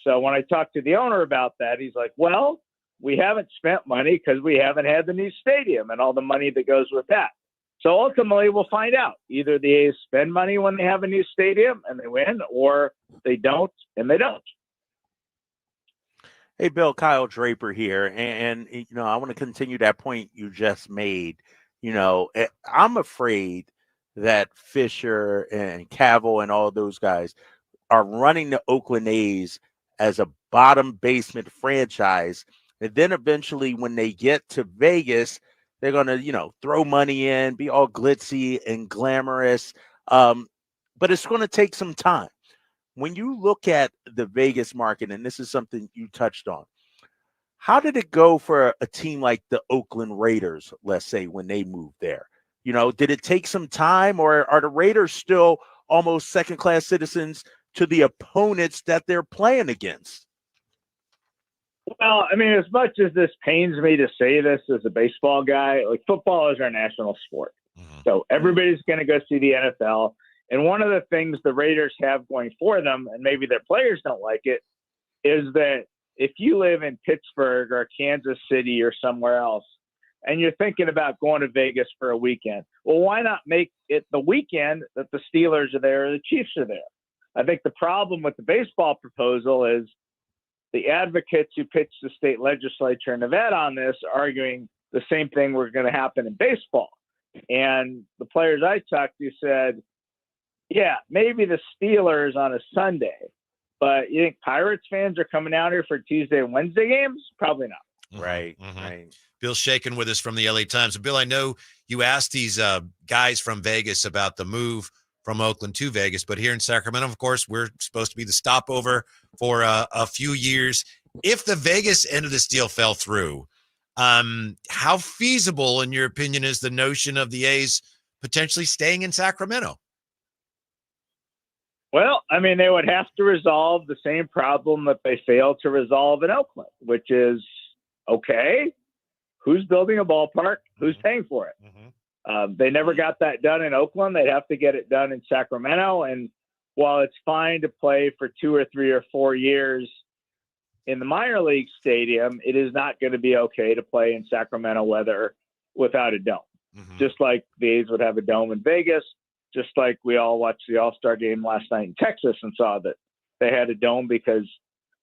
So when I talked to the owner about that, he's like, well, we haven't spent money because we haven't had the new stadium and all the money that goes with that. So ultimately, we'll find out. Either the A's spend money when they have a new stadium and they win, or they don't and they don't. Hey, Bill, Kyle Draper here. And you know, I want to continue that point you just made. You know, I'm afraid that Fisher and Cavill and all those guys are running the Oakland A's as a bottom basement franchise. And then eventually when they get to Vegas, they're going to, you know, throw money in, be all glitzy and glamorous. But it's going to take some time. When you look at the Vegas market, and this is something you touched on, how did it go for a team like the Oakland Raiders, let's say, when they moved there? You know, did it take some time, or are the Raiders still almost second-class citizens to the opponents that they're playing against? Well, I mean, as much as this pains me to say this as a baseball guy, like, football is our national sport. So everybody's going to go see the NFL. And one of the things the Raiders have going for them, and maybe their players don't like it, is that if you live in Pittsburgh or Kansas City or somewhere else, and you're thinking about going to Vegas for a weekend, well, why not make it the weekend that the Steelers are there or the Chiefs are there? I think the problem with the baseball proposal is the advocates who pitched the state legislature in Nevada on this are arguing the same thing was going to happen in baseball. And the players I talked to said, yeah, maybe the Steelers on a Sunday, but you think Pirates fans are coming out here for Tuesday and Wednesday games? Probably not. Right, right. Bill's shaking with us from the LA Times. Bill, I know you asked these guys from Vegas about the move from Oakland to Vegas, but here in Sacramento, of course, we're supposed to be the stopover for a few years. If the Vegas end of this deal fell through, how feasible, in your opinion, is the notion of the A's potentially staying in Sacramento? Well, I mean, they would have to resolve the same problem that they failed to resolve in Oakland, which is, okay, who's building a ballpark? Who's paying for it? They never got that done in Oakland. They'd have to get it done in Sacramento. And while it's fine to play for 2 or 3 or 4 years in the minor league stadium, it is not going to be okay to play in Sacramento weather without a dome. Just like the A's would have a dome in Vegas, just like we all watched the All-Star game last night in Texas and saw that they had a dome because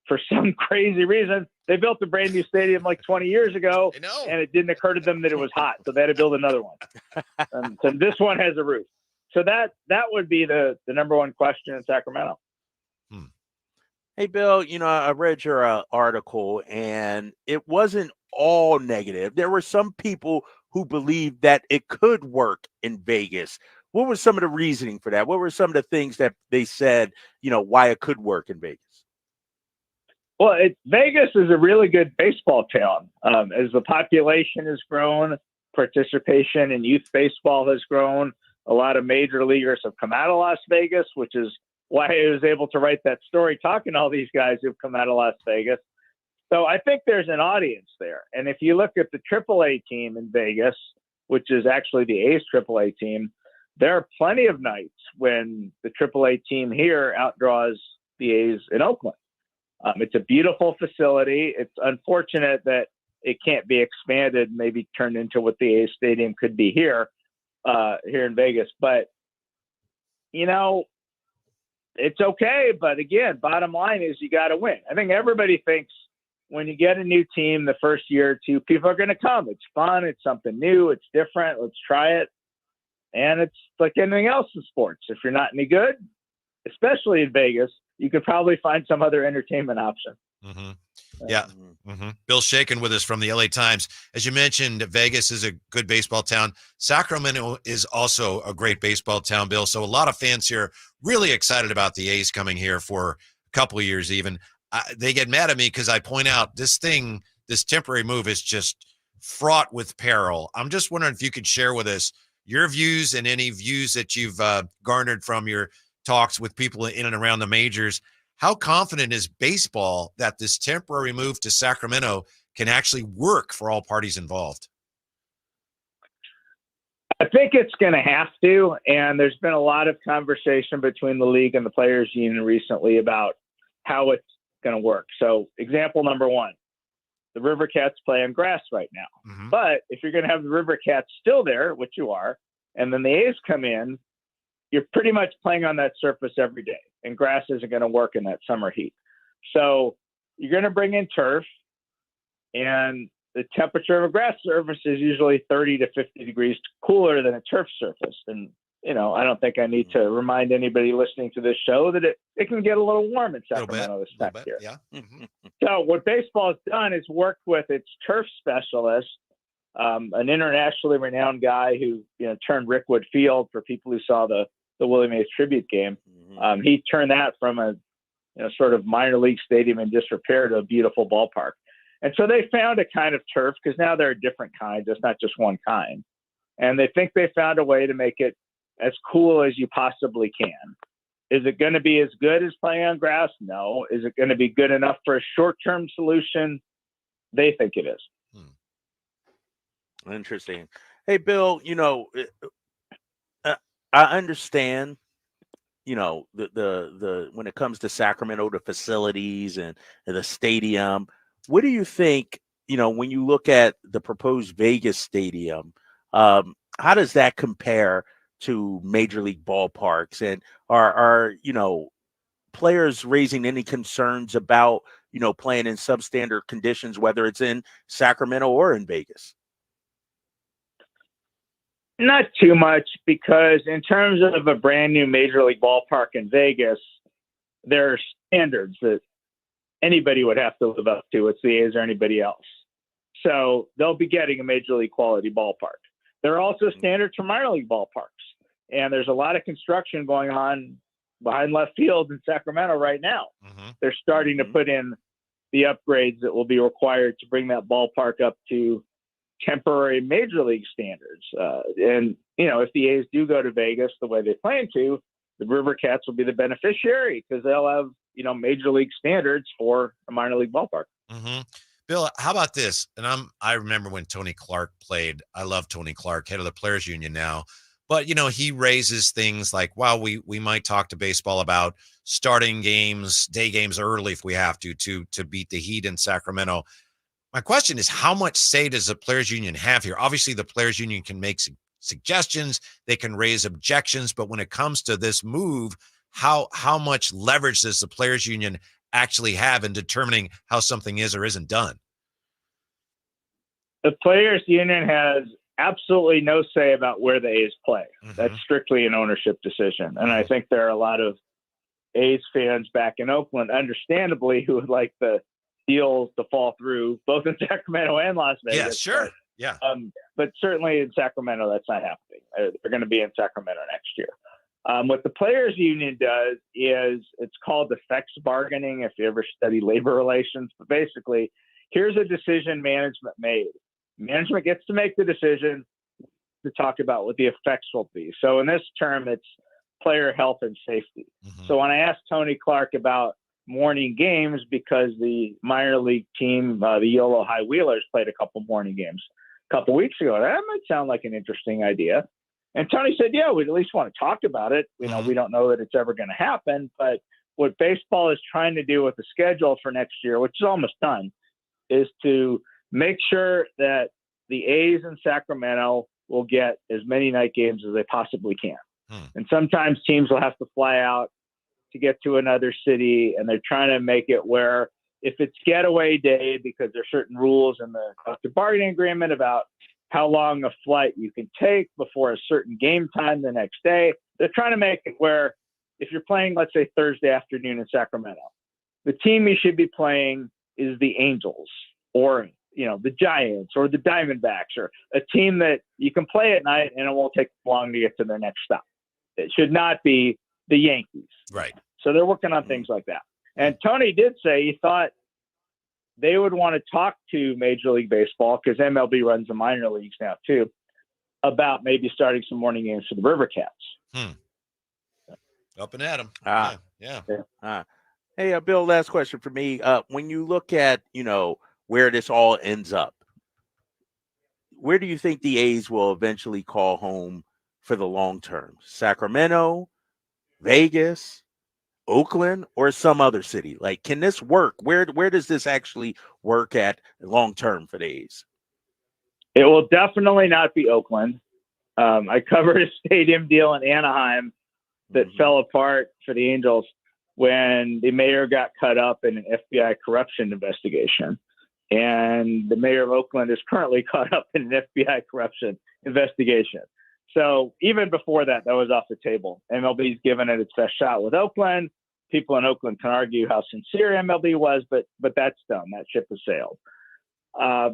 for some crazy reason, they built a brand new stadium like 20 years ago, and it didn't occur to them that it was hot, so they had to build another one. So this one has a roof. So that would be the number one question in Sacramento. Hey, Bill, I read your article, and it wasn't all negative. There were some people who believed that it could work in Vegas. What was some of the reasoning for that? What were some of the things that they said, why it could work in Vegas? Well, Vegas is a really good baseball town. As the population has grown, participation in youth baseball has grown. A lot of major leaguers have come out of Las Vegas, which is why I was able to write that story talking to all these guys who've come out of Las Vegas. So I think there's an audience there. And if you look at the AAA team in Vegas, which is actually the A's AAA team, there are plenty of nights when the AAA team here outdraws the A's in Oakland. It's a beautiful facility. It's unfortunate that it can't be expanded, maybe turned into what the A's stadium could be here in Vegas. But, it's okay. But again, bottom line is you got to win. I think everybody thinks when you get a new team the first year or two, people are going to come. It's fun. It's something new. It's different. Let's try it. And it's like anything else in sports. If you're not any good, especially in Vegas, you could probably find some other entertainment option. Yeah. Bill Shanklin with us from the LA Times. As you mentioned, Vegas is a good baseball town. Sacramento is also a great baseball town, Bill. So a lot of fans here really excited about the A's coming here for a couple of years even. They get mad at me because I point out this temporary move is just fraught with peril. I'm just wondering if you could share with us your views and any views that you've garnered from your talks with people in and around the majors. How confident is baseball that this temporary move to Sacramento can actually work for all parties involved? I think it's going to have to, and there's been a lot of conversation between the league and the players union recently about how it's going to work. So example number one, the River Cats play on grass right now. But if you're going to have the River Cats still there, which you are, and then the A's come in, you're pretty much playing on that surface every day, and grass isn't going to work in that summer heat. So you're going to bring in turf, and the temperature of a grass surface is usually 30 to 50 degrees cooler than a turf surface. And, I don't think I need to remind anybody listening to this show that it can get a little warm in Sacramento this time of year. Yeah. So what baseball has done is worked with its turf specialist, an internationally renowned guy who turned Rickwood Field for people who saw the Willie Mays tribute game. He turned that from a sort of minor league stadium in disrepair to a beautiful ballpark. And so they found a kind of turf, because now there are different kinds. It's not just one kind. And they think they found a way to make it as cool as you possibly can. Is it going to be as good as playing on grass? No. Is it going to be good enough for a short-term solution? They think it is. Interesting. Hey, Bill, I understand, the when it comes to Sacramento, the facilities and the stadium. What do you think, when you look at the proposed Vegas stadium, how does that compare to major league ballparks? And are players raising any concerns about, playing in substandard conditions, whether it's in Sacramento or in Vegas? Not too much, because in terms of a brand new major league ballpark in Vegas, there are standards that anybody would have to live up to. It's the A's or anybody else. So they'll be getting a major league quality ballpark. There are also standards for minor league ballparks. And there's a lot of construction going on behind left field in Sacramento right now. They're starting to put in the upgrades that will be required to bring that ballpark up to temporary major league standards. And, if the A's do go to Vegas the way they plan to, the River Cats will be the beneficiary, because they'll have, major league standards for a minor league ballpark. Bill, how about this? And I remember when Tony Clark played. I love Tony Clark, head of the Players Union now. But, he raises things like, well, we might talk to baseball about starting games, day games early if we have to beat the Heat in Sacramento. My question is, how much say does the Players Union have here? Obviously, the Players Union can make suggestions. They can raise objections. But when it comes to this move, how much leverage does the Players Union actually have in determining how something is or isn't done? The Players Union has absolutely no say about where the A's play. That's strictly an ownership decision. And I think there are a lot of A's fans back in Oakland, understandably, who would like the deals to fall through, both in Sacramento and Las Vegas. Yeah, sure. Yeah. But certainly in Sacramento, that's not happening. They're going to be in Sacramento next year. What the Players Union does is it's called effects bargaining, if you ever study labor relations. But basically, here's a decision management made. Management gets to make the decision to talk about what the effects will be. So in this term, it's player health and safety. So when I asked Tony Clark about morning games, because the minor league team, the Yolo High Wheelers, played a couple morning games a couple weeks ago, that might sound like an interesting idea. And Tony said, yeah, we'd at least want to talk about it. We don't know that it's ever going to happen, but what baseball is trying to do with the schedule for next year, which is almost done, is to make sure that the A's in Sacramento will get as many night games as they possibly can. And sometimes teams will have to fly out to get to another city, and they're trying to make it where if it's getaway day, because there are certain rules in the collective bargaining agreement about how long a flight you can take before a certain game time the next day, they're trying to make it where if you're playing, let's say, Thursday afternoon in Sacramento, the team you should be playing is the Angels or the Giants or the Diamondbacks, or a team that you can play at night and it won't take long to get to their next stop. It should not be the Yankees. Right. So they're working on things like that. And Tony did say he thought they would want to talk to Major League Baseball, because MLB runs the minor leagues now too, about maybe starting some morning games for the River Cats. Up and at them. Yeah. Hey, Bill, last question for me. When you look at, where this all ends up, where do you think the A's will eventually call home for the long term? Sacramento, Vegas, Oakland, or some other city? Like, can this work? Where does this actually work at long term for the A's? It will definitely not be Oakland. I covered a stadium deal in Anaheim that fell apart for the Angels when the mayor got caught up in an FBI corruption investigation. And the mayor of Oakland is currently caught up in an FBI corruption investigation. So even before that was off the table. MLB's given it its best shot with Oakland. People in Oakland can argue how sincere MLB was, but that's done. That ship has sailed.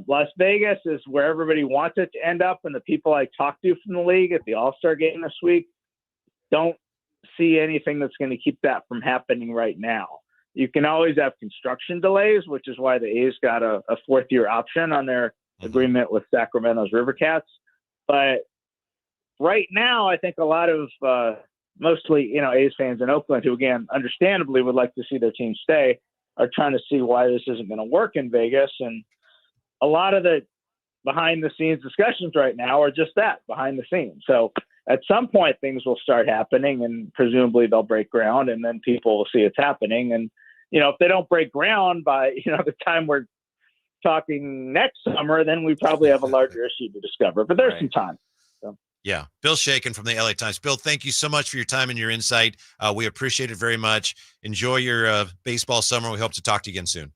Las Vegas is where everybody wants it to end up, and the people I talked to from the league at the All-Star game this week don't see anything that's going to keep that from happening right now. You can always have construction delays, which is why the A's got a fourth-year option on their agreement with Sacramento's River Cats. But right now, I think a lot of mostly, A's fans in Oakland, who, again, understandably would like to see their team stay, are trying to see why this isn't going to work in Vegas. And a lot of the behind-the-scenes discussions right now are just that, behind the scenes. So at some point, things will start happening, and presumably they'll break ground, and then people will see it's happening. And, if they don't break ground by, the time we're talking next summer, then we probably have a larger issue to discover. But there's some time. So. Yeah. Bill Shanklin from the LA Times. Bill, thank you so much for your time and your insight. We appreciate it very much. Enjoy your baseball summer. We hope to talk to you again soon.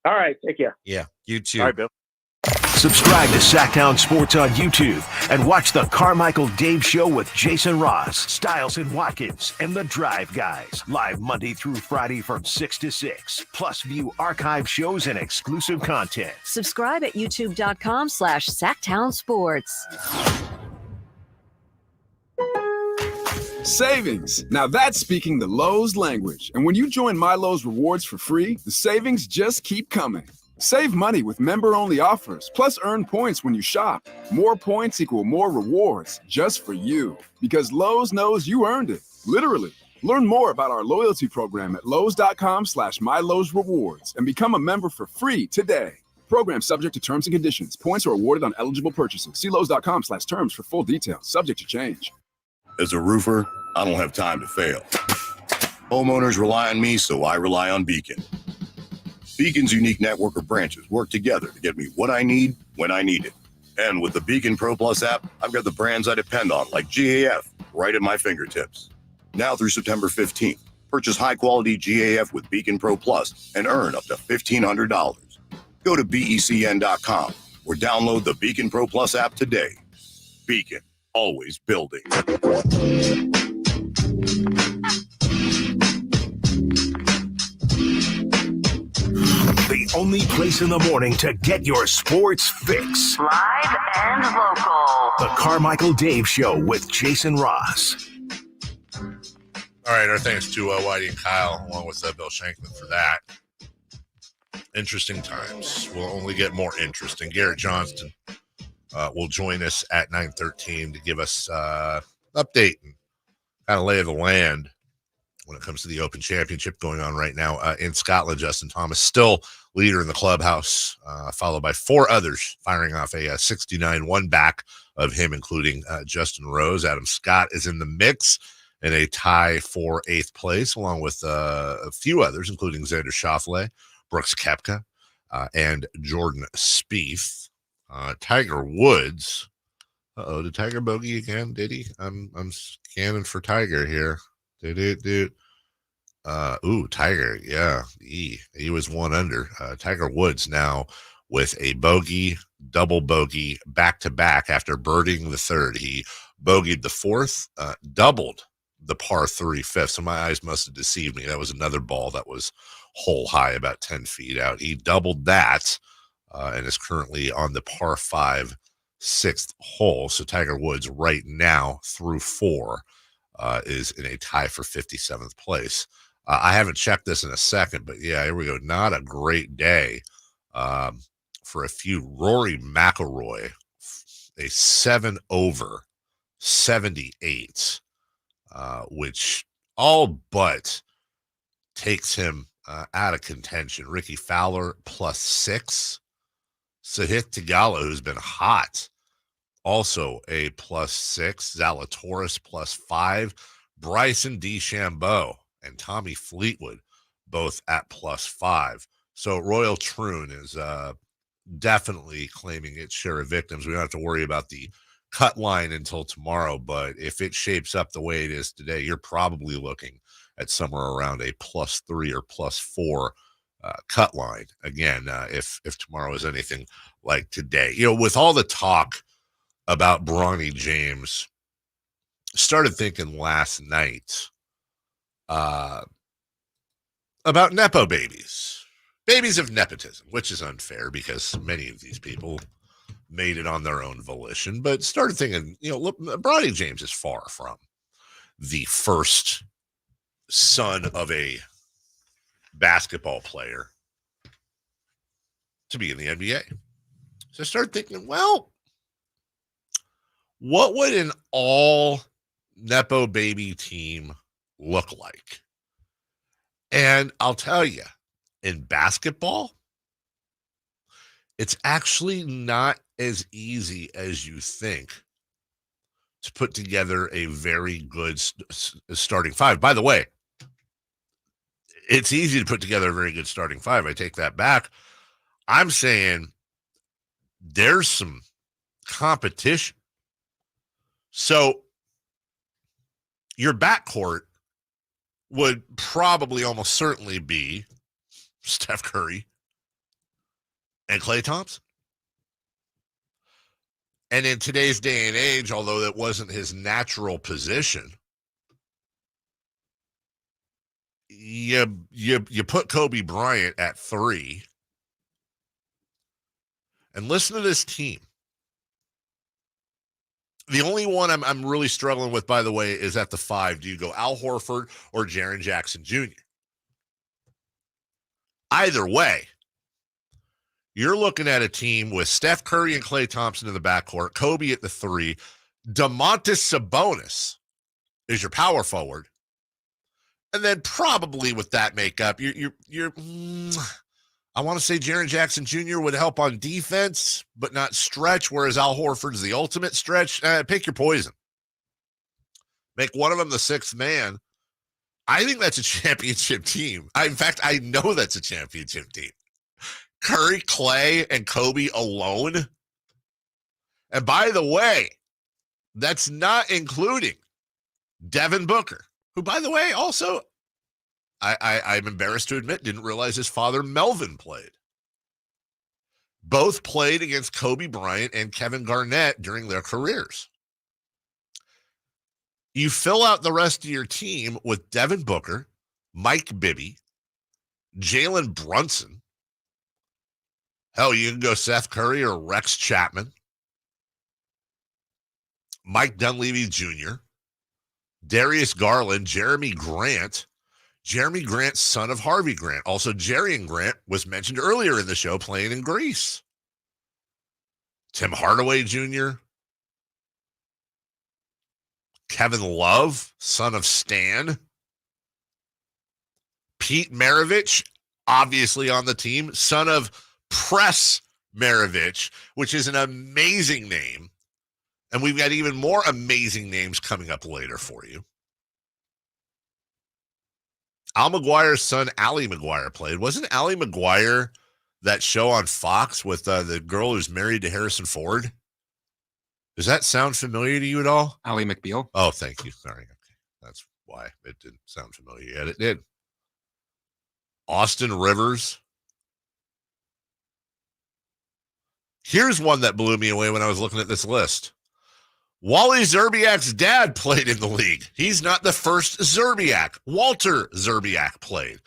All right. Take care. Yeah. You too. All right, Bill. Subscribe to Sacktown Sports on YouTube and watch the Carmichael Dave Show with Jason Ross, Stiles and Watkins, and the Drive Guys. Live Monday through Friday from 6 to 6. Plus view archive shows and exclusive content. Subscribe at youtube.com/Sacktown Sports. Savings. Now that's speaking the Lowe's language. And when you join My Lowe's Rewards for free, the savings just keep coming. Save money with member-only offers, plus earn points when you shop. More points equal more rewards, just for you. Because Lowe's knows you earned it, literally. Learn more about our loyalty program at lowes.com/MyLowe'sRewards and become a member for free today. Program subject to terms and conditions. Points are awarded on eligible purchases. See Lowe's.com/terms for full details. Subject to change. As a roofer, I don't have time to fail. Homeowners rely on me, so I rely on Beacon. Beacon's unique network of branches work together to get me what I need when I need it. And with the Beacon Pro Plus app, I've got the brands I depend on, like GAF, right at my fingertips. Now through September 15th, purchase high-quality GAF with Beacon Pro Plus and earn up to $1,500. Go to BECN.com or download the Beacon Pro Plus app today. Beacon, always building. The only place in the morning to get your sports fix. Live and local. The Carmichael Dave Show with Jason Ross. All right, our thanks to Whitey and Kyle, along with Bill Shanklin for that. Interesting times. Will only get more interesting. Garrett Johnston will join us at 9:13 to give us update and kind of lay of the land when it comes to the Open Championship going on right now in Scotland. Justin Thomas still leader in the clubhouse, followed by four others firing off a 69-1 back of him, including Justin Rose. Adam Scott is in the mix in a tie for 8th place, along with a few others, including Xander Schauffele, Brooks Koepka, and Jordan Spieth. Tiger Woods. Did Tiger bogey again? Did he? I'm scanning for Tiger here. Tiger. Yeah. He was 1 under. Tiger Woods now with a bogey, double bogey, back-to-back after birdieing the 3rd. He bogeyed the 4th, doubled the par 3 5th. So my eyes must have deceived me. That was another ball that was hole high, about 10 feet out. He doubled that and is currently on the par 5 6th hole. So Tiger Woods right now through 4 is in a tie for 57th place. I haven't checked this in a second, but yeah, here we go. Not a great day for a few. Rory McIlroy, a 7 over 78, which all but takes him out of contention. Ricky Fowler +6. Sahith Theegala, who's been hot, also a +6. Zalatoris +5. Bryson DeChambeau and Tommy Fleetwood both at +5. So Royal Troon is definitely claiming its share of victims. We don't have to worry about the cut line until tomorrow, but if it shapes up the way it is today, you're probably looking at somewhere around a +3 or +4 cut line. Again, if tomorrow is anything like today. You know, with all the talk about Bronny James, started thinking last night about Nepo babies of nepotism, which is unfair because many of these people made it on their own volition, but started thinking, you know, look, Bronny James is far from the first son of a basketball player to be in the NBA. So I started thinking, well, what would an all Nepo baby team look like? And I'll tell you, in basketball, it's actually not as easy as you think to put together a very good starting 5. By the way, it's easy to put together a very good starting 5. I take that back. I'm saying there's some competition. So your backcourt would probably almost certainly be Steph Curry and Klay Thompson. And in today's day and age, although that wasn't his natural position, you put Kobe Bryant at 3. And listen to this team. The only one I'm really struggling with, by the way, is at the 5. Do you go Al Horford or Jaren Jackson Jr.? Either way, you're looking at a team with Steph Curry and Klay Thompson in the backcourt, Kobe at the 3, Domantas Sabonis is your power forward, and then probably with that makeup, you're I want to say Jaren Jackson Jr. would help on defense, but not stretch, whereas Al Horford's the ultimate stretch. Pick your poison. Make one of them the sixth man. I think that's a championship team. In fact, I know that's a championship team. Curry, Clay, and Kobe alone. And by the way, that's not including Devin Booker, who, by the way, also, I'm embarrassed to admit, didn't realize his father, Melvin, played. Both played against Kobe Bryant and Kevin Garnett during their careers. You fill out the rest of your team with Devin Booker, Mike Bibby, Jalen Brunson. Hell, you can go Seth Curry or Rex Chapman. Mike Dunleavy Jr., Darius Garland, Jeremy Grant. Jeremy Grant, son of Harvey Grant. Also, Jerian Grant was mentioned earlier in the show playing in Greece. Tim Hardaway Jr., Kevin Love, son of Stan. Pete Maravich, obviously on the team, son of Press Maravich, which is an amazing name. And we've got even more amazing names coming up later for you. Al McGuire's son, Allie McGuire, played. Wasn't Allie McGuire that show on Fox with the girl who's married to Harrison Ford? Does that sound familiar to you at all? Ally McBeal. Oh, thank you. Sorry. Okay. That's why it didn't sound familiar yet. It did. Austin Rivers. Here's one that blew me away when I was looking at this list. Wally Zerbiak's dad played in the league. He's not the first Zerbiak. Walter Zerbiak played.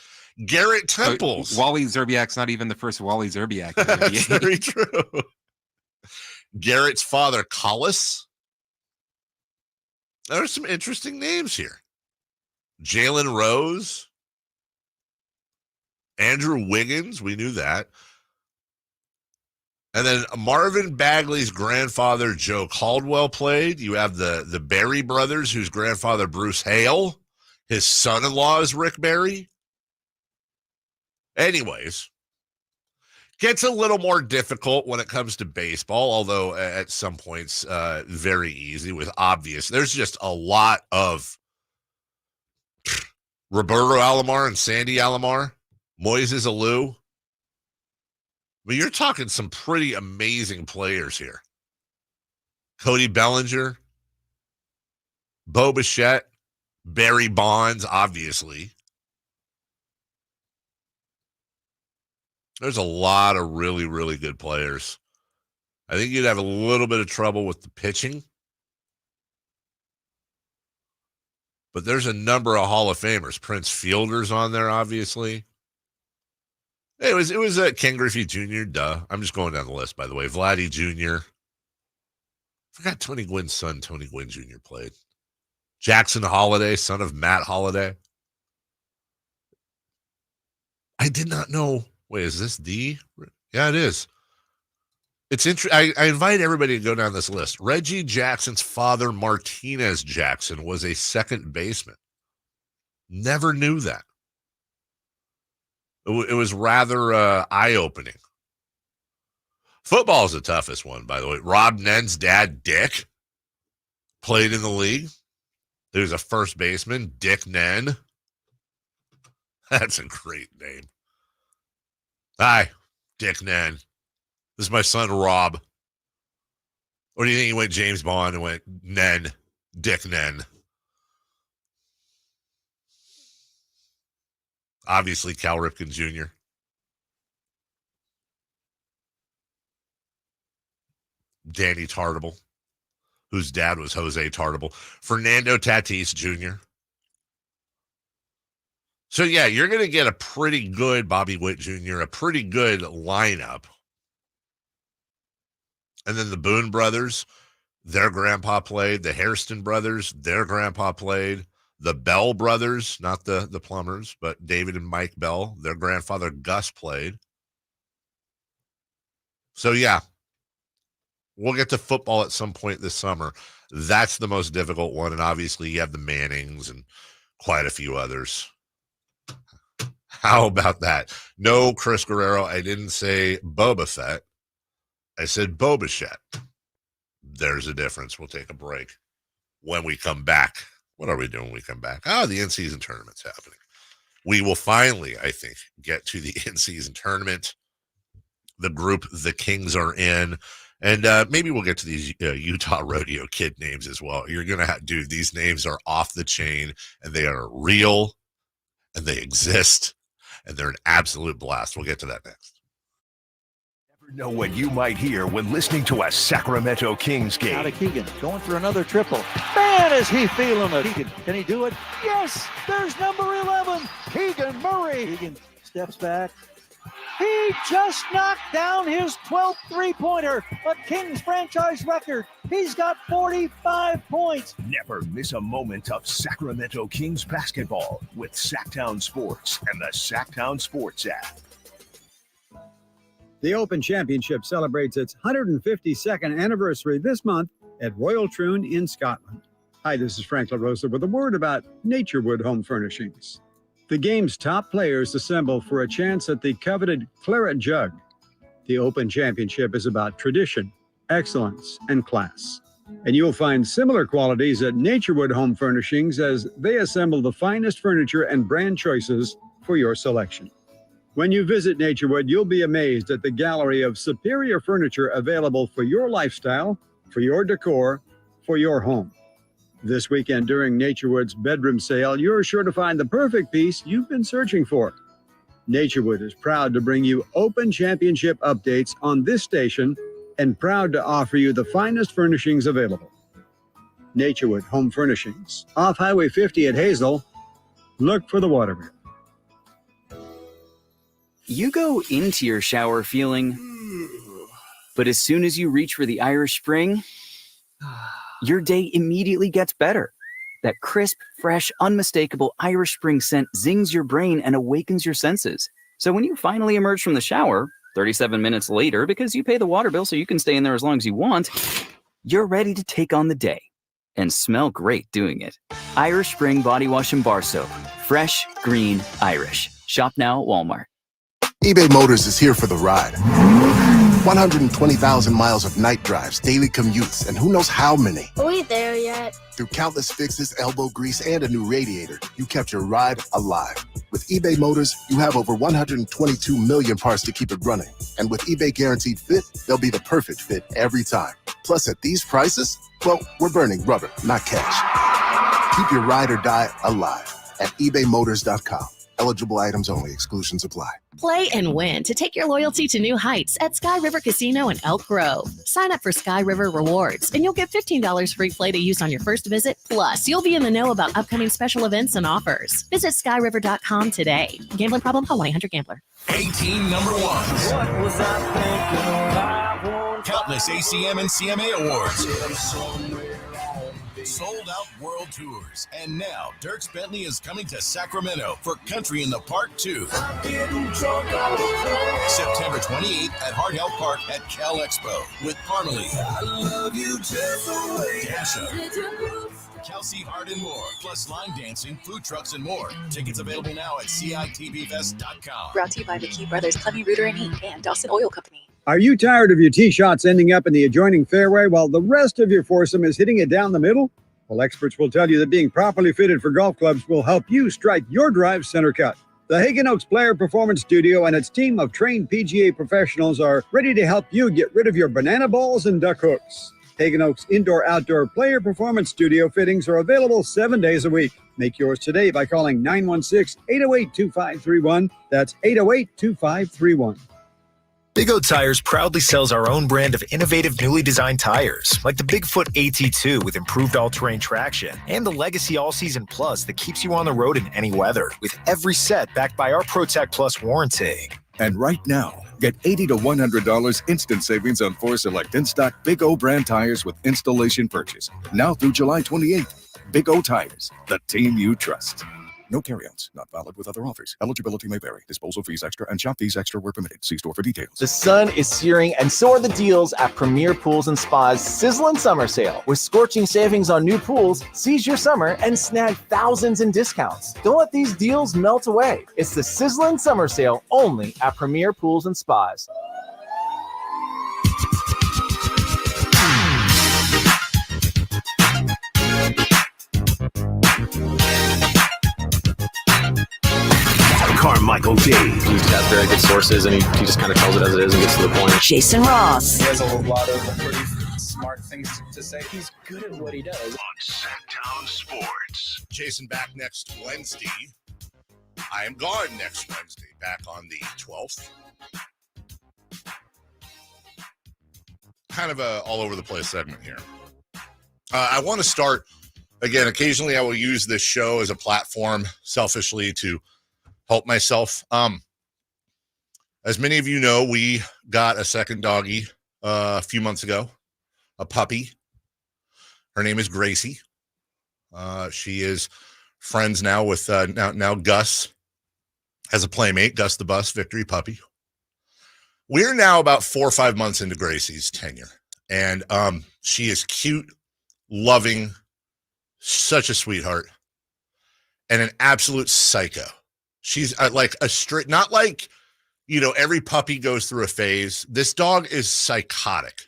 Garrett Temples. Wally Zerbiak's not even the first Wally Zerbiak. That's very true. Garrett's father, Collis. There are some interesting names here. Jalen Rose. Andrew Wiggins. We knew that. And then Marvin Bagley's grandfather, Joe Caldwell, played. You have the Berry brothers, whose grandfather, Bruce Hale. His son-in-law is Rick Barry. Anyways, gets a little more difficult when it comes to baseball, although at some points very easy with obvious. There's just a lot of Roberto Alomar and Sandy Alomar, Moises Alou. But you're talking some pretty amazing players here. Cody Bellinger, Bo Bichette, Barry Bonds, obviously. There's a lot of really, really good players. I think you'd have a little bit of trouble with the pitching. But there's a number of Hall of Famers. Prince Fielder's on there, obviously. It was Ken Griffey Jr., duh. I'm just going down the list, by the way. Vladdy Jr. Forgot Tony Gwynn's son, Tony Gwynn Jr. played. Jackson Holiday, son of Matt Holiday. I did not know. Wait, is this the? Yeah, it is. It's interesting. I invite everybody to go down this list. Reggie Jackson's father, Martinez Jackson, was a second baseman. Never knew that. It was rather eye-opening. Football is the toughest one, by the way. Rob Nen's dad, Dick, played in the league. He was a first baseman, Dick Nen. That's a great name. Hi, Dick Nen. This is my son, Rob. Or do you think he went James Bond and went Nen, Dick Nen? Obviously, Cal Ripken Jr. Danny Tartable, whose dad was Jose Tartable. Fernando Tatis Jr. So, yeah, you're going to get a pretty good Bobby Witt Jr., a pretty good lineup. And then the Boone brothers, their grandpa played. The Hairston brothers, their grandpa played. The Bell brothers, not the Plumbers, but David and Mike Bell, their grandfather Gus played. So, yeah, we'll get to football at some point this summer. That's the most difficult one. And obviously, you have the Mannings and quite a few others. How about that? No, Chris Guerrero, I didn't say Boba Fett. I said Boba Fett. There's a difference. We'll take a break. When we come back, what are we doing when we come back? The in-season tournament's happening. We will finally, I think, get to the in-season tournament. The group the Kings are in. And maybe we'll get to these Utah Rodeo kid names as well. You're going to dude, these names are off the chain, and they are real, and they exist, and they're an absolute blast. We'll get to that next. Never know what you might hear when listening to a Sacramento Kings game. Out of Keegan, going for another triple. Man, is he feeling it. Keegan, can he do it? Yes, there's number 11, Keegan Murray. Keegan steps back. He just knocked down his 12th three-pointer, a Kings franchise record. He's got 45 points. Never miss a moment of Sacramento Kings basketball with Sacktown Sports and the Sacktown Sports app. The Open Championship celebrates its 152nd anniversary this month at Royal Troon in Scotland. Hi, this is Frank LaRosa with a word about Naturewood Home Furnishings. The game's top players assemble for a chance at the coveted Claret Jug. The Open Championship is about tradition, excellence, and class. And you'll find similar qualities at Naturewood Home Furnishings as they assemble the finest furniture and brand choices for your selection. When you visit Naturewood, you'll be amazed at the gallery of superior furniture available for your lifestyle, for your decor, for your home. This weekend during Naturewood's bedroom sale, you're sure to find the perfect piece you've been searching for. Naturewood is proud to bring you Open Championship updates on this station and proud to offer you the finest furnishings available. Naturewood Home Furnishings, off Highway 50 at Hazel. Look for the water wheel. You go into your shower feeling, but as soon as you reach for the Irish Spring, your day immediately gets better. That crisp, fresh, unmistakable Irish Spring scent zings your brain and awakens your senses. So when you finally emerge from the shower, 37 minutes later, because you pay the water bill so you can stay in there as long as you want, you're ready to take on the day and smell great doing it. Irish Spring Body Wash and Bar Soap. Fresh, green, Irish. Shop now at Walmart. eBay Motors is here for the ride. 120,000 miles of night drives, daily commutes, and who knows how many. Are we there yet? Through countless fixes, elbow grease, and a new radiator, you kept your ride alive. With eBay Motors, you have over 122 million parts to keep it running. And with eBay Guaranteed Fit, they'll be the perfect fit every time. Plus, at these prices, well, we're burning rubber, not cash. Keep your ride or die alive at ebaymotors.com. Eligible items only. Exclusions apply. Play and win to take your loyalty to new heights at Sky River Casino in Elk Grove. Sign up for Sky River Rewards, and you'll get $15 free play to use on your first visit. Plus, you'll be in the know about upcoming special events and offers. Visit skyriver.com today. Gambling problem? Call 1-800-GAMBLER. 18 number ones. What was I thinking? I won't Countless ACM and CMA awards. Sold out world tours. And now Dierks Bentley is coming to Sacramento for Country in the Park 2. September 28th at Hart Health Park at Cal Expo with Parmalee, I love you just the way Dasha, Kelsey Hart, and more. Plus line dancing, food trucks, and more. Tickets available now at CITBFest.com. Brought to you by McKee Brothers, Clemmy, Reuter, and Inc. and Dawson Oil Company. Are you tired of your tee shots ending up in the adjoining fairway while the rest of your foursome is hitting it down the middle? Well, experts will tell you that being properly fitted for golf clubs will help you strike your drive center cut. The Hagen Oaks Player Performance Studio and its team of trained PGA professionals are ready to help you get rid of your banana balls and duck hooks. Hagen Oaks Indoor-Outdoor Player Performance Studio fittings are available 7 days a week. Make yours today by calling 916-808-2531. That's 808-2531. Big O Tires proudly sells our own brand of innovative newly designed tires, like the Bigfoot AT2 with improved all-terrain traction, and the Legacy All-Season Plus that keeps you on the road in any weather, with every set backed by our ProTech Plus warranty. And right now, get $80 to $100 instant savings on 4 select in-stock Big O brand tires with installation purchase. Now through July 28th. Big O Tires, the team you trust. No carryouts. Not valid with other offers. Eligibility may vary. Disposal fees extra and shop fees extra where permitted. See store for details. The sun is searing, and so are the deals at Premier Pools and Spa's Sizzlin' Summer Sale. With scorching savings on new pools, seize your summer and snag thousands in discounts. Don't let these deals melt away. It's the Sizzlin' Summer Sale only at Premier Pools and Spas. Carmichael Dave. He's got very good sources, and he just kind of tells it as it is and gets to the point. Jason Ross. He has a lot of pretty smart things to say. He's good at what he does. On Sacktown Sports. Jason back next Wednesday. I am gone next Wednesday, back on the 12th. Kind of a all over the place segment here. I want to start, again, occasionally I will use this show as a platform selfishly to help myself. As many of you know, we got a second doggy a few months ago, a puppy. Her name is Gracie. She is friends now with now Gus as a playmate, Gus the Bus, Victory Puppy. We're now about 4 or 5 months into Gracie's tenure, and she is cute, loving, such a sweetheart, and an absolute psycho. She's like a straight, not like, you know, every puppy goes through a phase. This dog is psychotic.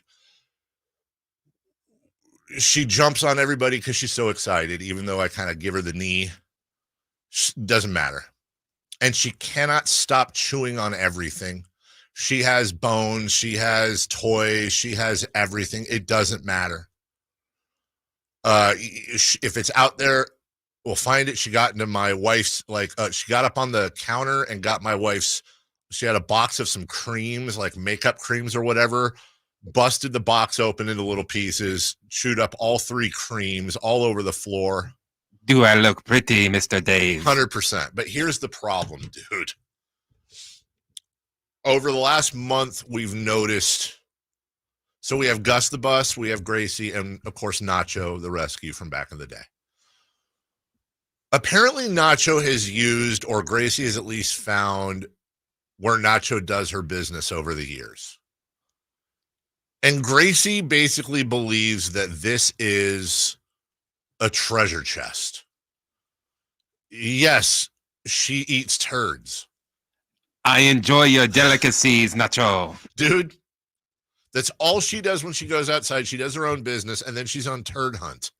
She jumps on everybody because she's so excited, even though I kind of give her the knee. Doesn't matter. And she cannot stop chewing on everything. She has bones. She has toys. She has everything. It doesn't matter. If it's out there, we'll find it. She got into my wife's, she got up on the counter and got my wife's, she had a box of some creams, like makeup creams or whatever, busted the box open into little pieces, chewed up all 3 creams all over the floor. Do I look pretty, Mr. Dave? 100%. But here's the problem, dude. Over the last month, we've noticed, so we have Gus the Bus, we have Gracie, and of course, Nacho, the rescue from back in the day. Apparently, Nacho has used, or Gracie has at least found, where Nacho does her business over the years. And Gracie basically believes that this is a treasure chest. Yes, she eats turds. I enjoy your delicacies, Nacho. Dude, that's all she does when she goes outside. She does her own business, and then she's on turd hunt.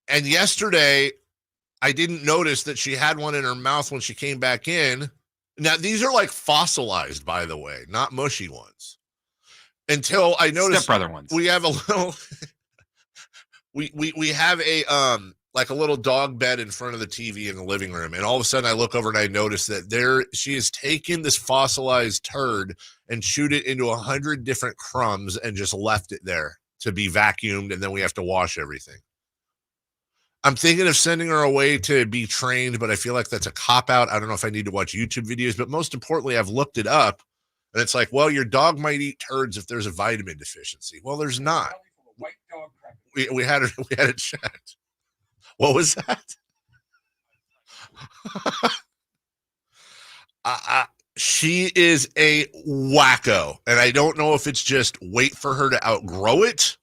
And yesterday, I didn't notice that she had one in her mouth when she came back in. Now, these are like fossilized, by the way, not mushy ones. Until I noticed stepbrother ones. We have a little we have a like a little dog bed in front of the TV in the living room, and all of a sudden I look over and I notice that there she has taken this fossilized turd and chewed it into 100 different crumbs and just left it there to be vacuumed, and then we have to wash everything. I'm thinking of sending her away to be trained, but I feel like that's a cop-out. I don't know if I need to watch YouTube videos, but most importantly, I've looked it up, and it's like, well, your dog might eat turds if there's a vitamin deficiency. Well, there's not. We had it checked. What was that? She is a wacko, and I don't know if it's just wait for her to outgrow it,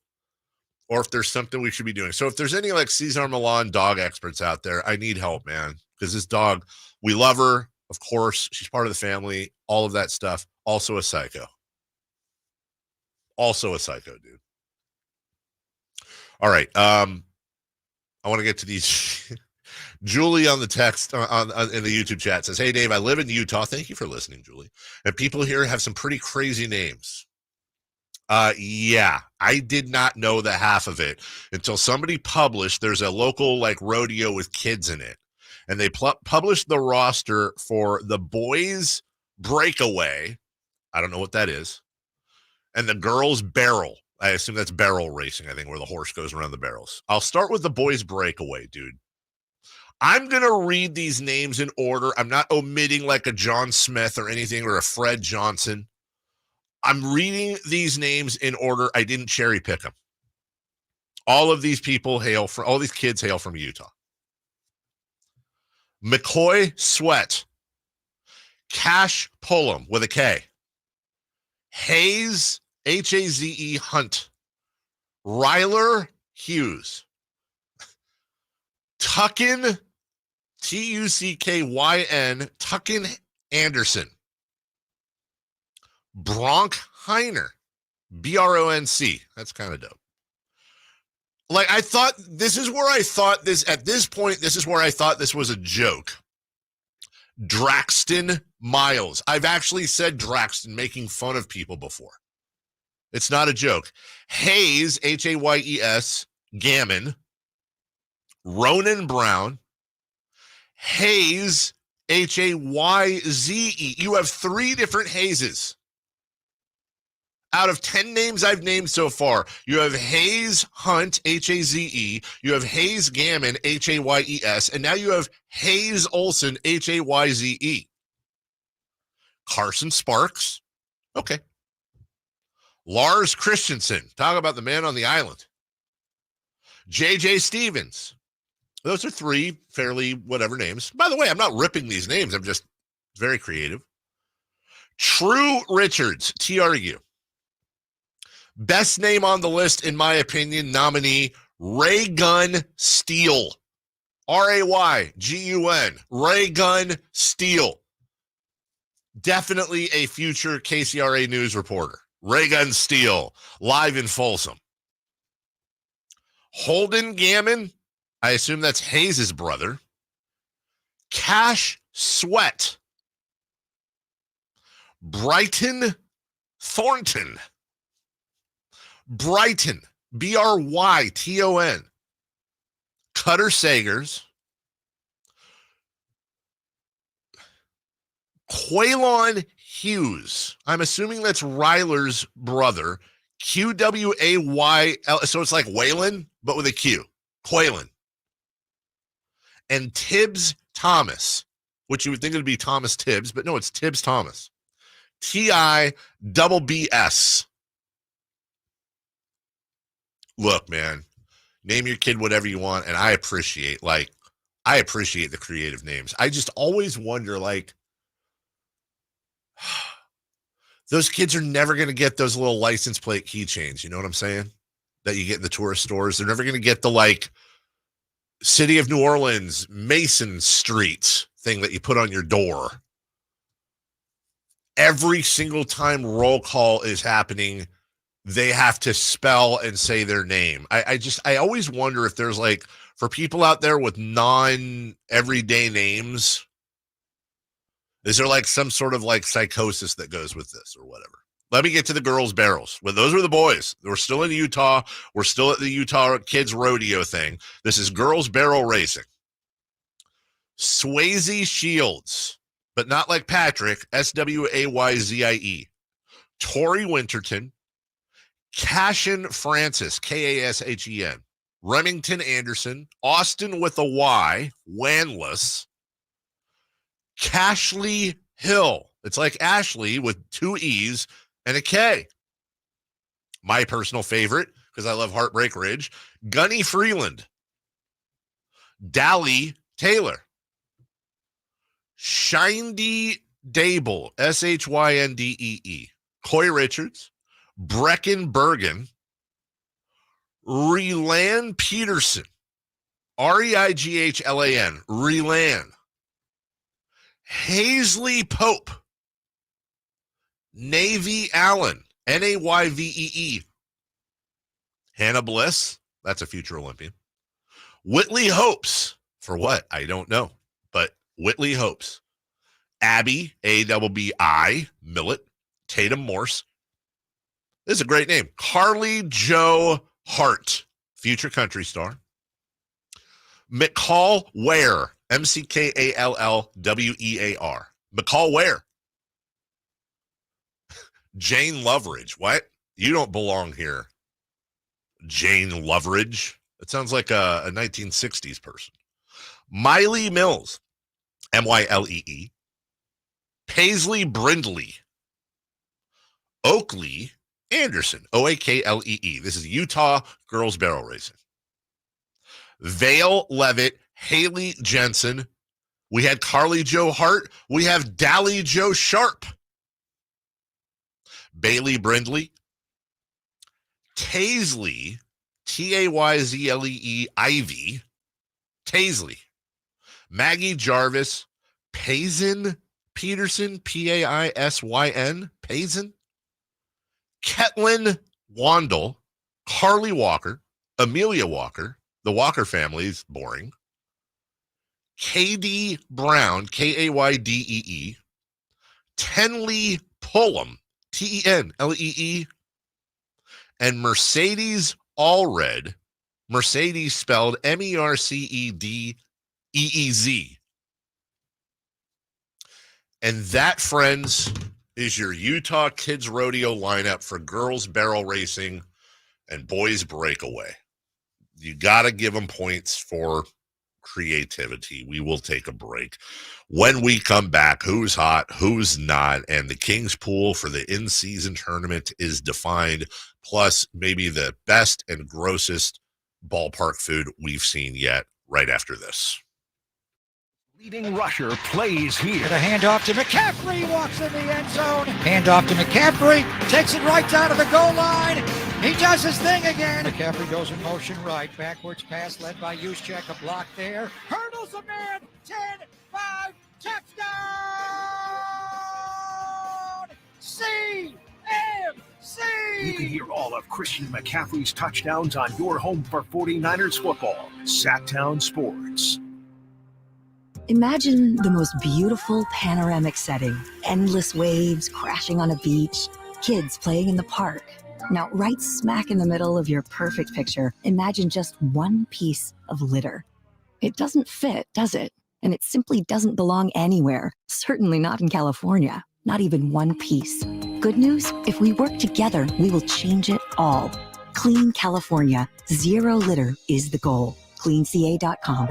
or if there's something we should be doing. So if there's any like Cesar Millan dog experts out there, I need help, man. Because this dog, we love her. Of course, she's part of the family, all of that stuff. Also a psycho. Also a psycho, dude. All right. I want to get to these. Julie on the text on in the YouTube chat says, "Hey, Dave, I live in Utah. Thank you for listening, Julie. And people here have some pretty crazy names." Yeah, I did not know the half of it until somebody published. There's a local like rodeo with kids in it, and they published the roster for the boys breakaway. I don't know what that is, and the girls barrel. I assume that's barrel racing. I think where the horse goes around the barrels. I'll start with the boys breakaway, dude. I'm going to read these names in order. I'm not omitting like a John Smith or anything or a Fred Johnson. I'm reading these names in order. I didn't cherry pick them. All of these kids hail from Utah. McCoy Sweat. Cash Pullum with a K. Hayes, Haze Hunt. Ryler Hughes. Tuckin, Tuckyn, Tuckin Anderson. Bronk Heiner, Bronc. That's kind of dope. Like, I thought, this is where I thought this, at this point, this is where I thought this was a joke. Draxton Miles. I've actually said Draxton making fun of people before. It's not a joke. Hayes, Hayes, Gammon. Ronan Brown. Hayes, Hayze. You have 3 different Hayeses. Out of 10 names I've named so far, you have Hayes Hunt, Haze. You have Hayes Gammon, Hayes. And now you have Hayes Olson, Hayze. Carson Sparks. Okay. Lars Christensen. Talk about the man on the island. JJ Stevens. Those are 3 fairly whatever names. By the way, I'm not ripping these names. I'm just very creative. True Richards, TRU. Best name on the list, in my opinion, nominee, Raygun Steele. Raygun. Raygun Steele. Definitely a future KCRA news reporter. Raygun Steele, live in Folsom. Holden Gammon, I assume that's Hayes' brother. Cash Sweat. Brighton Thornton. Brighton, Bryton. Cutter Sagers. Quaylon Hughes. I'm assuming that's Ryler's brother. QWAYL. So it's like Waylon, but with a Q. Quaylon. And Tibbs Thomas, which you would think it would be Thomas Tibbs, but no, it's Tibbs Thomas. TIBBS. Look, man, name your kid whatever you want, and I appreciate the creative names. I just always wonder, like, those kids are never going to get those little license plate keychains, you know what I'm saying? That you get in the tourist stores. They're never going to get the, like, City of New Orleans, Mason Street thing that you put on your door. Every single time roll call is happening, they have to spell and say their name. I always wonder if there's, like, for people out there with non-everyday names, is there like some sort of like psychosis that goes with this or whatever? Let me get to the girls' barrels. Well, those were the boys. We're still in Utah. We're still at the Utah Kids Rodeo thing. This is girls' barrel racing. Swayze Shields, but not like Patrick, Swayzie. Tori Winterton. Cashin Francis, Kashen. Remington Anderson. Austin with a Y, Wanless. Cashley Hill. It's like Ashley with 2 E's and a K. My personal favorite, because I love Heartbreak Ridge, Gunny Freeland. Dally Taylor. Shindy Dable, Shyndeee. Coy Richards. Brecken Bergen. Relan Peterson. Reightlan. Relan. Hazley Pope. Navy Allen. Nayvee. Hannah Bliss. That's a future Olympian. Whitley Hopes. For what? I don't know. But Whitley Hopes. Abby, Abbi, Millet. Tatum Morse. This is a great name. Carly Joe Hart. Future country star. McCall Ware. McCallWear. McCall Ware. Jane Loveridge. What? You don't belong here. Jane Loveridge. That sounds like a 1960s person. Miley Mills. Myle. Paisley Brindley. Oakley Anderson. Oaklee. This is Utah girls barrel racing. Vale Levitt. Haley Jensen We had Carly Joe Hart. We have Dally Joe Sharp. Bailey Brindley. Taisley, Tayzlee, Ivy. Taisley. Maggie Jarvis. Payson Peterson, Paisyn. Payson. Ketlin Wandel. Carly Walker. Amelia Walker. The Walker family is boring. K.D. Brown, Kaydee. Tenley Pullum, Tenlee. And Mercedes Allred. Mercedes spelled Mercedeez. And that, friends, is your Utah Kids Rodeo lineup for girls barrel racing and boys breakaway. You got to give them points for creativity. We will take a break. When we come back, who's hot, who's not, and the Kings pool for the in-season tournament is defined, plus maybe the best and grossest ballpark food we've seen yet, right after this. Leading rusher plays here. The handoff to McCaffrey, walks in the end zone. Handoff to McCaffrey, takes it right down to the goal line. He does his thing again. McCaffrey goes in motion right. Backwards pass led by Juszczyk. A block there. Hurdles a man. 10-5. Touchdown. CMC. You can hear all of Christian McCaffrey's touchdowns on your home for 49ers football. Sacktown Sports. Imagine the most beautiful panoramic setting. Endless waves crashing on a beach. Kids playing in the park. Now, right smack in the middle of your perfect picture, imagine just one piece of litter. It doesn't fit, does it? And it simply doesn't belong anywhere. Certainly not in California. Not even one piece. Good news? If we work together, we will change it all. Clean California. Zero litter is the goal. CleanCA.com.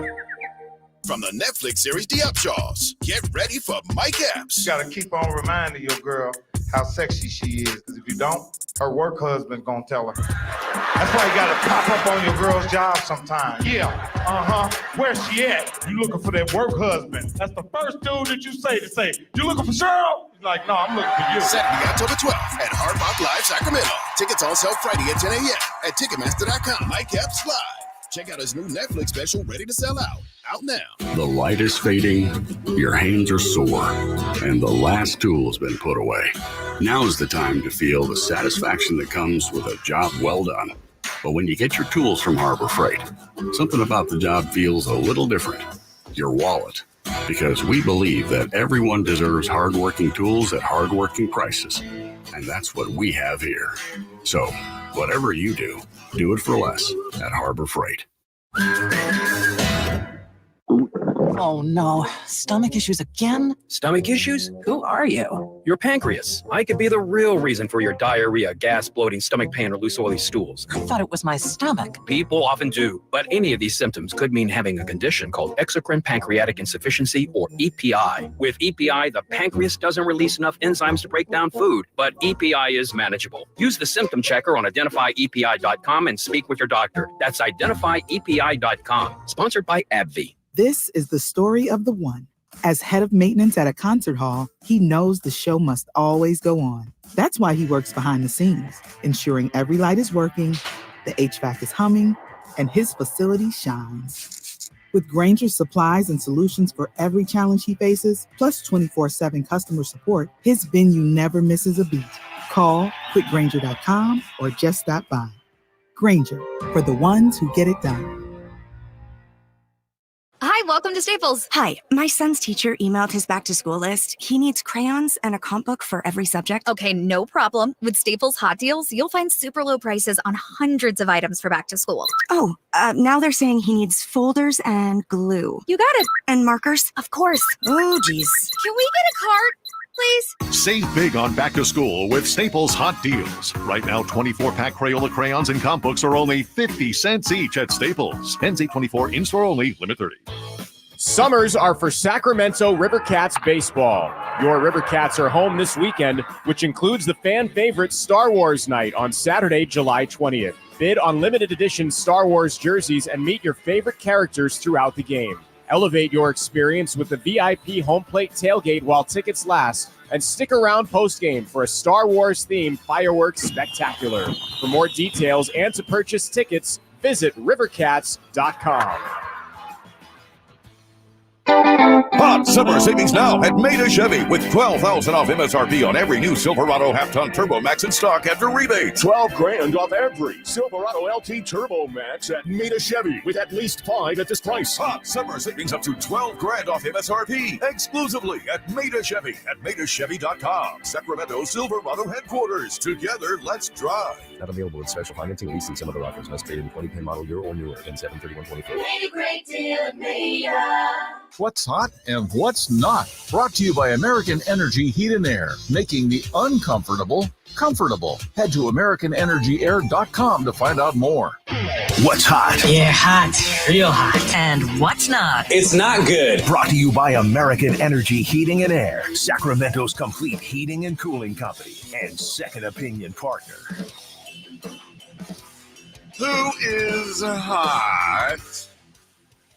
From the Netflix series The Upshaws, get ready for Mike Epps. You gotta keep on reminding your girl how sexy she is, because if you don't, her work husband's gonna tell her. That's why you gotta pop up on your girl's job sometimes. Yeah, where's she at? You looking for that work husband. That's the first dude that you say, you looking for Cheryl? He's like, no, I'm looking for you. Saturday, October 12th at Hard Rock Live, Sacramento. Tickets on sale Friday at 10 a.m. at Ticketmaster.com. Mike Epps Live. Check out his new Netflix special, Ready to Sell Out. Out now. The light is fading, your hands are sore, and the last tool has been put away. Now's the time to feel the satisfaction that comes with a job well done. But when you get your tools from Harbor Freight, something about the job feels a little different. Your wallet. Because we believe that everyone deserves hardworking tools at hardworking prices. And that's what we have here. So, whatever you do, do it for less at Harbor Freight. Oh no, stomach issues again? Stomach issues? Who are you? Your pancreas. I could be the real reason for your diarrhea, gas, bloating, stomach pain, or loose oily stools. I thought it was my stomach. People often do, but any of these symptoms could mean having a condition called exocrine pancreatic insufficiency, or EPI. With EPI, the pancreas doesn't release enough enzymes to break down food, but EPI is manageable. Use the symptom checker on identifyepi.com and speak with your doctor. That's identifyepi.com. Sponsored by AbbVie. This is the story of the one. As head of maintenance at a concert hall, he knows the show must always go on. That's why he works behind the scenes, ensuring every light is working, the HVAC is humming, and his facility shines. With Grainger's supplies and solutions for every challenge he faces, plus 24/7 customer support, his venue never misses a beat. Call quickgrainger.com or just stop by. Grainger, for the ones who get it done. Hi, welcome to Staples. Hi, my son's teacher emailed his back-to-school list. He needs crayons and a comp book for every subject. Okay, no problem. With Staples Hot Deals, you'll find super low prices on hundreds of items for back to school. Oh, now they're saying he needs folders and glue. You got it. And markers? Of course. Oh, geez. Can we get a cart, please? Save big on back to school with Staples Hot Deals. Right now, 24-pack Crayola crayons and comp books are only 50 cents each at Staples. Ends 8/24, in-store only, limit 30. Summers are for Sacramento Rivercats baseball. Your Rivercats are home this weekend, which includes the fan favorite Star Wars night on Saturday, July 20th. Bid on limited edition Star Wars jerseys and meet your favorite characters throughout the game. Elevate your experience with the VIP home plate tailgate while tickets last, and stick around postgame for a Star Wars-themed fireworks spectacular. For more details and to purchase tickets, visit rivercats.com. Hot summer savings now at Maida Chevy with $12,000 off MSRP on every new Silverado half-ton Turbo Max in stock after rebate. $12,000 off every Silverado LT Turbo Max at Maida Chevy with at least 5 at this price. Hot summer savings up to $12,000 off MSRP exclusively at Maida Chevy at MaidaChevy.com. Sacramento Silverado headquarters. Together, let's drive. Not available in special financing, leasing. Some other offers must trade in 2010 model year or newer and 73124. Made a great deal at Maida. What's hot and what's not. Brought to you by American Energy Heat and Air, making the uncomfortable comfortable. Head to AmericanEnergyAir.com to find out more. What's hot? Yeah, hot. Real hot. And what's not? It's not good. Brought to you by American Energy Heating and Air, Sacramento's complete heating and cooling company, and second opinion partner. Who is hot?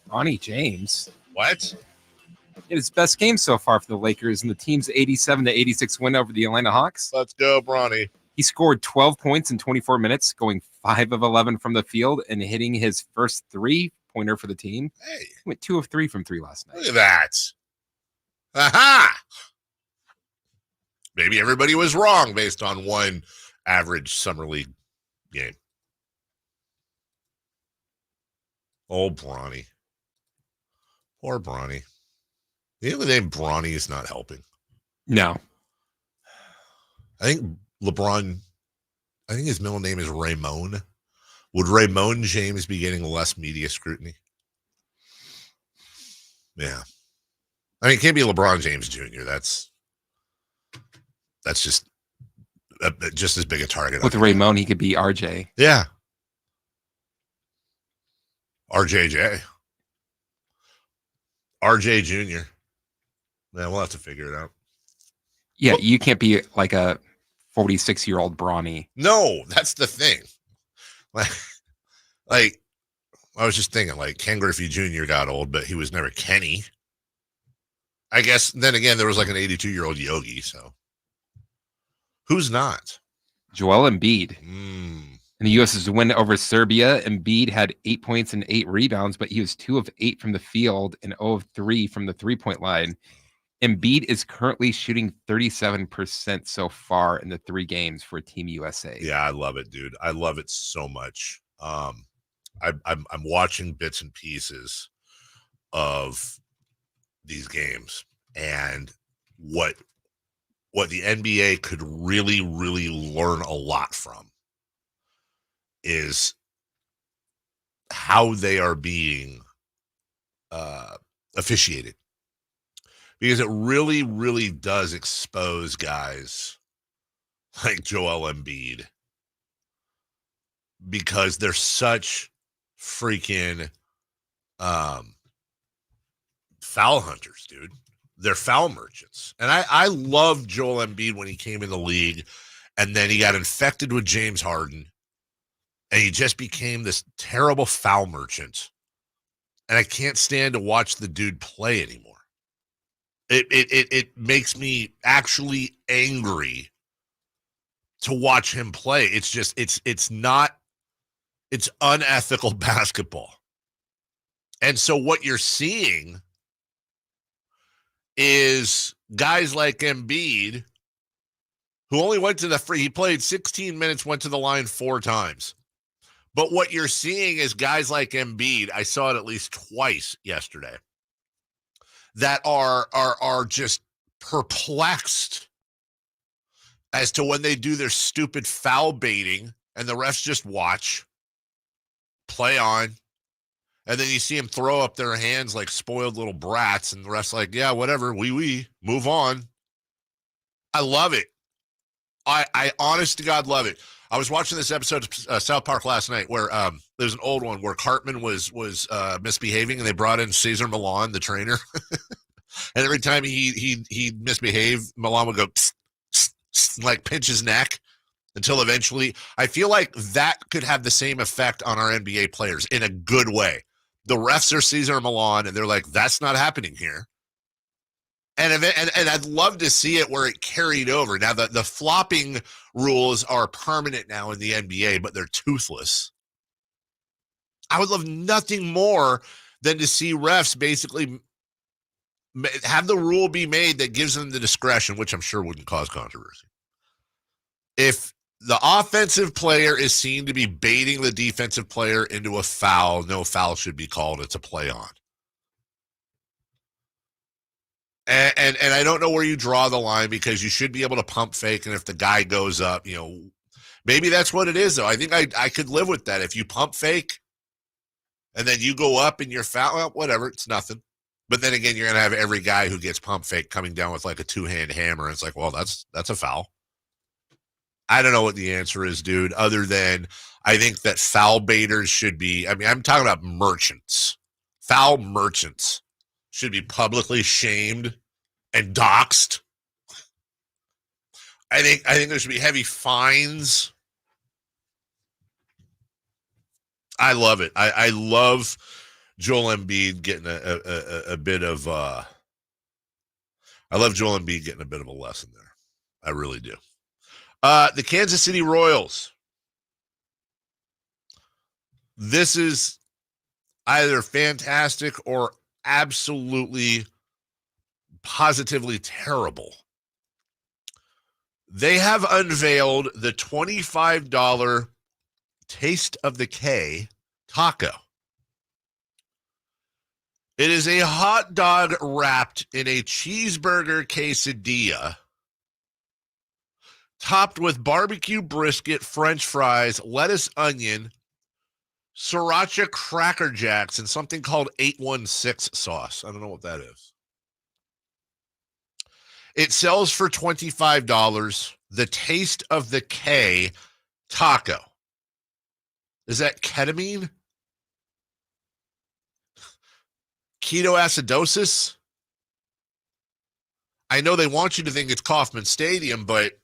Bronny James. What? His best game so far for the Lakers in the team's 87-86 win over the Atlanta Hawks. Let's go, Bronny. He scored 12 points in 24 minutes, going 5 of 11 from the field and hitting his first three-pointer for the team. Hey. He went 2 of 3 from 3 last night. Look at that. Aha! Maybe everybody was wrong based on one average summer league game. Oh, Bronny. Poor Bronny. The name Bronny is not helping. No. I think his middle name is Ramon. Would Ramon James be getting less media scrutiny? Yeah. I mean, it can't be LeBron James Jr. That's just as big a target. With Ramon, he could be RJ. Yeah. RJJ. RJ Jr. Yeah, we'll have to figure it out. Yeah, you can't be like a 46-year-old Bronny. No, that's the thing. Like, I was just thinking, like, Ken Griffey Jr. got old, but he was never Kenny. I guess, then again, there was like an 82-year-old Yogi, so. Who's not? Joel Embiid. In the U.S.'s win over Serbia, Embiid had 8 points and 8 rebounds, but he was 2 of 8 from the field and 0 of 3 from the three-point line. Embiid is currently shooting 37% so far in the 3 games for Team USA. Yeah, I love it, dude. I love it so much. I'm watching bits and pieces of these games, and what the NBA could really, really learn a lot from is how they are being officiated. Because it really, really does expose guys like Joel Embiid, because they're such freaking foul hunters, dude. They're foul merchants. And I loved Joel Embiid when he came in the league, and then he got infected with James Harden, and he just became this terrible foul merchant. And I can't stand to watch the dude play anymore. It makes me actually angry to watch him play. It's just, it's unethical basketball. And so what you're seeing is guys like Embiid, who only went to he played 16 minutes, went to the line 4 times. But what you're seeing is guys like Embiid, I saw it at least twice yesterday, that are just perplexed as to when they do their stupid foul baiting and the refs just watch, play on, and then you see them throw up their hands like spoiled little brats, and the refs like, yeah, whatever, we move on. I love it. I honest to God love it. I was watching this episode of South Park last night where there's an old one where Cartman was misbehaving, and they brought in Cesar Millan, the trainer. And every time he misbehaved, Millan would go psst, psst, psst, like pinch his neck until eventually. I feel like that could have the same effect on our NBA players in a good way. The refs are Cesar Millan, and they're like, that's not happening here. And I'd love to see it where it carried over. Now, the flopping rules are permanent now in the NBA, but they're toothless. I would love nothing more than to see refs basically have the rule be made that gives them the discretion, which I'm sure wouldn't cause controversy. If the offensive player is seen to be baiting the defensive player into a foul, no foul should be called. It's a play on. And I don't know where you draw the line, because you should be able to pump fake. And if the guy goes up, maybe that's what it is, though. I think I could live with that. If you pump fake and then you go up and you're foul, well, whatever, it's nothing. But then again, you're going to have every guy who gets pump fake coming down with like a two-hand hammer. It's like, well, that's a foul. I don't know what the answer is, dude, other than I think that foul baiters should be, I'm talking about merchants. Foul merchants should be publicly shamed and doxxed. I think there should be heavy fines. I love it. I love Joel Embiid getting a bit of I love Joel Embiid getting a bit of a lesson there. I really do. The Kansas City Royals. This is either fantastic or absolutely positively terrible. They have unveiled the $25 Taste of the K taco. It is a hot dog wrapped in a cheeseburger quesadilla, topped with barbecue brisket, French fries, lettuce, onion, sriracha Cracker Jacks, and something called 816 sauce. I don't know what that is. It sells for $25. The Taste of the K taco. Is that ketamine? Ketoacidosis? I know they want you to think it's Kauffman Stadium, but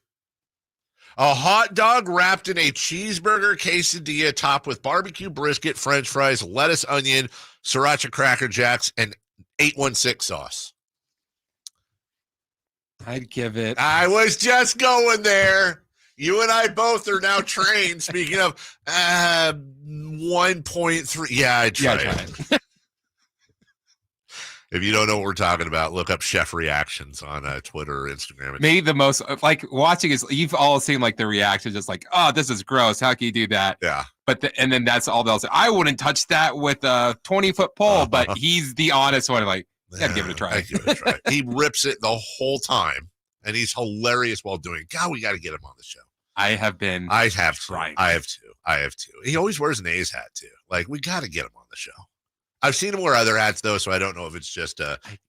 a hot dog wrapped in a cheeseburger quesadilla topped with barbecue brisket, French fries, lettuce, onion, sriracha Cracker Jacks, and 816 sauce. I'd give it. I was just going there. You and I both are now trained. Speaking of 1.3. Yeah, I tried it. If you don't know what we're talking about, look up Chef Reactions on Twitter or Instagram. Maybe the most, like, watching is, you've all seen, like, the reaction, just like, oh, this is gross. How can you do that? Yeah. But and then that's all they'll say. I wouldn't touch that with a 20-foot pole, but he's the honest one. Like, you got to give it a try. I give it a try. He rips it the whole time, and he's hilarious while doing it. God, we got to get him on the show. I have tried. I have too. He always wears an A's hat, too. Like, we got to get him on the show. I've seen him wear other hats, though, so I don't know if it's just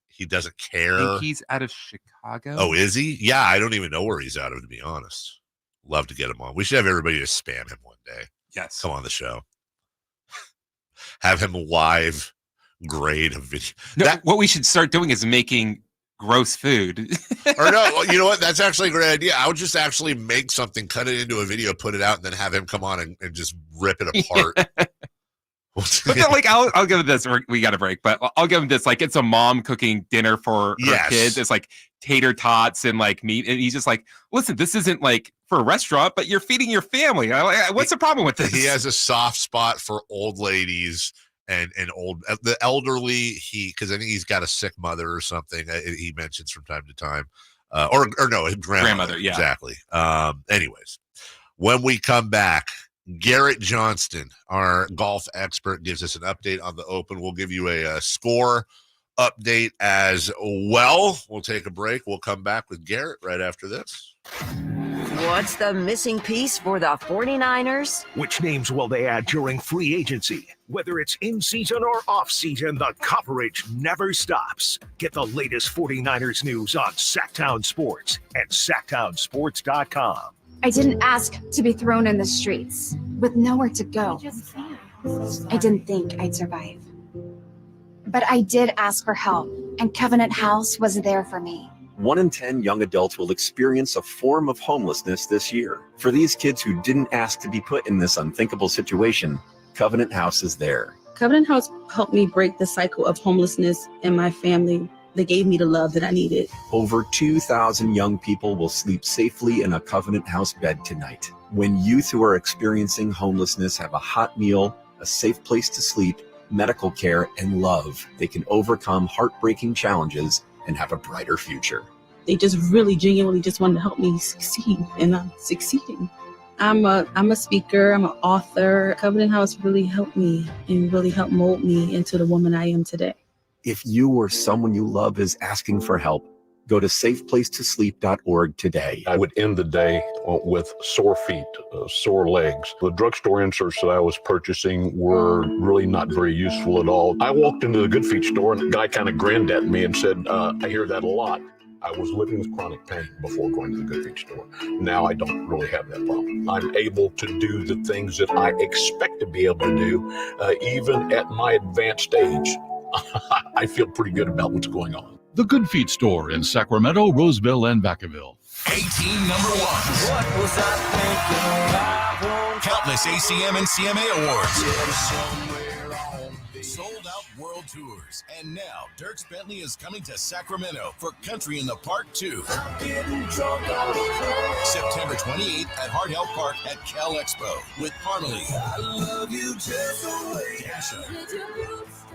he doesn't care. I think he's out of Chicago. Oh, is he? Yeah, I don't even know where he's out of, to be honest. Love to get him on. We should have everybody to spam him one day. Yes. Come on the show. Have him live grade a video. No, what we should start doing is making gross food. Or no, you know what? That's actually a great idea. I would just actually make something, cut it into a video, put it out, and then have him come on and just rip it apart. Yeah. But then, like, I'll give it this. We got a break, but I'll give him this. Like, it's a mom cooking dinner for her kids. It's like tater tots and like meat, and he's just like, "Listen, this isn't like for a restaurant, but you're feeding your family. What's the problem with this?" He has a soft spot for old ladies and the elderly. Because I think he's got a sick mother or something. He mentions from time to time, or no, his grandmother. Yeah, exactly. Anyways, when we come back, Garrett Johnston, our golf expert, gives us an update on the Open. We'll give you a score update as well. We'll take a break. We'll come back with Garrett right after this. What's the missing piece for the 49ers? Which names will they add during free agency? Whether it's in season or off season, the coverage never stops. Get the latest 49ers news on Sacktown Sports and sacktownsports.com. I didn't ask to be thrown in the streets with nowhere to go. I didn't think I'd survive. But I did ask for help, and Covenant House was there for me. 1 in 10 young adults will experience a form of homelessness this year. For these kids who didn't ask to be put in this unthinkable situation, Covenant House is there. Covenant House helped me break the cycle of homelessness in my family. They gave me the love that I needed. Over 2,000 young people will sleep safely in a Covenant House bed tonight. When youth who are experiencing homelessness have a hot meal, a safe place to sleep, medical care, and love, they can overcome heartbreaking challenges and have a brighter future. They just really genuinely just wanted to help me succeed, and I'm succeeding. I'm a speaker, I'm an author. Covenant House really helped me and really helped mold me into the woman I am today. If you or someone you love is asking for help, go to safeplacetosleep.org today. I would end the day with sore feet, sore legs. The drugstore inserts that I was purchasing were really not very useful at all. I walked into the Good Feet store and the guy kind of grinned at me and said, I hear that a lot. I was living with chronic pain before going to the Good Feet store. Now I don't really have that problem. I'm able to do the things that I expect to be able to do, even at my advanced age. I feel pretty good about what's going on. The Good Feet store in Sacramento, Roseville, and Vacaville. 18 number ones. What was I thinking? Countless ACM and CMA awards. Sold out world tours. And now Dierks Bentley is coming to Sacramento for Country in the Park 2. September 28th at Hart Health Park at Cal Expo with Parmalee. I love you just the way Dasha,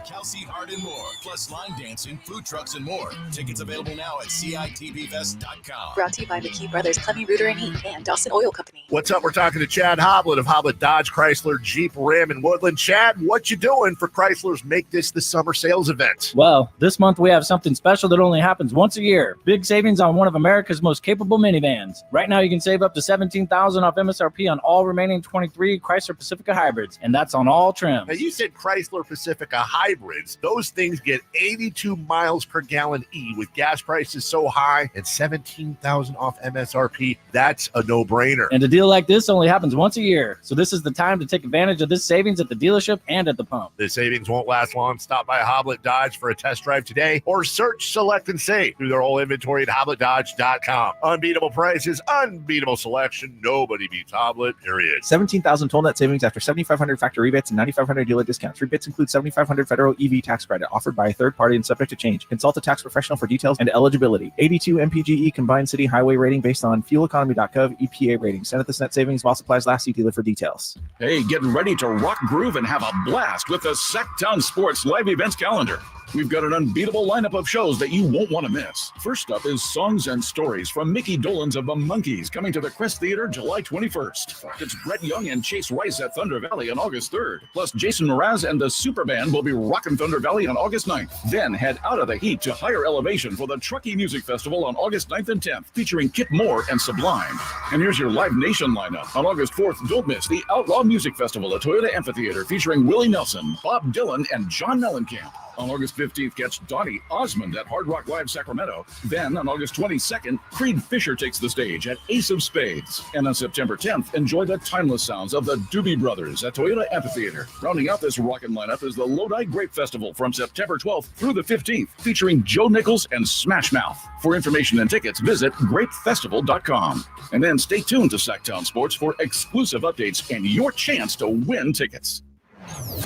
Kelsey Hart and more, plus line dancing, food trucks, and more. Tickets available now at CITVFest.com. Brought to you by McKee Brothers, Clemmy, Reuter, and Heath, and Dawson Oil Company. What's up? We're talking to Chad Hoblet of Hoblet Dodge, Chrysler, Jeep, Ram, and Woodland. Chad, what you doing for Chrysler's Make This the Summer sales event? Well, this month we have something special that only happens once a year. Big savings on one of America's most capable minivans. Right now you can save up to $17,000 off MSRP on all remaining 23 Chrysler Pacifica hybrids, and that's on all trims. Now, you said Chrysler Pacifica hybrids. Those things get 82 miles per gallon E with gas prices so high and $17,000 off MSRP. That's a no-brainer. And a deal like this only happens once a year. So this is the time to take advantage of this savings at the dealership and at the pump. The savings won't last long. Stop by Hoblet Dodge for a test drive today or search, select, and save through their whole inventory at HobletDodge.com. Unbeatable prices, unbeatable selection. Nobody beats Hoblet, period. $17,000 total net savings after $7,500 factory rebates and $9,500 dealer discounts. Rebates include $7,500 federal EV tax credit offered by a third party and subject to change. Consult a tax professional for details and eligibility. 82 MPGE combined city highway rating based on fueleconomy.gov EPA rating. Send at this net savings while supplies last. See dealer for details. Hey, getting ready to rock, groove, and have a blast with the Sacktown Sports live events calendar. We've got an unbeatable lineup of shows that you won't want to miss. First up is Songs and Stories from Mickey Dolenz of the Monkees, coming to the Crest Theater July 21st. It's Brett Young and Chase Rice at Thunder Valley on August 3rd. Plus, Jason Mraz and the Super Band will be rocking Thunder Valley on August 9th. Then head out of the heat to higher elevation for the Truckee Music Festival on August 9th and 10th, featuring Kip Moore and Sublime. And here's your Live Nation lineup. On August 4th, don't miss the Outlaw Music Festival at Toyota Amphitheater, featuring Willie Nelson, Bob Dylan, and John Mellencamp. On August 15th, catch Donnie Osmond at Hard Rock Live Sacramento. Then, on August 22nd, Creed Fisher takes the stage at Ace of Spades. And on September 10th, enjoy the timeless sounds of the Doobie Brothers at Toyota Amphitheater. Rounding out this rockin' lineup is the Lodi Grape Festival from September 12th through the 15th, featuring Joe Nichols and Smash Mouth. For information and tickets, visit grapefestival.com. And then stay tuned to Sacktown Sports for exclusive updates and your chance to win tickets.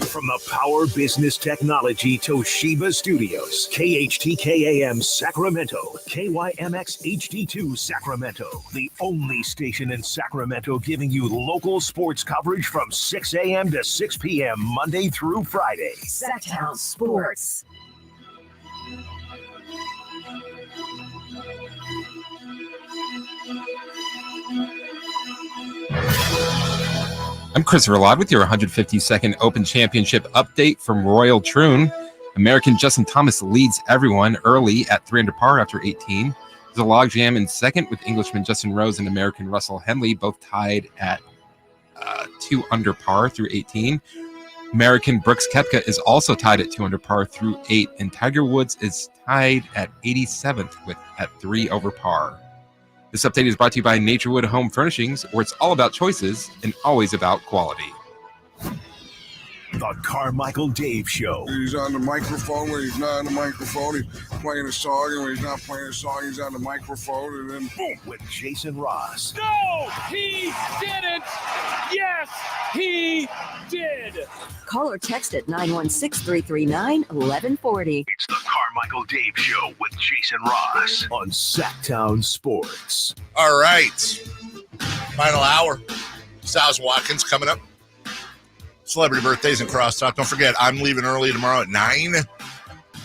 From the Power Business Technology Toshiba Studios, KHTK-AM Sacramento, KYMX HD2 Sacramento, the only station in Sacramento giving you local sports coverage from 6 a.m. to 6 p.m. Monday through Friday. Sacktown Sports. I'm Christopher Ladd with your 152nd Open Championship update from Royal Troon. American Justin Thomas leads everyone early at 3 under par after 18. There's a logjam in second with Englishman Justin Rose and American Russell Henley, both tied at 2 under par through 18. American Brooks Koepka is also tied at 2 under par through 8, and Tiger Woods is tied at 87th at 3 over par. This update is brought to you by Naturewood Home Furnishings, where it's all about choices and always about quality. The Carmichael Dave Show. He's on the microphone when he's not on the microphone. He's playing a song, and when he's not playing a song, he's on the microphone, and then boom. With Jason Ross. No, he didn't. Yes. Yes, he did. Call or text at 916-339-1140. It's the Carmichael Dave Show with Jason Ross on Sacktown Sports. All right. Final hour. Styles Watkins coming up. Celebrity birthdays and crosstalk. Don't forget, I'm leaving early tomorrow at 9. I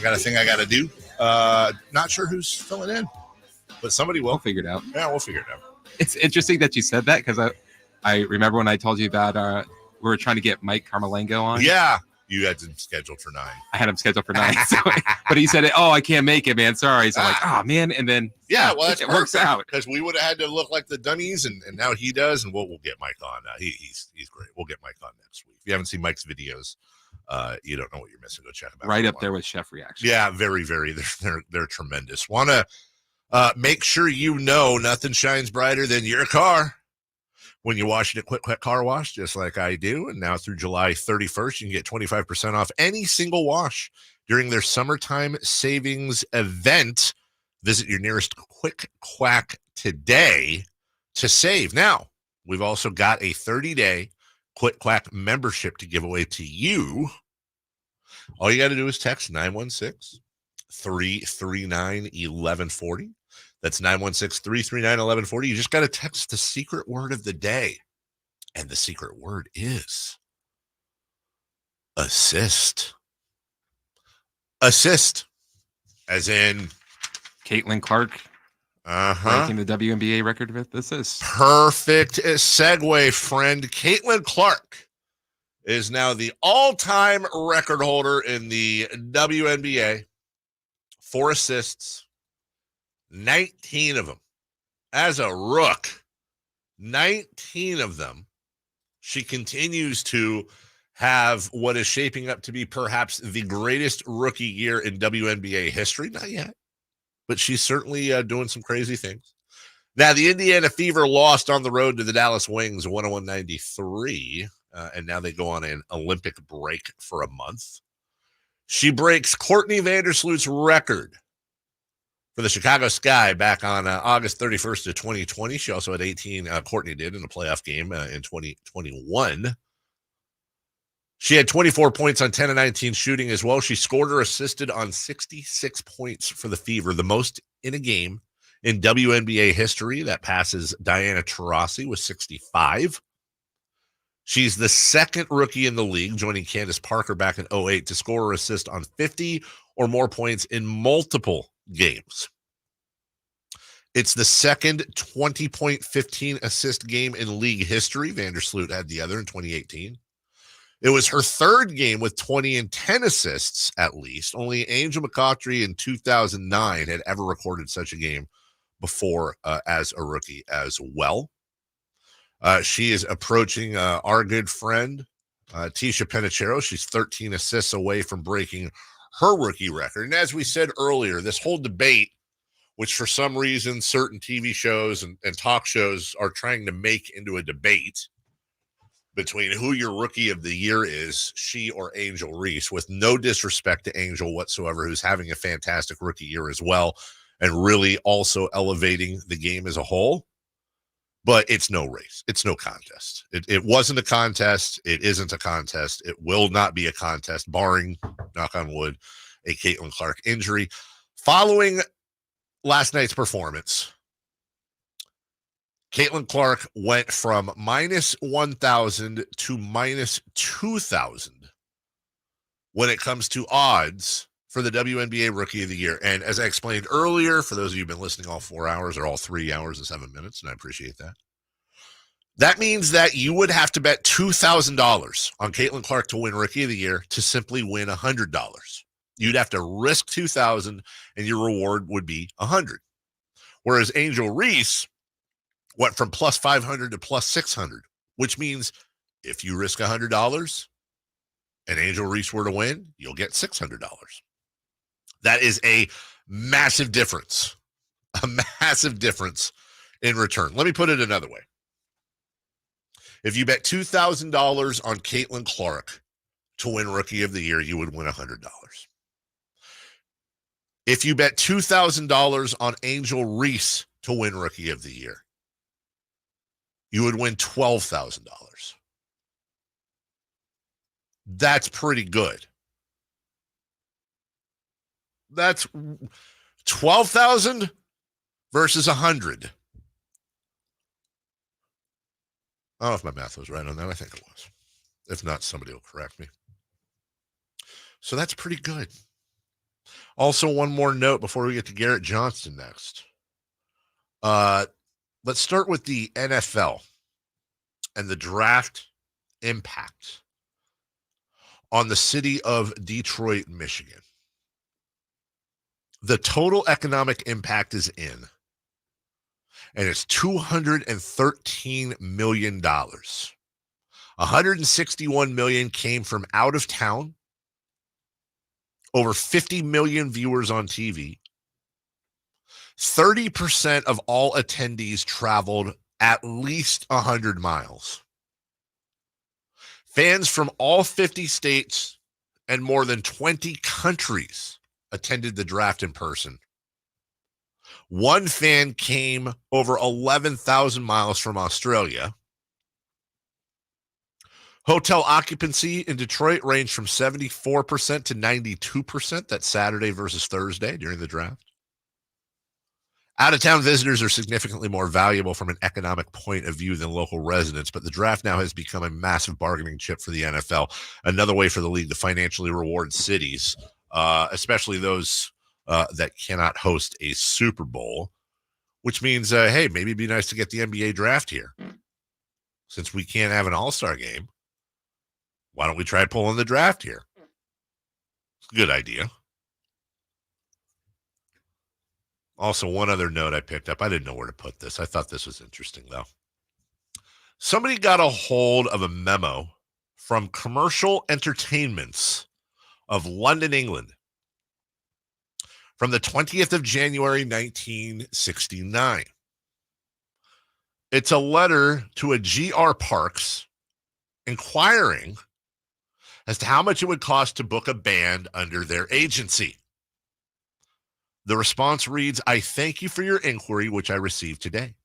got a thing I got to do. Not sure who's filling in, but somebody will. We'll figure it out. Yeah, we'll figure it out. It's interesting that you said that because I remember when I told you about we were trying to get Mike Carmichael on. Yeah. You had him scheduled for 9. I had him scheduled for 9. But he said, I can't make it, man. Sorry. So I'm like, oh, man. And then, well, it works out. Because we would have had to look like the dummies, and now he does, and we'll get Mike on. He's great. We'll get Mike on next week. If you haven't seen Mike's videos, you don't know what you're missing. Go check them out. Right up there with Chef Reaction. Yeah, very, very. They're tremendous. Want to make sure you know nothing shines brighter than your car when you're washing it Quick Car Wash, just like I do. And now through July 31st, you can get 25% off any single wash during their summertime savings event. Visit your nearest Quick Quack today to save. Now, we've also got a 30-day Quick Quack membership to give away to you. All you got to do is text 916-339-1140. That's 916-339-1140. You just got to text the secret word of the day. And the secret word is assist. Assist. As in Caitlin Clark. Breaking the WNBA record with assists. Perfect segue, friend. Caitlin Clark is now the all-time record holder in the WNBA for assists. 19 of them as a rook. 19 of them. She continues to have what is shaping up to be perhaps the greatest rookie year in WNBA history. Not yet, but she's certainly doing some crazy things. Now, the Indiana Fever lost on the road to the Dallas Wings 101-93, and now they go on an Olympic break for a month. She breaks Courtney Vandersloot's record for the Chicago Sky back on August 31st of 2020. She also had 18, Courtney did, in a playoff game in 2021. She had 24 points on 10 of 19 shooting as well. She scored or assisted on 66 points for the Fever, the most in a game in WNBA history. That passes Diana Taurasi with 65. She's the second rookie in the league, joining Candace Parker back in 2008, to score or assist on 50 or more points in multiple games. It's the second 20-point, 15-assist game in league history. Vandersloot had the other in 2018. It was her third game with 20 and 10 assists, at least. Only Angel McCautry in 2009 had ever recorded such a game before as a rookie as well. She is approaching our good friend, Tisha Penicheiro. She's 13 assists away from breaking her rookie record. And as we said earlier, this whole debate, which for some reason certain TV shows and talk shows are trying to make into a debate between who your rookie of the year is, she or Angel Reese, with no disrespect to Angel whatsoever, who's having a fantastic rookie year as well, and really also elevating the game as a whole. But it's no race. It's no contest. It wasn't a contest. It isn't a contest. It will not be a contest, barring, knock on wood, a Caitlin Clark injury. Following last night's performance, Caitlin Clark went from minus 1,000 to minus 2,000 when it comes to odds for the WNBA Rookie of the Year. And as I explained earlier, for those of you who've been listening all 4 hours or all 3 hours and 7 minutes, and I appreciate that, that means that you would have to bet $2,000 on Caitlin Clark to win Rookie of the Year to simply win $100. You'd have to risk $2,000 and your reward would be $100. Whereas Angel Reese went from plus 500 to plus 600, which means if you risk $100 and Angel Reese were to win, you'll get $600. That is a massive difference in return. Let me put it another way. If you bet $2,000 on Caitlin Clark to win Rookie of the Year, you would win $100. If you bet $2,000 on Angel Reese to win Rookie of the Year, you would win $12,000. That's pretty good. That's 12,000 versus 100. I don't know if my math was right on that. I think it was. If not, somebody will correct me. So that's pretty good. Also, one more note before we get to Garrett Johnston next. Let's start with the NFL and the draft impact on the city of Detroit, Michigan. The total economic impact is in, and it's $213 million. $161 million came from out of town. Over 50 million viewers on TV. 30% of all attendees traveled at least 100 miles. Fans from all 50 states and more than 20 countries attended the draft in person. One fan came over 11,000 miles from Australia. Hotel occupancy in Detroit ranged from 74% to 92%. That's Saturday versus Thursday during the draft. Out-of-town visitors are significantly more valuable from an economic point of view than local residents, but the draft now has become a massive bargaining chip for the NFL, another way for the league to financially reward cities, especially those that cannot host a Super Bowl, which means, hey, maybe it'd be nice to get the NBA draft here. Since we can't have an all-star game, why don't we try pulling the draft here? It's a good idea. Also, one other note I picked up. I didn't know where to put this. I thought this was interesting, though. Somebody got a hold of a memo from Commercial Entertainments of London, England, from the 20th of January, 1969. It's a letter to a GR Parks inquiring as to how much it would cost to book a band under their agency. The response reads, I thank you for your inquiry, which I received today.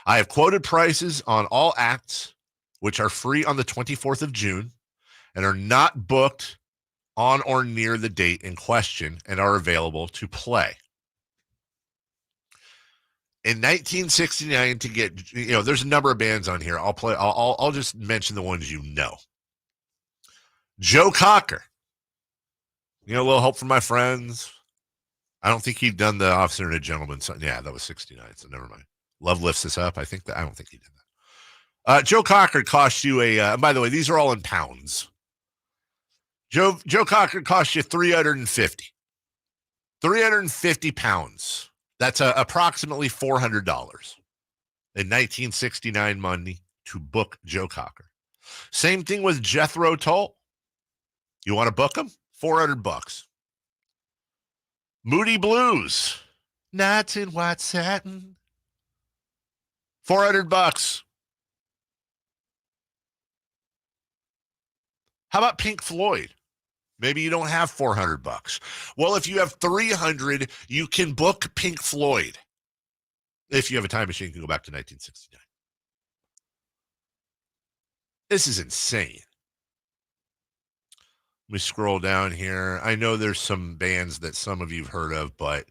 I have quoted prices on all acts, which are free on the 24th of June and are not booked on or near the date in question and are available to play. In 1969, to get, there's a number of bands on here. I'll just mention the ones you know. Joe Cocker. A little help from my friends. I don't think he'd done the Officer and a Gentleman. Yeah, that was 69, so never mind. Love Lifts Us Up. I don't think he did that. Joe Cocker cost you by the way, these are all in pounds. Joe Cocker cost you $350 pounds. That's approximately $400 in 1969 money to book Joe Cocker. Same thing with Jethro Tull. You want to book him? $400. Moody Blues, Nights in White Satin, $400. How about Pink Floyd? Maybe you don't have $400. Well, if you have 300, you can book Pink Floyd. If you have a time machine, you can go back to 1969. This is insane. Let me scroll down here. I know there's some bands that some of you've heard of, but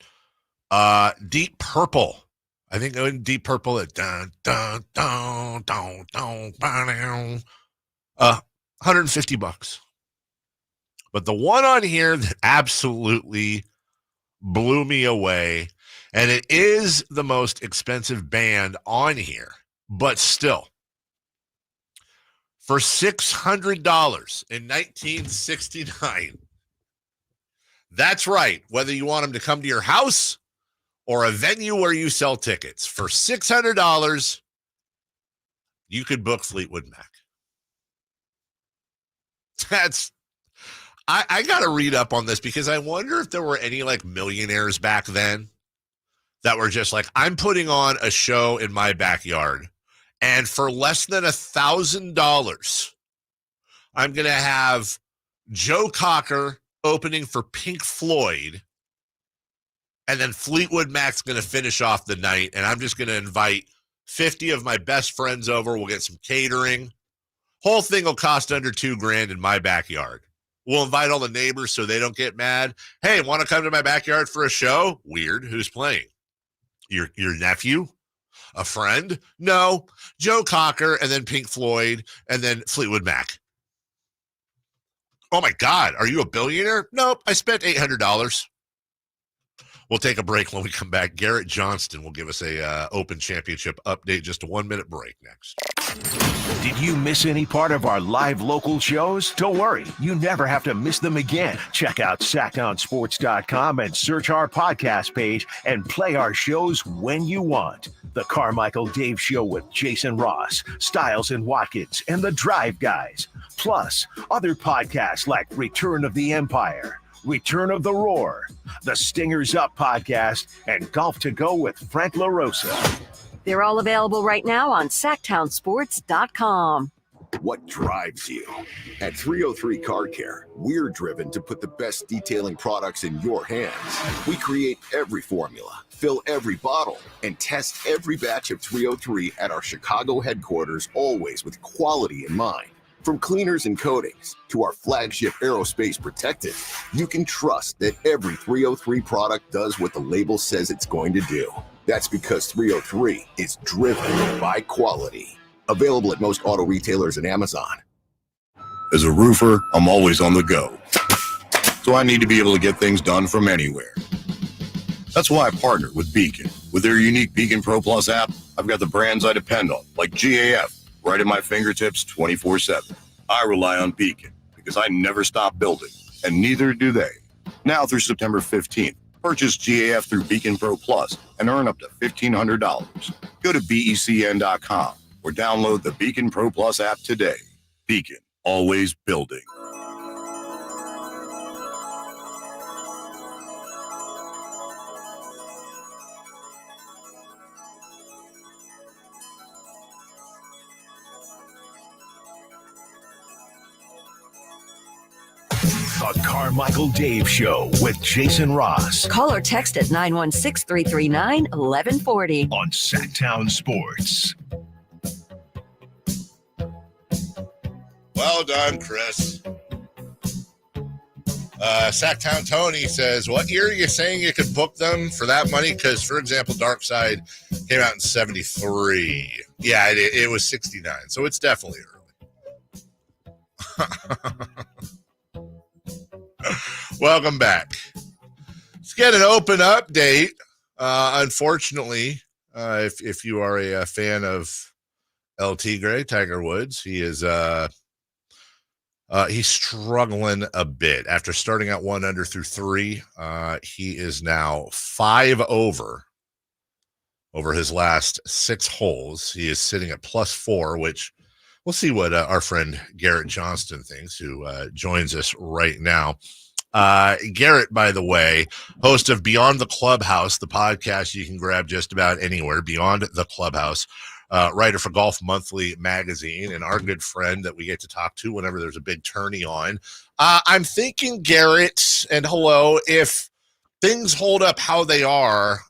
Deep Purple. I think Deep Purple at $150. But the one on here that absolutely blew me away, and it is the most expensive band on here, but still, for $600 in 1969. That's right. Whether you want them to come to your house or a venue where you sell tickets, for $600, you could book Fleetwood Mac. I got to read up on this because I wonder if there were any millionaires back then that were just like, I'm putting on a show in my backyard. And for less than $1,000, I'm going to have Joe Cocker opening for Pink Floyd. And then Fleetwood Mac's going to finish off the night. And I'm just going to invite 50 of my best friends over. We'll get some catering. Whole thing will cost under $2,000 in my backyard. We'll invite all the neighbors so they don't get mad. Hey, want to come to my backyard for a show? Weird. Who's playing? Your nephew? A friend? No. Joe Cocker, and then Pink Floyd, and then Fleetwood Mac. Oh my God, are you a billionaire? Nope, I spent $800. We'll take a break. When we come back, Garrett Johnston will give us a Open Championship update. Just a 1-minute break next. Did you miss any part of our live local shows? Don't worry, you never have to miss them again. Check out sacktownsports.com and search our podcast page and play our shows when you want. The Carmichael Dave Show with Jason Ross, Stiles and Watkins, and the Drive Guys. Plus, other podcasts like Return of the Empire, Return of the Roar, the Stingers Up podcast, and Golf to Go with Frank LaRosa. They're all available right now on sacktownsports.com. What drives you? At 303 Car Care, we're driven to put the best detailing products in your hands. We create every formula, fill every bottle, and test every batch of 303 at our Chicago headquarters, always with quality in mind. From cleaners and coatings to our flagship aerospace protectant, you can trust that every 303 product does what the label says it's going to do. That's because 303 is driven by quality. Available at most auto retailers and Amazon. As a roofer, I'm always on the go. So I need to be able to get things done from anywhere. That's why I partnered with Beacon. With their unique Beacon Pro Plus app, I've got the brands I depend on, like GAF, right at my fingertips 24/7. I rely on Beacon because I never stop building, and neither do they. Now through September 15th, purchase GAF through Beacon Pro Plus and earn up to $1,500. Go to BECN.com or download the Beacon Pro Plus app today. Beacon, always building. The Carmichael Dave Show with Jason Ross. Call or text at 916-339-1140. On Sacktown Sports. Well done, Chris. Sacktown Tony says, what year are you saying you could book them for that money? Because, for example, Dark Side came out in 73. Yeah, it was 69, so it's definitely early. Welcome back. Let's get an open update. Unfortunately, if you are a fan of LT Gray, Tiger Woods, he is he's struggling a bit after starting out 1 under through 3. He is now 5 over his last 6 holes. He is sitting at +4, which we'll see what our friend Garrett Johnston thinks, who joins us right now. Garrett, by the way, host of Beyond the Clubhouse, the podcast you can grab just about anywhere, Beyond the Clubhouse, writer for Golf Monthly magazine, and our good friend that we get to talk to whenever there's a big tourney on. I'm thinking, Garrett, and hello, if things hold up how they are,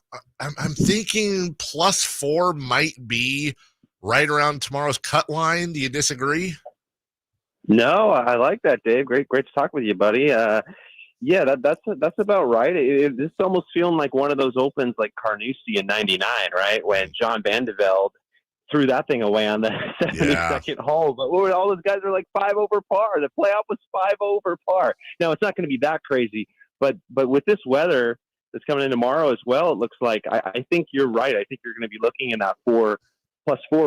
I'm thinking +4 might be right around tomorrow's cut line. Do you disagree? No, I like that, Dave. Great to talk with you, buddy. Yeah, that's about right. This is almost feeling like one of those opens like Carnoustie in '99, right? When John Vandevelde threw that thing away on the 72nd hole. But all those guys are like 5 over par. The playoff was 5 over par. Now, it's not going to be that crazy, but with this weather that's coming in tomorrow as well, it looks like I think you're right. I think you're going to be looking in that +4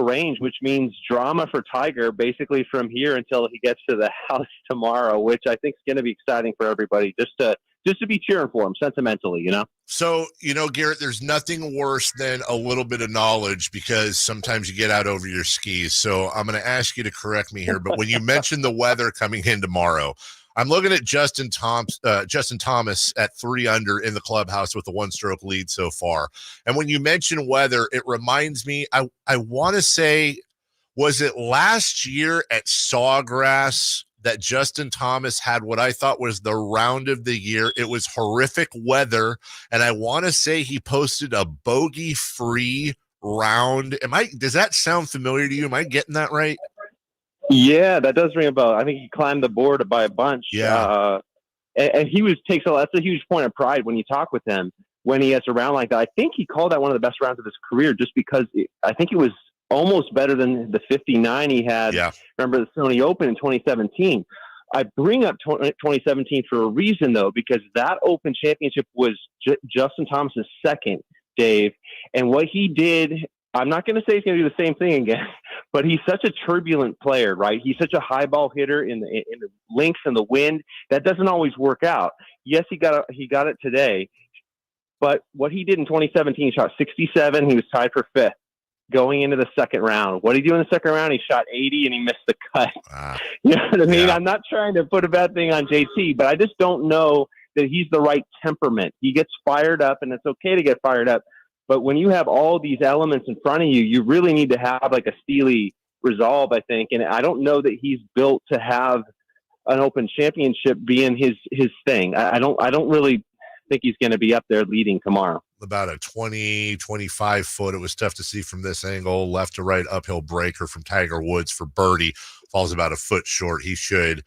range, which means drama for Tiger basically from here until he gets to the house tomorrow, which I think is going to be exciting for everybody just to be cheering for him sentimentally, you know? So, Garrett, there's nothing worse than a little bit of knowledge because sometimes you get out over your skis. So I'm going to ask you to correct me here, but when you mentioned the weather coming in tomorrow, I'm looking at Justin Thomas at 3 under in the clubhouse with a 1-stroke lead so far. And when you mention weather, it reminds me, I want to say, was it last year at Sawgrass that Justin Thomas had what I thought was the round of the year? It was horrific weather, and I want to say he posted a bogey-free round. Does that sound familiar to you? Am I getting that right? Yeah, that does ring a bell. I think he climbed the board by a bunch. Yeah. And he that's a huge point of pride when you talk with him when he has a round like that. I think he called that one of the best rounds of his career just because I think it was almost better than the 59 he had. Yeah. Remember the Sony Open in 2017. I bring up 2017 for a reason, though, because that Open Championship was Justin Thomas's second, Dave. And what he did, I'm not going to say he's going to do the same thing again, but he's such a turbulent player, right? He's such a high ball hitter in the links and the wind. That doesn't always work out. Yes, he got it today. But what he did in 2017, he shot 67. He was tied for fifth going into the second round. What did he do in the second round? He shot 80 and he missed the cut. You know what I mean? Yeah. I'm not trying to put a bad thing on JT, but I just don't know that he's the right temperament. He gets fired up, and it's okay to get fired up. But when you have all these elements in front of you, you really need to have like a steely resolve, I think. And I don't know that he's built to have an Open Championship being his thing. I don't really think he's going to be up there leading tomorrow. About a 25 foot. It was tough to see from this angle. Left to right uphill breaker from Tiger Woods for birdie. Falls about a foot short. He should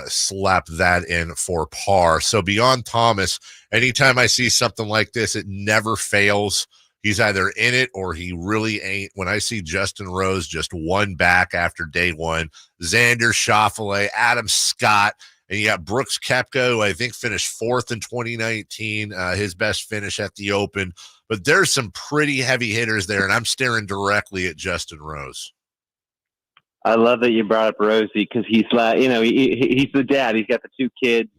slap that in for par. So beyond Thomas, anytime I see something like this, it never fails. He's either in it or he really ain't. When I see Justin Rose just one back after day one, Xander Schauffele, Adam Scott, and you got Brooks Koepka, who I think finished fourth in 2019, his best finish at the Open. But there's some pretty heavy hitters there, and I'm staring directly at Justin Rose. I love that you brought up Rosie because he's he's the dad. He's got the two kids,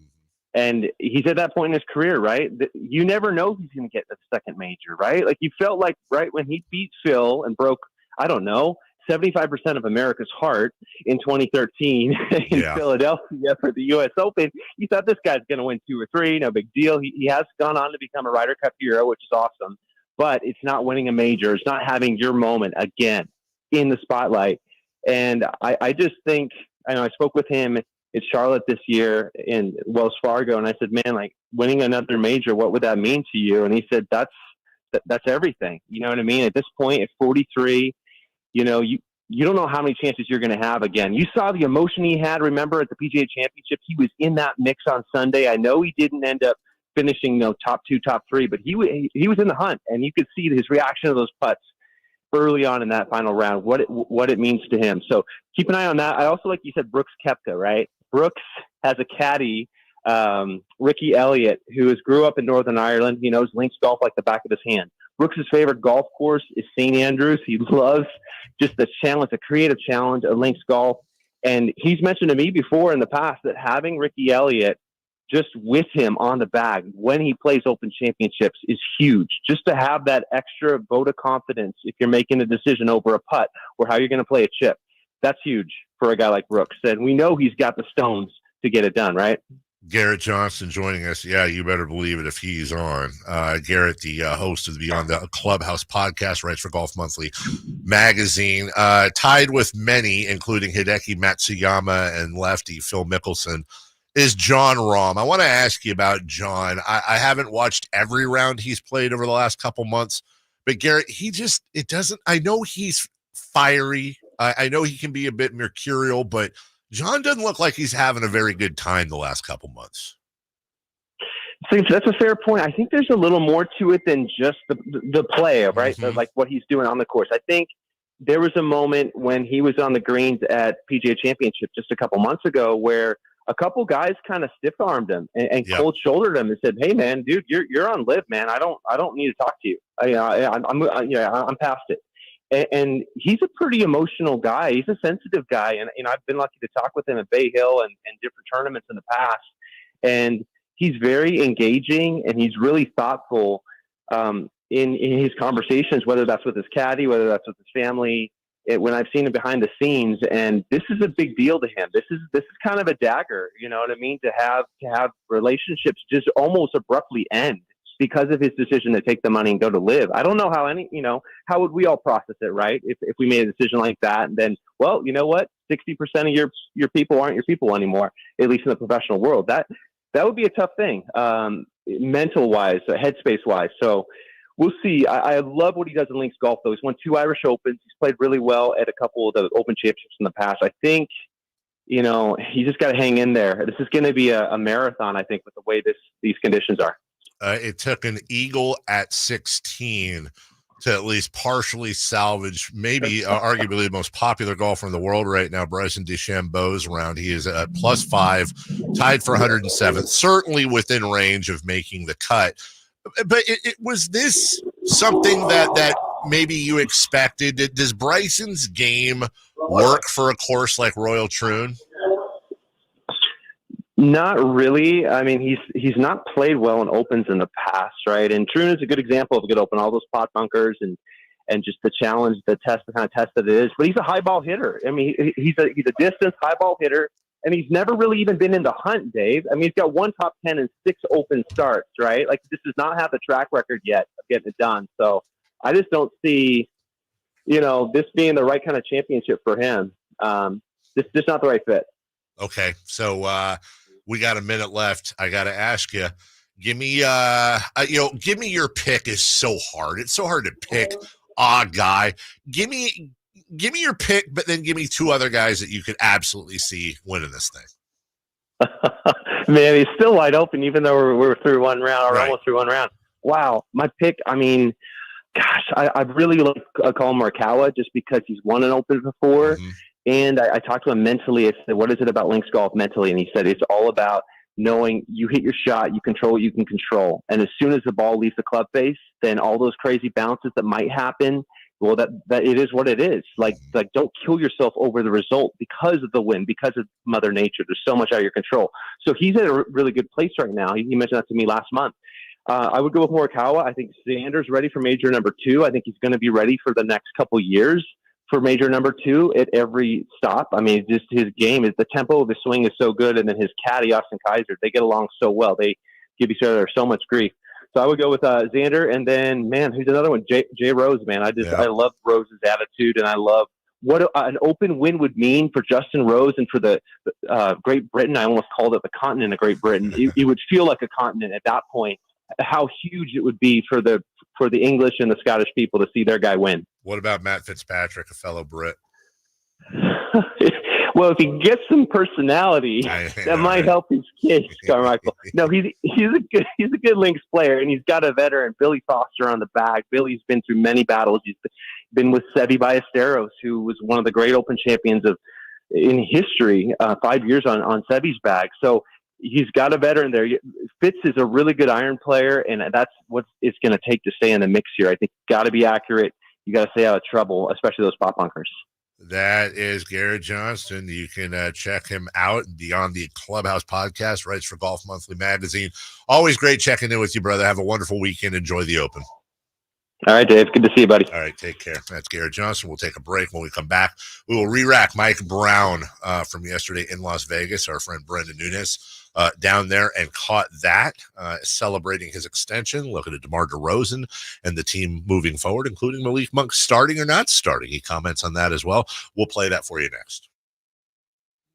and he's at that point in his career, right? You never know who's going to get the second major, right? Like you felt like right when he beat Phil and broke, I don't know, 75% of America's heart in 2013 in Philadelphia for the U.S. Open. You thought this guy's going to win 2 or 3, no big deal. He has gone on to become a Ryder Cup hero, which is awesome. But it's not winning a major. It's not having your moment again in the spotlight. And I just think, I know I spoke with him at Charlotte this year in Wells Fargo, and I said, man, like winning another major, what would that mean to you? And he said, that's everything. You know what I mean? At this point, at 43, you don't know how many chances you're going to have again. You saw the emotion he had, remember, at the PGA Championship. He was in that mix on Sunday. I know he didn't end up finishing top 2, top 3, but he was in the hunt, and you could see his reaction to those putts early on in that final round, what it means to him. So keep an eye on that. I also, like you said, Brooks Koepka, right? Brooks has a caddy, Ricky Elliott, who grew up in Northern Ireland. He knows links golf like the back of his hand. Brooks' favorite golf course is St. Andrews. He loves just the challenge, the creative challenge of links golf. And he's mentioned to me before in the past that having Ricky Elliott just with him on the bag when he plays Open Championships is huge. Just to have that extra vote of confidence if you're making a decision over a putt or how you're going to play a chip, that's huge for a guy like Brooks. And we know he's got the stones to get it done, right? Garrett Johnston joining us. Yeah, you better believe it if he's on. Garrett, the host of the Beyond the Clubhouse podcast, writes for Golf Monthly magazine. Tied with many, including Hideki Matsuyama and lefty Phil Mickelson, is Jon Rahm. I want to ask you about John. I haven't watched every round he's played over the last couple months, but Garrett, I know he's fiery. I know he can be a bit mercurial, but John doesn't look like he's having a very good time the last couple months. So that's a fair point. I think there's a little more to it than just the play, right? Mm-hmm. Like what he's doing on the course. I think there was a moment when he was on the greens at PGA Championship just a couple months ago where a couple guys kind of stiff-armed him and cold-shouldered him and said, "Hey, man, dude, you're on live, man. I don't need to talk to you. I'm past it." And he's a pretty emotional guy. He's a sensitive guy, and I've been lucky to talk with him at Bay Hill and different tournaments in the past. And he's very engaging, and he's really thoughtful in his conversations, whether that's with his caddy, whether that's with his family. When I've seen him behind the scenes, and this is a big deal to him. This is kind of a dagger, you know what I mean? To have relationships just almost abruptly end because of his decision to take the money and go to live. I don't know how would we all process it, right? If we made a decision like that, and then, well, you know what? 60% of your people aren't your people anymore, at least in the professional world. That would be a tough thing, mental wise, headspace wise. So we'll see. I love what he does in links golf, though. He's won 2 Irish Opens. He's played really well at a couple of the Open Championships in the past. I think, you just got to hang in there. This is going to be a marathon, I think, with the way these conditions are. It took an eagle at 16 to at least partially salvage maybe arguably the most popular golfer in the world right now, Bryson DeChambeau's round. He is at +5, tied for 107th, certainly within range of making the cut. But it was this something that maybe you expected? Does Bryson's game work for a course like Royal Troon? Not really. I mean, he's not played well in Opens in the past, right? And Troon is a good example of a good Open. All those pot bunkers and just the challenge, the kind of test that it is. But he's a high ball hitter. I mean, he's a distance high ball hitter, and he's never really even been in the hunt, Dave. I mean, he's got 1 top 10 and 6 Open starts, right? Like, this does not have the track record yet of getting it done. So I just don't see, this being the right kind of championship for him. This is not the right fit. Okay, so we got a minute left. I got to ask you, give me your pick. Is so hard. It's so hard to pick a guy. Give me your pick, but then give me 2 other guys that you could absolutely see winning this thing. Man, he's still wide open, even though we're through one round or Right. almost through one round. Wow, my pick. I mean, gosh, I really like Colin Morikawa just because he's won an Open before. Mm-hmm. And I talked to him mentally. I said, what is it about links golf mentally? And he said, it's all about knowing you hit your shot, you control what you can control. And as soon as the ball leaves the club face, then all those crazy bounces that might happen, well, that it is what it is. Like don't kill yourself over the result because of the win, because of Mother Nature. There's so much out of your control. So he's at a really good place right now. He mentioned that to me last month. I would go with Morikawa. I think Xander's ready for major number 2. I think he's going to be ready for the next couple years for major number 2 at every stop. I mean, just his game is the tempo of his swing is so good. And then his caddy, Austin Kaiser, they get along so well. They give each other so much grief. So I would go with Xander. And then, man, who's another one? Jay Rose, man. I love Rose's attitude, and I love what an Open win would mean for Justin Rose and for the Great Britain. I almost called it the continent of Great Britain. It would feel like a continent at that point. How huge it would be for the English and the Scottish people to see their guy win. What about Matt Fitzpatrick, a fellow Brit? Well, if he gets some personality, that might help his case, Carmichael. No, he's a good links player, and he's got a veteran, Billy Foster, on the back. Billy's been through many battles. He's been with Seve Ballesteros, who was one of the great Open champions in history, 5 years on Seve's bag. So he's got a veteran there. Fitz is a really good iron player, and that's what it's going to take to stay in the mix here. I think you got to be accurate. You got to stay out of trouble, especially those pop bunkers. That is Garrett Johnston. You can check him out on the Clubhouse podcast, writes for Golf Monthly Magazine. Always great checking in with you, brother. Have a wonderful weekend. Enjoy the Open. All right, Dave. Good to see you, buddy. All right, take care. That's Garrett Johnston. We'll take a break. When we come back, we will re-rack Mike Brown from yesterday in Las Vegas. Our friend Brendan Nunes down there and caught that, celebrating his extension, looking at DeMar DeRozan and the team moving forward, including Malik Monk starting or not starting. He comments on that as well. We'll play that for you next.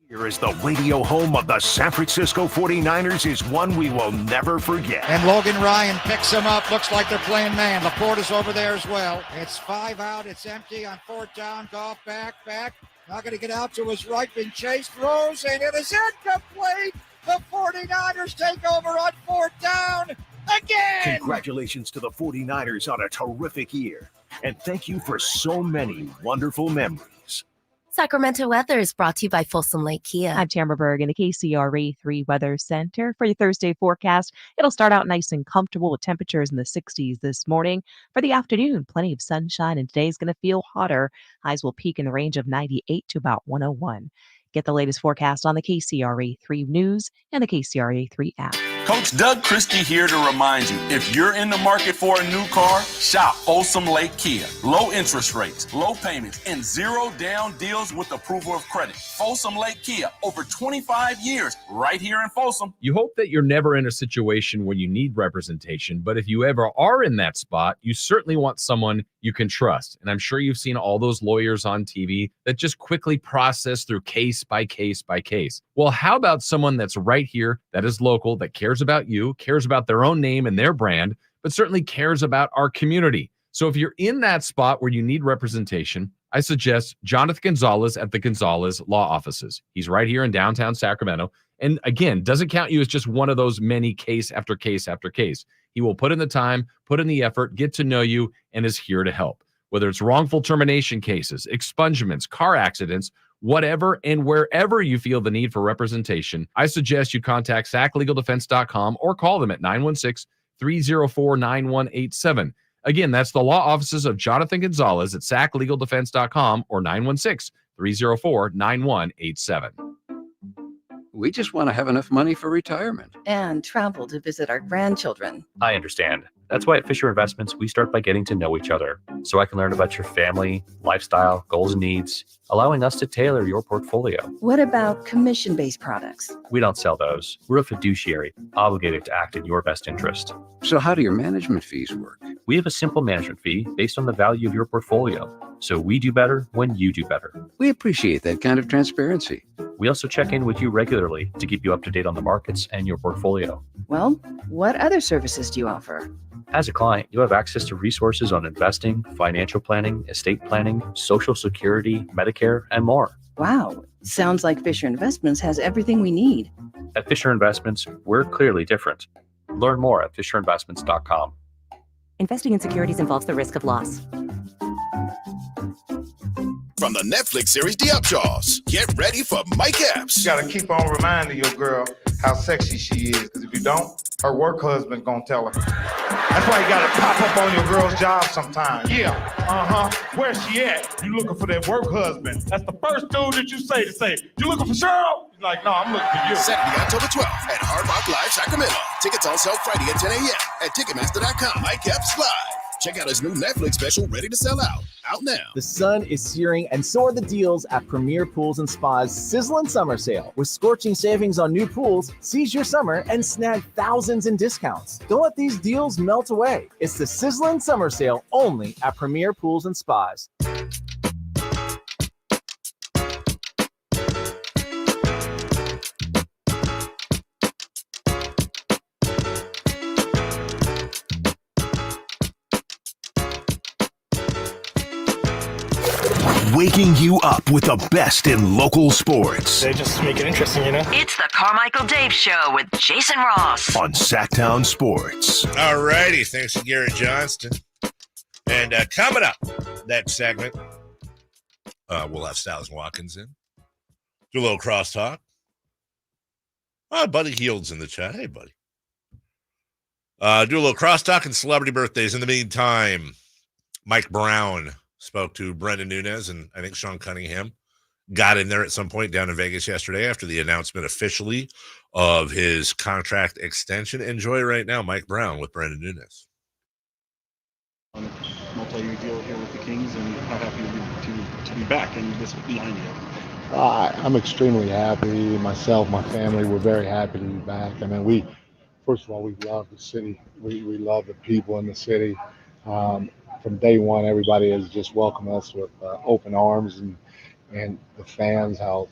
Here is the radio home of the San Francisco 49ers is one we will never forget. And Logan Ryan picks him up. Looks like they're playing man. Laporta's over there as well. It's 5 out. It's empty on 4th down. Goff back. Not going to get out to his right. Been chased. Throws, and it is incomplete. The 49ers take over on 4th down again. Congratulations to the 49ers on a terrific year. And thank you for so many wonderful memories. Sacramento weather is brought to you by Folsom Lake Kia. I'm Tamara Berg in the KCRA 3 Weather Center. For your Thursday forecast, it'll start out nice and comfortable with temperatures in the 60s this morning. For the afternoon, plenty of sunshine, and today's going to feel hotter. Highs will peak in the range of 98 to about 101. Get the latest forecast on the KCRA 3 News and the KCRA 3 app. Coach Doug Christie here to remind you, if you're in the market for a new car, shop Folsom Lake Kia. Low interest rates, low payments, and zero down deals with approval of credit. Folsom Lake Kia, over 25 years, right here in Folsom. You hope that you're never in a situation where you need representation, but if you ever are in that spot, you certainly want someone you can trust. And I'm sure you've seen all those lawyers on TV that just quickly process through case by case by case. Well, how about someone that's right here, that is local, that cares about you, cares about their own name and their brand, but but certainly cares about our community. So if you're in that spot where you need representation, I suggest Jonathan Gonzalez at the Gonzalez Law Offices. He's right here in downtown Sacramento. And again, doesn't count you as just one of those many case after case after case. He will put in the time, put in the effort, get to know you, and is here to help. Whether it's wrongful termination cases, expungements, car accidents, whatever and wherever you feel the need for representation, I suggest you contact saclegaldefense.com or call them at 916-304-9187. Again, that's the law offices of Jonathan Gonzalez at saclegaldefense.com or 916-304-9187. We just want to have enough money for retirement. And travel to visit our grandchildren. I understand. That's why at Fisher Investments, we start by getting to know each other so I can learn about your family, lifestyle, goals, and needs, allowing us to tailor your portfolio. What about commission-based products? We don't sell those. We're a fiduciary, obligated to act in your best interest. So how do your management fees work? We have a simple management fee based on the value of your portfolio. So we do better when you do better. We appreciate that kind of transparency. We also check in with you regularly to keep you up to date on the markets and your portfolio. Well, what other services do you offer? As a client, you have access to resources on investing, financial planning, estate planning, Social Security, Medicare, and more. Wow, sounds like Fisher Investments has everything we need. At Fisher Investments, we're clearly different. Learn more at fisherinvestments.com. Investing in securities involves the risk of loss. From the Netflix series The Upshaws, get ready for Mike Epps. You gotta keep on reminding your girl how sexy she is, because if you don't, her work husband gonna tell her. That's why you gotta pop up on your girl's job sometimes. Yeah, where's she at? You looking for that work husband. That's the first dude that you say, you looking for Cheryl? You're like, no, I'm looking for you. Saturday, October 12th at Hard Rock Live Sacramento. Tickets on sale Friday at 10 a.m. at Ticketmaster.com. Mike Epps Live. Check out his new Netflix special, Ready to Sell Out now. The sun is searing, and so are the deals at Premier Pools and Spa's Sizzling Summer Sale. With scorching savings on new pools, seize your summer and snag thousands in discounts. Don't let these deals melt away. It's the Sizzling Summer Sale only at Premier Pools and Spas. Waking you up with the best in local sports. They just make it interesting, you know? It's the Carmichael Dave Show with Jason Ross on Sacktown Sports. All righty. Thanks to Garrett Johnston. And coming up, that segment, we'll have Styles Watkins in. Do a little crosstalk. Buddy Heald's in the chat. Hey, buddy. Do a little crosstalk and celebrity birthdays. In the meantime, Mike Brown spoke to Brendan Nunez, and I think Sean Cunningham got in there at some point down in Vegas yesterday after the announcement officially of his contract extension. Enjoy right now, Mike Brown with Brendan Nunez. Multi-year deal here with the Kings, and how happy to be back and this behind you. I'm extremely happy. Myself, my family, we're very happy to be back. I mean, first of all, we love the city. We love the people in the city. From day one, everybody has just welcomed us with open arms, and the fans, how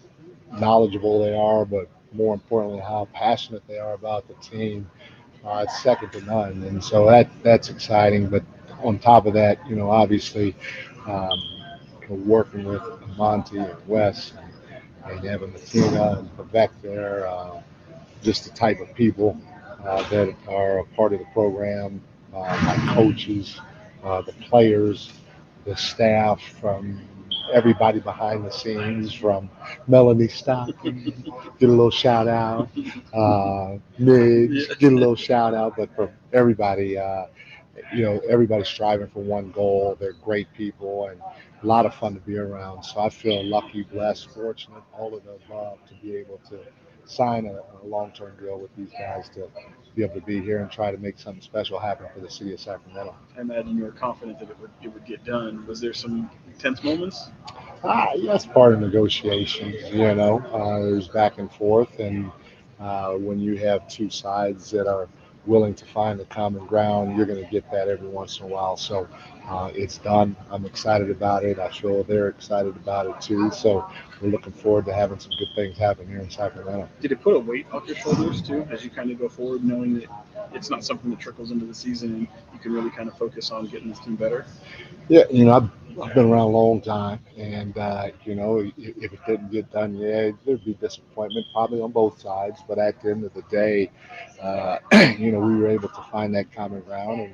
knowledgeable they are, but more importantly, how passionate they are about the team. It's second to none, and so that's exciting. But on top of that, obviously, working with Monty and Wes and Evan Matina and Vivek there, just the type of people that are a part of the program, my coaches, the players, the staff, from everybody behind the scenes, from Melanie Stockton, get a little shout out, Midge, get a little shout out, but for everybody, everybody's striving for one goal. They're great people and a lot of fun to be around. So I feel lucky, blessed, fortunate, all of the above, to be able to sign a long-term deal with these guys to be able to be here and try to make something special happen for the city of Sacramento. I imagine you were confident that it would get done. Was there some tense moments? That's part of negotiations, there's back and forth, and when you have two sides that are willing to find the common ground, you're going to get that every once in a while. So it's done. I'm excited about it. I feel they're excited about it too. So we're looking forward to having some good things happen here in Sacramento. Did it put a weight off your shoulders too, as you kind of go forward, knowing that it's not something that trickles into the season and you can really kind of focus on getting this team better? Yeah, I've been around a long time, and if it didn't get done, there'd be disappointment probably on both sides. But at the end of the day, we were able to find that common ground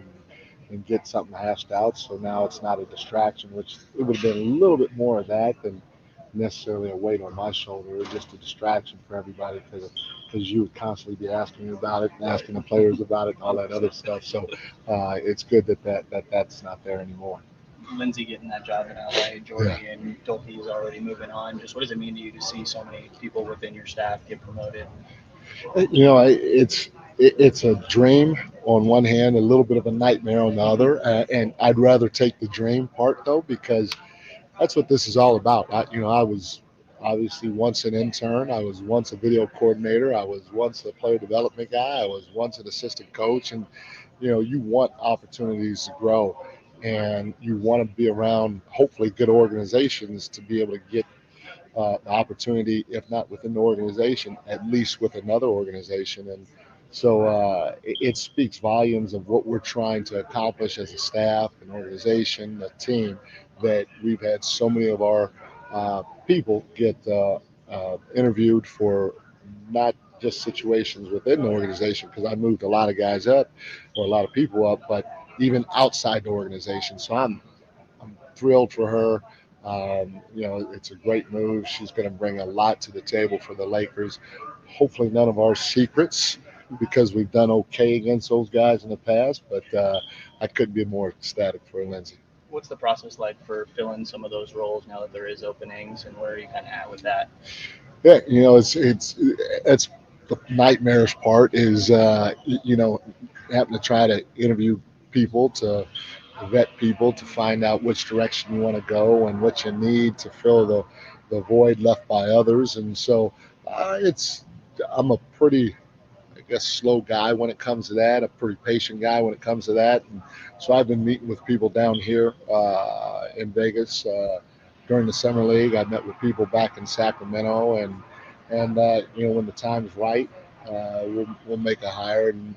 and get something hashed out. So now it's not a distraction, which it would have been a little bit more of that than necessarily a weight on my shoulder. It was just a distraction for everybody because you would constantly be asking me about it and asking the players about it and all that other stuff. So it's good that's not there anymore. Lindsay getting that job in LA, Jordy and Dolke is already moving on. Just what does it mean to you to see so many people within your staff get promoted? It's a dream on one hand, a little bit of a nightmare on the other, and I'd rather take the dream part though, because that's what this is all about. I was obviously once an intern. I was once a video coordinator. I was once a player development guy. I was once an assistant coach, and you want opportunities to grow. And you want to be around, hopefully, good organizations to be able to get the opportunity, if not within the organization, at least with another organization. And so it speaks volumes of what we're trying to accomplish as a staff, an organization, a team, that we've had so many of our people get interviewed for not just situations within the organization, because I moved a lot of guys up or a lot of people up, but even outside the organization. So I'm thrilled for her. It's a great move. She's going to bring a lot to the table for the Lakers. Hopefully none of our secrets, because we've done okay against those guys in the past, but I couldn't be more ecstatic for Lindsay. What's the process like for filling some of those roles now that there is openings, and where are you kind of at with that? Yeah, it's the nightmarish part is having to try to interview people, to vet people, to find out which direction you want to go and what you need to fill the void left by others. And so I'm a pretty, I guess, slow guy when it comes to that, a pretty patient guy when it comes to that. And so I've been meeting with people down here in Vegas during the summer league. I met with people back in Sacramento, and when the time's right, we'll make a hire, and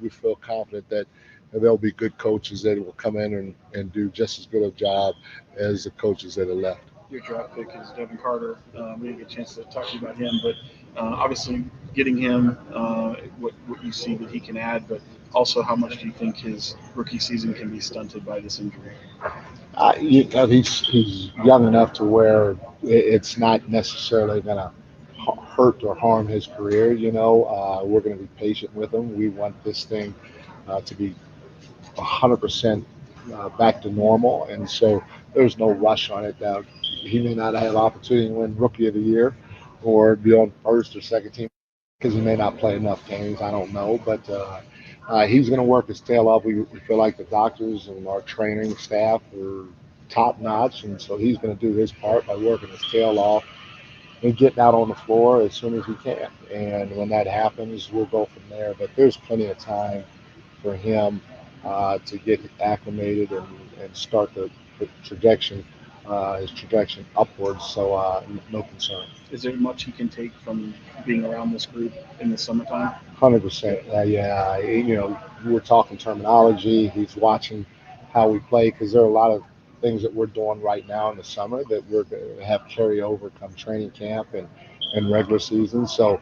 we feel confident that there'll be good coaches that will come in and do just as good a job as the coaches that are left. Your draft pick is Devin Carter. We didn't get a chance to talk to you about him, but obviously getting him, what you see that he can add, but also how much do you think his rookie season can be stunted by this injury? He's young enough to where it's not necessarily going to hurt or harm his career. We're going to be patient with him. We want this thing to be 100% back to normal, and so there's no rush on it. Now, he may not have opportunity to win Rookie of the Year or be on first or second team because he may not play enough games. I don't know, but he's going to work his tail off. We feel like the doctors and our training staff are top notch, and so he's going to do his part by working his tail off and getting out on the floor as soon as he can. And when that happens, we'll go from there. But there's plenty of time for him to get acclimated and start the trajectory, his trajectory upwards. So no concern. Is there much he can take from being around this group in the summertime? 100%. Yeah. We're talking terminology. He's watching how we play, because there are a lot of things that we're doing right now in the summer that we're going to have carry over come training camp and regular season. So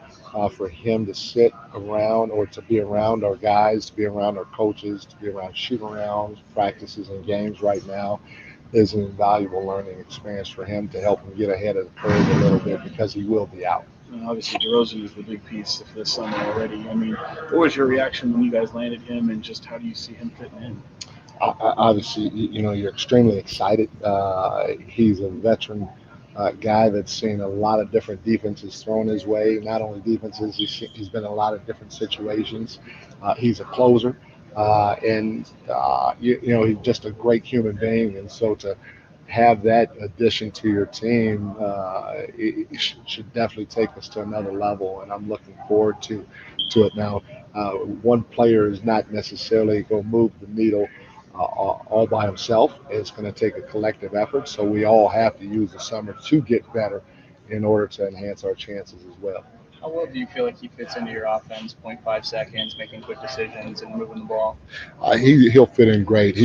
for him to sit around or to be around our guys, to be around our coaches, to be around shoot-arounds, practices, and games right now is an invaluable learning experience for him to help him get ahead of the curve a little bit, because he will be out. Obviously, DeRozan is the big piece of this summer already. I mean, what was your reaction when you guys landed him, and just how do you see him fitting in? Obviously, you're extremely excited. He's a veteran guy that's seen a lot of different defenses thrown his way. Not only defenses, he's been in a lot of different situations. He's a closer, and he's just a great human being. And so to have that addition to your team, it should definitely take us to another level. And I'm looking forward to it now. One player is not necessarily going to move the needle all by himself. It's going to take a collective effort. So we all have to use the summer to get better in order to enhance our chances as well. How well do you feel like he fits into your offense? 0.5 seconds, making quick decisions and moving the ball. He'll fit in great.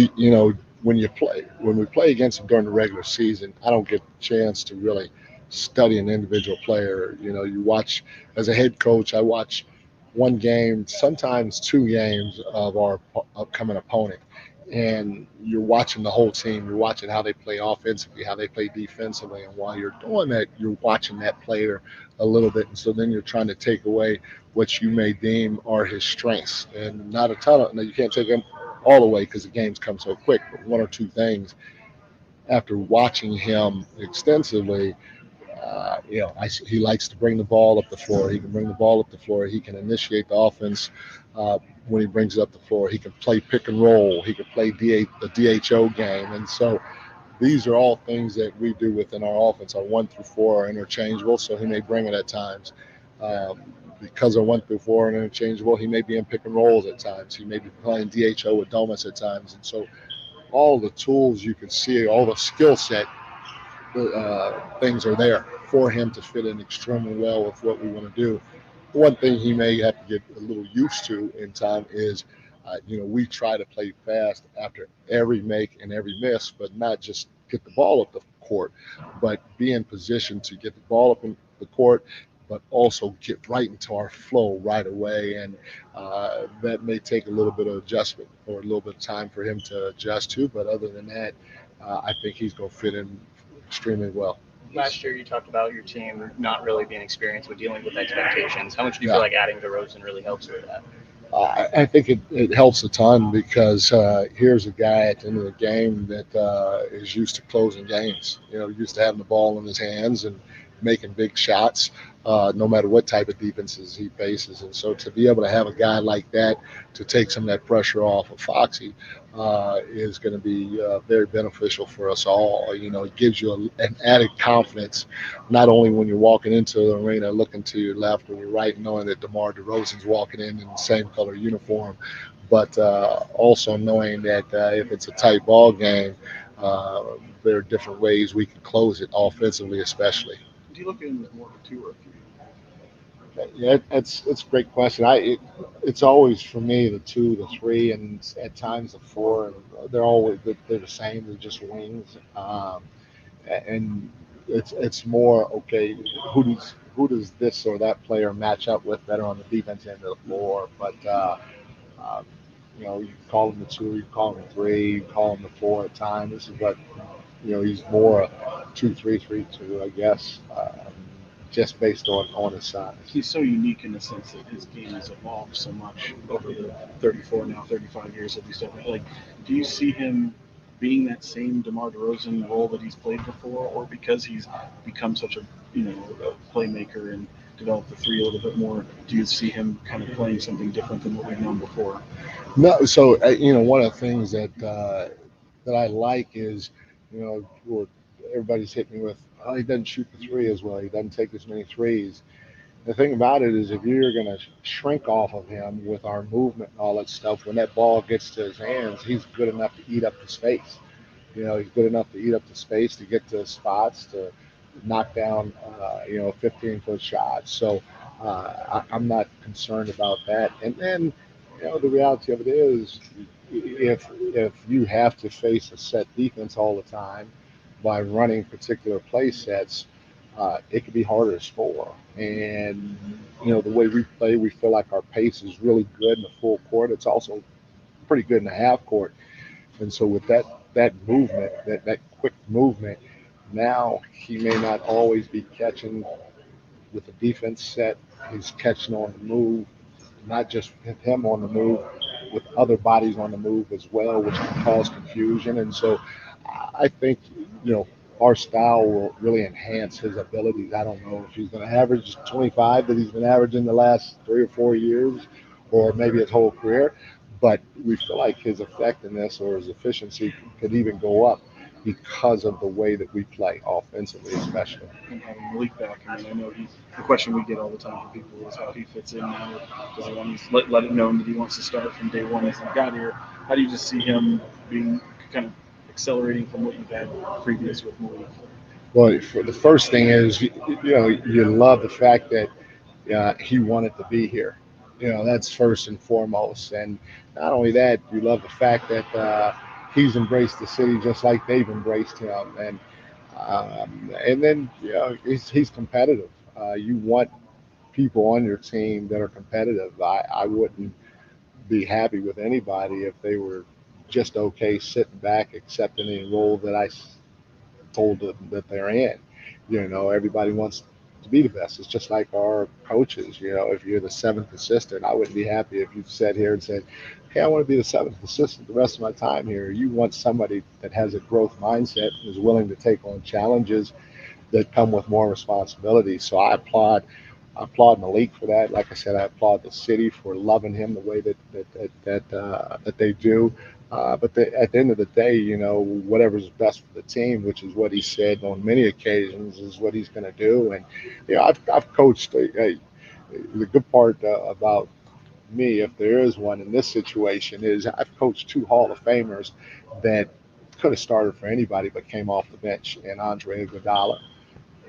When we play against him during the regular season, I don't get a chance to really study an individual player. You watch, as a head coach, I watch one game, sometimes two games of our upcoming opponent. And you're watching the whole team. You're watching how they play offensively, how they play defensively. And while you're doing that, you're watching that player a little bit. And so then you're trying to take away what you may deem are his strengths. And not a ton of, you can't take them all the way because the games come so quick. But one or two things after watching him extensively, he likes to bring the ball up the floor. He can bring the ball up the floor. He can initiate the offense when he brings it up the floor. He can play pick and roll. He can play the DHO game. And so these are all things that we do within our offense. Our 1 through 4 are interchangeable, so he may bring it at times. Because our 1 through 4 are interchangeable, he may be in pick and rolls at times. He may be playing DHO with Domus at times. And so all the tools you can see, all the skill set things are there for him to fit in extremely well with what we want to do. One thing he may have to get a little used to in time is, we try to play fast after every make and every miss, but not just get the ball up the court, but be in position to get the ball up in the court, but also get right into our flow right away. And that may take a little bit of adjustment or a little bit of time for him to adjust to. But other than that, I think he's going to fit in extremely well. Last year, you talked about your team not really being experienced with dealing with expectations. How much do you feel like adding DeRozan really helps with that? I think it helps a ton because here's a guy at the end of the game that is used to closing games. Used to having the ball in his hands and making big shots, no matter what type of defenses he faces. And so to be able to have a guy like that to take some of that pressure off of Foxy is going to be very beneficial for us all. It gives you an added confidence, not only when you're walking into the arena looking to your left or your right, knowing that DeMar DeRozan's walking in the same color uniform, but also knowing that if it's a tight ball game, there are different ways we can close it offensively, especially. Do you look at him as more of a 2 or a 3? Yeah, it's a great question. It's always for me the 2, the 3, and at times the 4. And they're the same. They're just wings, and it's more okay. Who does this or that player match up with better on the defense end of the floor? But you call him the 2, you call him the 3, you call him the 4 at times. This is what he's more a 2-3-3-2, I guess. Just based on his size. He's so unique in the sense that his game has evolved so much over the 34, now 35 years that he's done. Like, do you see him being that same DeMar DeRozan role that he's played before, or because he's become such a playmaker and developed the 3 a little bit more, do you see him kind of playing something different than what we've known before? No. So one of the things that I like is everybody's hit me with, he doesn't shoot the 3 as well. He doesn't take as many threes. The thing about it is if you're going to shrink off of him with our movement and all that stuff, when that ball gets to his hands, he's good enough to eat up the space. He's good enough to eat up the space, to get to spots, to knock down, 15-foot shots. So I'm not concerned about that. And then, the reality of it is if you have to face a set defense all the time, by running particular play sets, it can be harder to score. And, the way we play, we feel like our pace is really good in the full court. It's also pretty good in the half court. And so with that movement, that quick movement, now he may not always be catching with the defense set. He's catching on the move, not just with him on the move, with other bodies on the move as well, which can cause confusion. And so I think, our style will really enhance his abilities. I don't know if he's going to average 25 that he's been averaging the last 3 or 4 years, or maybe his whole career, but we feel like his effectiveness or his efficiency could even go up. because of the way that we play offensively, especially. And having Malik back, I mean, I know the question we get all the time from people is how he fits in now. Does he want to let it known that he wants to start from day one as he got here? How do you just see him being kind of accelerating from what you've had previous with Malik? Well, for the first thing is, you love the fact that he wanted to be here. That's first and foremost. And not only that, you love the fact that he's embraced the city just like they've embraced him. And then, he's competitive. You want people on your team that are competitive. I wouldn't be happy with anybody if they were just okay sitting back, accepting any role that I told them that they're in. Everybody wants to be the best. It's just like our coaches. If you're the seventh assistant, I wouldn't be happy if you sat here and said, hey, I want to be the seventh assistant the rest of my time here. You want somebody that has a growth mindset and is willing to take on challenges that come with more responsibility. So I applaud Malik for that. Like I said, I applaud the city for loving him the way that they do. But at the end of the day, whatever's best for the team, which is what he said on many occasions, is what he's going to do. And I've coached. The good part about me, if there is one in this situation, is I've coached 2 Hall of Famers that could have started for anybody but came off the bench, and Andre Iguodala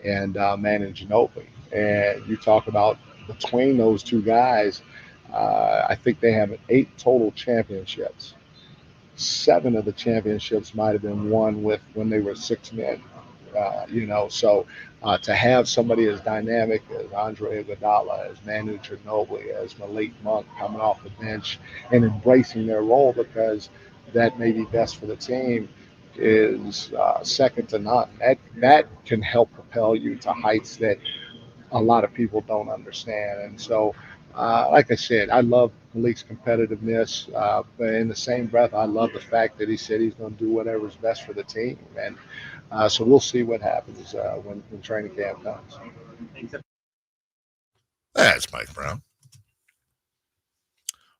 and Manu Ginobili. And you talk about between those 2 guys, I think they have 8 total championships. 7 of the championships might have been won when they were 6 men. So to have somebody as dynamic as Andre Iguodala, as Manu Ginobili, as Malik Monk coming off the bench and embracing their role because that may be best for the team is second to none. That can help propel you to heights that a lot of people don't understand. And so, like I said, I love Malik's competitiveness, but in the same breath, I love the fact that he said he's going to do whatever's best for the team. And so we'll see what happens when training camp comes. That's Mike Brown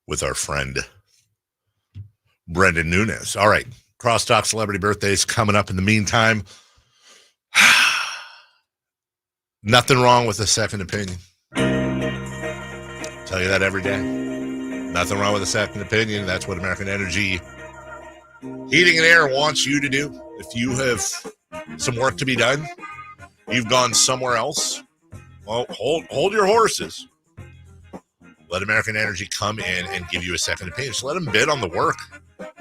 with our friend Brendan Nunes. All right, Crosstalk celebrity birthdays coming up in the meantime. Nothing wrong with a second opinion. Tell you that every day. Nothing wrong with a second opinion. That's what American Energy Heating and Air wants you to do. If you have some work to be done, you've gone somewhere else, well, hold your horses. Let American Energy come in and give you a second opinion. Just let them bid on the work.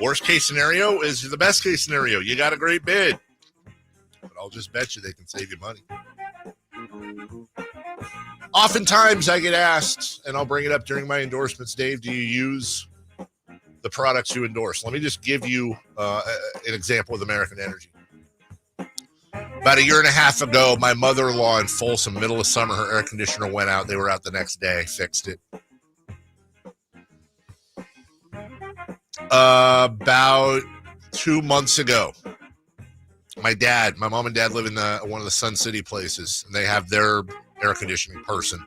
Worst case scenario is the best case scenario. You got a great bid. But I'll just bet you they can save you money. Oftentimes I get asked, and I'll bring it up during my endorsements, Dave, do you use the products you endorse? Let me just give you an example with American Energy. About a year and a half ago, my mother-in-law in Folsom, middle of summer, her air conditioner went out. They were out the next day, fixed it. About 2 months ago, my mom and dad live in one of the Sun City places, and they have their air conditioning person.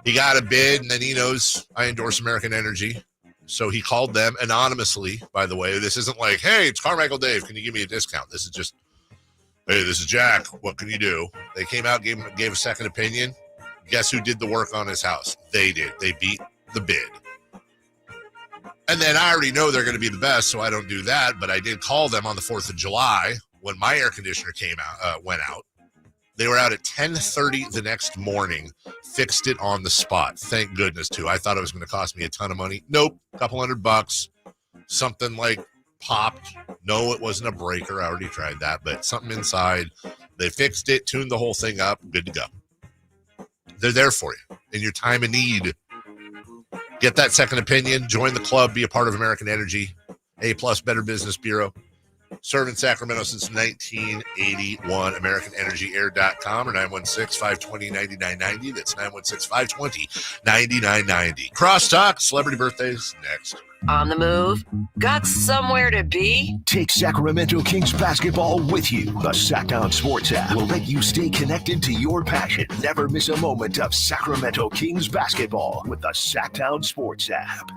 He got a bid, and then he knows I endorse American Energy. So he called them anonymously, by the way. This isn't like, hey, it's Carmichael Dave. Can you give me a discount? This is just, hey, this is Jack. What can you do? They came out, gave a second opinion. Guess who did the work on his house? They did. They beat the bid. And then I already know they're going to be the best, so I don't do that. But I did call them on the 4th of July when my air conditioner went out. They were out at 10:30 the next morning, fixed it on the spot. Thank goodness, too. I thought it was going to cost me a ton of money. Nope, a couple $100. Something like popped. No, it wasn't a breaker. I already tried that, but something inside. They fixed it, tuned the whole thing up, good to go. They're there for you in your time of need. Get that second opinion. Join the club. Be a part of American Energy. A+ Better Business Bureau. Serving Sacramento since 1981. AmericanEnergyAir.com or 916-520-9990. That's 916-520-9990. Crosstalk, celebrity birthdays, next. On the move? Got somewhere to be? Take Sacramento Kings basketball with you. The Sacktown Sports app will let you stay connected to your passion. Never miss a moment of Sacramento Kings basketball with the Sacktown Sports app.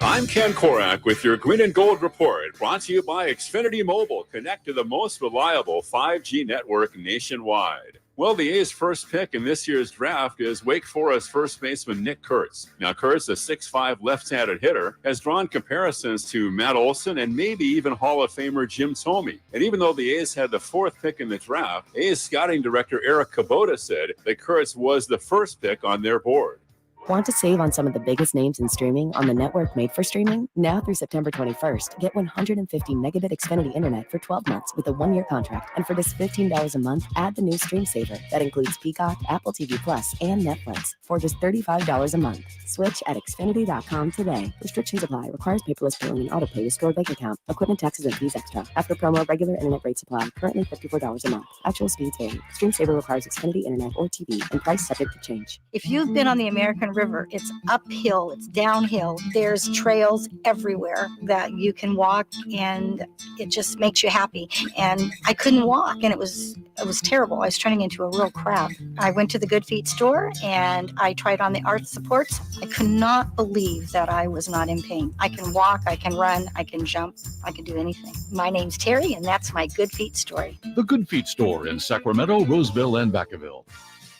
I'm Ken Korak with your Green and Gold Report, brought to you by Xfinity Mobile. Connect to the most reliable 5G network nationwide. Well, the A's first pick in this year's draft is Wake Forest first baseman Nick Kurtz. Now, Kurtz, a 6'5 left-handed hitter, has drawn comparisons to Matt Olson and maybe even Hall of Famer Jim Thome. And even though the A's had the fourth pick in the draft, A's scouting director Eric Kubota said that Kurtz was the first pick on their board. Want to save on some of the biggest names in streaming on the network made for streaming? Now through September 21st, get 150 megabit Xfinity internet for 12 months with a 1-year contract. And for just $15 a month, add the new Stream Saver that includes Peacock, Apple TV Plus, and Netflix for just $35 a month. Switch at Xfinity.com today. Restrictions apply. Requires paperless billing and autopay to store bank account. Equipment, taxes, and fees extra. After promo, regular internet rate supply. Currently $54 a month. Actual speeds vary. Stream Saver requires Xfinity internet or TV and price subject to change. If you've been on the American River, it's uphill, it's downhill. There's trails everywhere that you can walk, and it just makes you happy. And I couldn't walk, and it was terrible. I was turning into a real crab. I went to the Good Feet store and I tried on the arch supports. I could not believe that I was not in pain. I can walk, I can run, I can jump, I can do anything. My name's Terry, and that's my Good Feet story. The Good Feet store in Sacramento, Roseville, and Vacaville.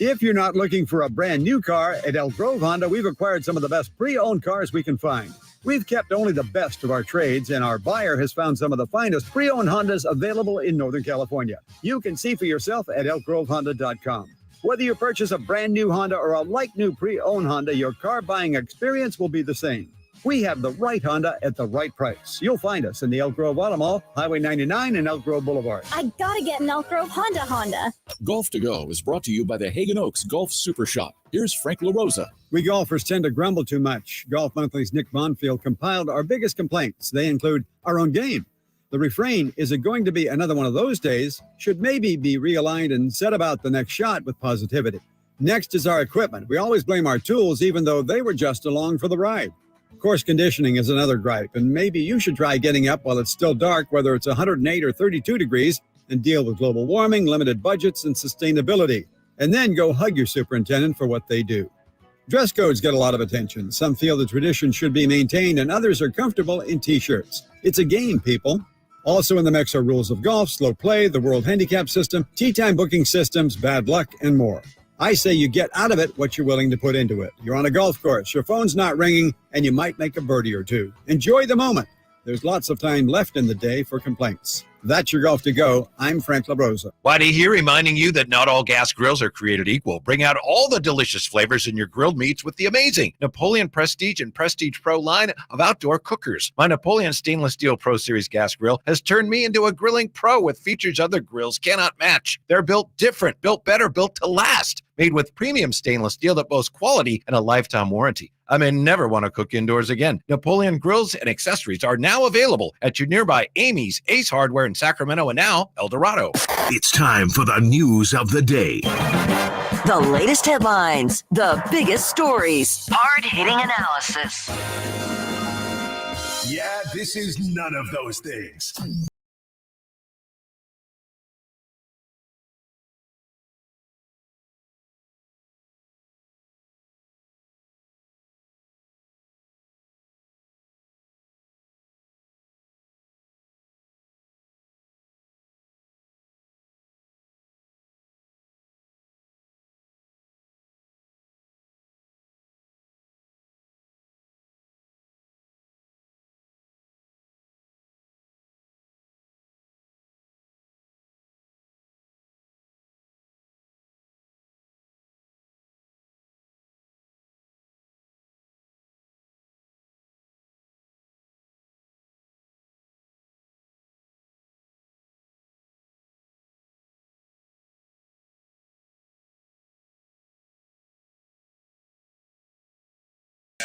If you're not looking for a brand new car, at Elk Grove Honda, we've acquired some of the best pre-owned cars we can find. We've kept only the best of our trades, and our buyer has found some of the finest pre-owned Hondas available in Northern California. You can see for yourself at elkgrovehonda.com. Whether you purchase a brand new Honda or a like-new pre-owned Honda, your car buying experience will be the same. We have the right Honda at the right price. You'll find us in the Elk Grove Auto Mall, Highway 99 and Elk Grove Boulevard. I gotta get an Elk Grove Honda. Golf to Go is brought to you by the Hagen Oaks Golf Super Shop. Here's Frank LaRosa. We golfers tend to grumble too much. Golf Monthly's Nick Bonfield compiled our biggest complaints. They include our own game. The refrain, is it going to be another one of those days, should maybe be realigned and set about the next shot with positivity. Next is our equipment. We always blame our tools, even though they were just along for the ride. Course conditioning is another gripe, and maybe you should try getting up while it's still dark, whether it's 108 or 32 degrees, and deal with global warming, limited budgets, and sustainability. And then go hug your superintendent for what they do. Dress codes get a lot of attention. Some feel the tradition should be maintained, and others are comfortable in T-shirts. It's a game, people. Also in the mix are rules of golf, slow play, the World Handicap System, tee time booking systems, bad luck, and more. I say you get out of it what you're willing to put into it. You're on a golf course, your phone's not ringing, and you might make a birdie or two. Enjoy the moment. There's lots of time left in the day for complaints. That's your Golf to Go. I'm Frank LaRosa. Whitey here, reminding you that not all gas grills are created equal. Bring out all the delicious flavors in your grilled meats with the amazing Napoleon Prestige and Prestige Pro line of outdoor cookers. My Napoleon Stainless Steel Pro Series gas grill has turned me into a grilling pro with features other grills cannot match. They're built different, built better, built to last. Made with premium stainless steel that boasts quality and a lifetime warranty. I may never want to cook indoors again. Napoleon grills and accessories are now available at your nearby Amy's, Ace Hardware in Sacramento, and now El Dorado. It's time for the news of the day. The latest headlines, the biggest stories, hard-hitting analysis. Yeah, this is none of those things.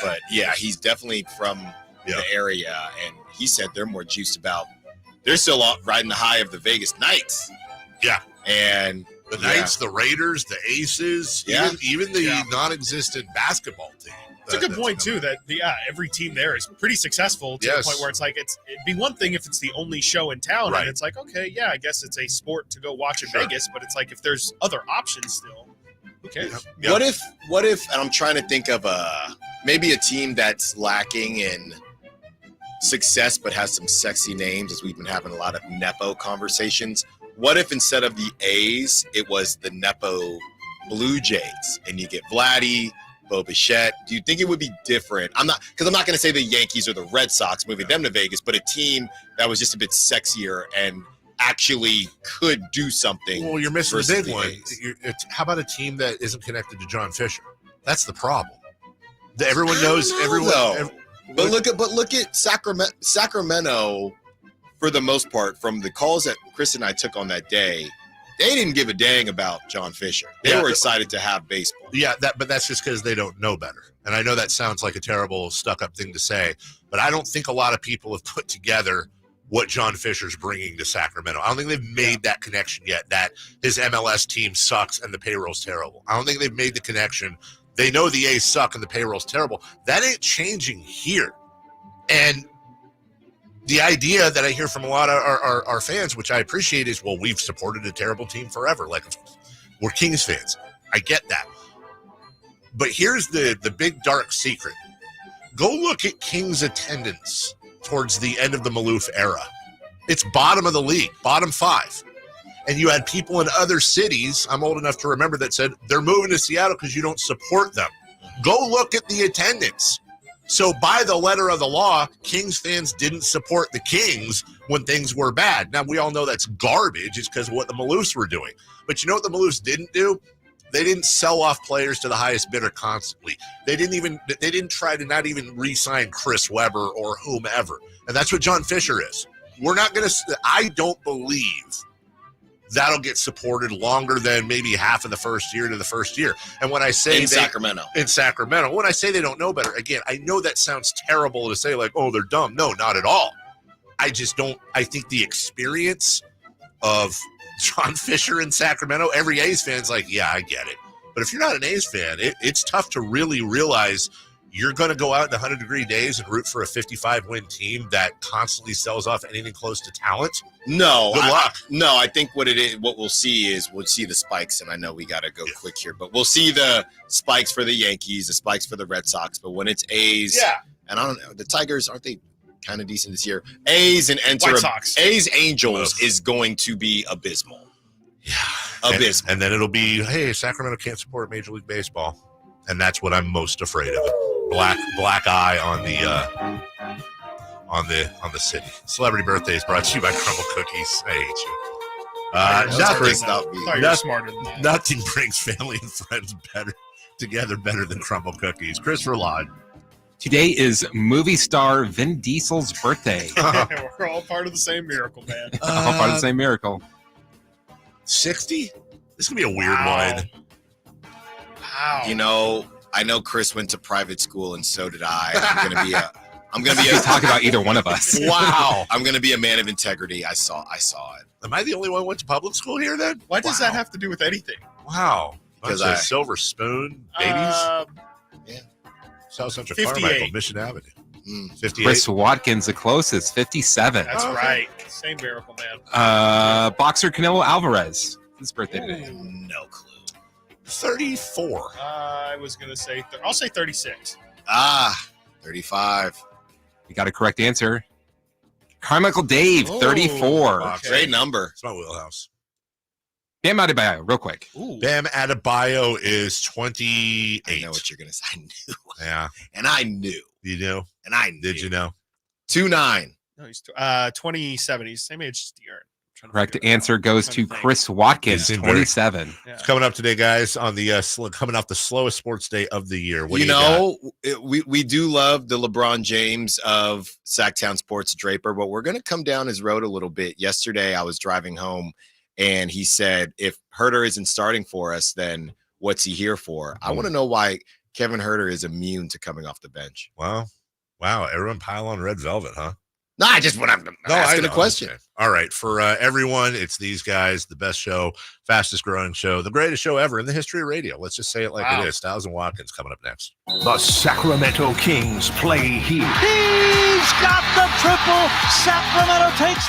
But yeah, he's definitely from the area, and he said they're more juiced about. They're still riding the high of the Vegas Knights. Yeah, and the Knights, the Raiders, the Aces, even the non-existent basketball team. It's a good point too. That every team there is pretty successful to the point where it's like it'd be one thing if it's the only show in town, and it's like okay, I guess it's a sport to go watch in Vegas, but it's like if there's other options still. Okay. Yeah. What if? And I'm trying to think of maybe a team that's lacking in success but has some sexy names, as we've been having a lot of Nepo conversations. What if instead of the A's, it was the Nepo Blue Jays, and you get Vladdy, Bo Bichette? Do you think it would be different? I'm not going to say the Yankees or the Red Sox, moving them to Vegas, but a team that was just a bit sexier and actually could do something. Well, you're missing the big one. How about a team that isn't connected to John Fisher? That's the problem. Everyone knows. But look at Sacramento. For the most part, from the calls that Chris and I took on that day, they didn't give a dang about John Fisher. They were excited to have baseball. Yeah, but that's just because they don't know better. And I know that sounds like a terrible, stuck-up thing to say, but I don't think a lot of people have put together what John Fisher's bringing to Sacramento. I don't think they've made that connection yet, that his MLS team sucks and the payroll's terrible. I don't think they've made the connection. They know the A's suck and the payroll's terrible. That ain't changing here. And the idea that I hear from a lot of our fans, which I appreciate, is, well, we've supported a terrible team forever. Like, we're Kings fans. I get that. But here's the big dark secret. Go look at Kings attendance towards the end of the Maloof era. It's bottom of the league, bottom 5. And you had people in other cities, I'm old enough to remember, that said, they're moving to Seattle because you don't support them. Go look at the attendance. So by the letter of the law, Kings fans didn't support the Kings when things were bad. Now, we all know that's garbage. It's because of what the Maloofs were doing. But you know what the Maloofs didn't do? They didn't sell off players to the highest bidder constantly. They didn't try to not even re-sign Chris Webber or whomever. And that's what John Fisher is. I don't believe that'll get supported longer than maybe half of the first year to the first year. And when I say in Sacramento, when I say they don't know better, again, I know that sounds terrible to say, like, oh, they're dumb. No, not at all. I think the experience of John Fisher in Sacramento, every A's fan's like, yeah, I get it. But if you're not an A's fan, it's tough to really realize you're going to go out in 100-degree days and root for a 55-win team that constantly sells off anything close to talent. No, good luck. I think what we'll see the spikes, and I know we got to go quick here, but we'll see the spikes for the Yankees, the spikes for the Red Sox. But when it's A's, and I don't know, the Tigers, aren't they kind of decent this year? A's and White Sox. A's Angels is going to be abysmal. Yeah, abysmal. And then it'll be, hey, Sacramento can't support Major League Baseball, and that's what I'm most afraid of. Black eye on the city. Celebrity birthdays brought to you by Crumble Cookies. I hate you. Nothing brings family and friends together better than Crumble Cookies. Christopher Lod. Today is movie star Vin Diesel's birthday. We're all part of the same miracle, man. All part of the same miracle. 60? This is going to be a weird one. Wow. You know, I know Chris went to private school, and so did I. I'm gonna be talk about either one of us. Wow. I'm gonna be a man of integrity. I saw it. Am I the only one who went to public school here then? Why does that have to do with anything? Wow. Because I silver spoon babies. South Central Carmichael, Mission Avenue. 58. Chris Watkins, the closest, 57. That's right. Same miracle, man. Boxer Canelo Alvarez. His birthday today. No clue. 34. I was going to say, I'll say 36. 35. You got a correct answer. Carmichael Dave, 34. Okay. Great number. It's my wheelhouse. Bam Adebayo, real quick. Ooh. Bam Adebayo is 28. I know what you're going to say. I knew. Yeah. And I knew. You knew? And I knew. Did you know? 29. No, he's 27. He's the same age as Stewart. Correct answer goes to Chris Watkins, 27. It's coming up today, guys, on the coming off the slowest sports day of the year. What we do love the LeBron James of Sacktown Sports Draper, but we're going to come down his road a little bit. Yesterday, I was driving home, and he said, if Herter isn't starting for us, then what's he here for? I want to know why Kevin Herter is immune to coming off the bench. Wow. Everyone pile on Red Velvet, huh? No, I just want to ask a question. Okay. All right. For everyone, it's these guys, the best show, fastest growing show, the greatest show ever in the history of radio. Let's just say it like it is. Styles and Watkins coming up next. The Sacramento Kings play here. He's got the triple. Sacramento takes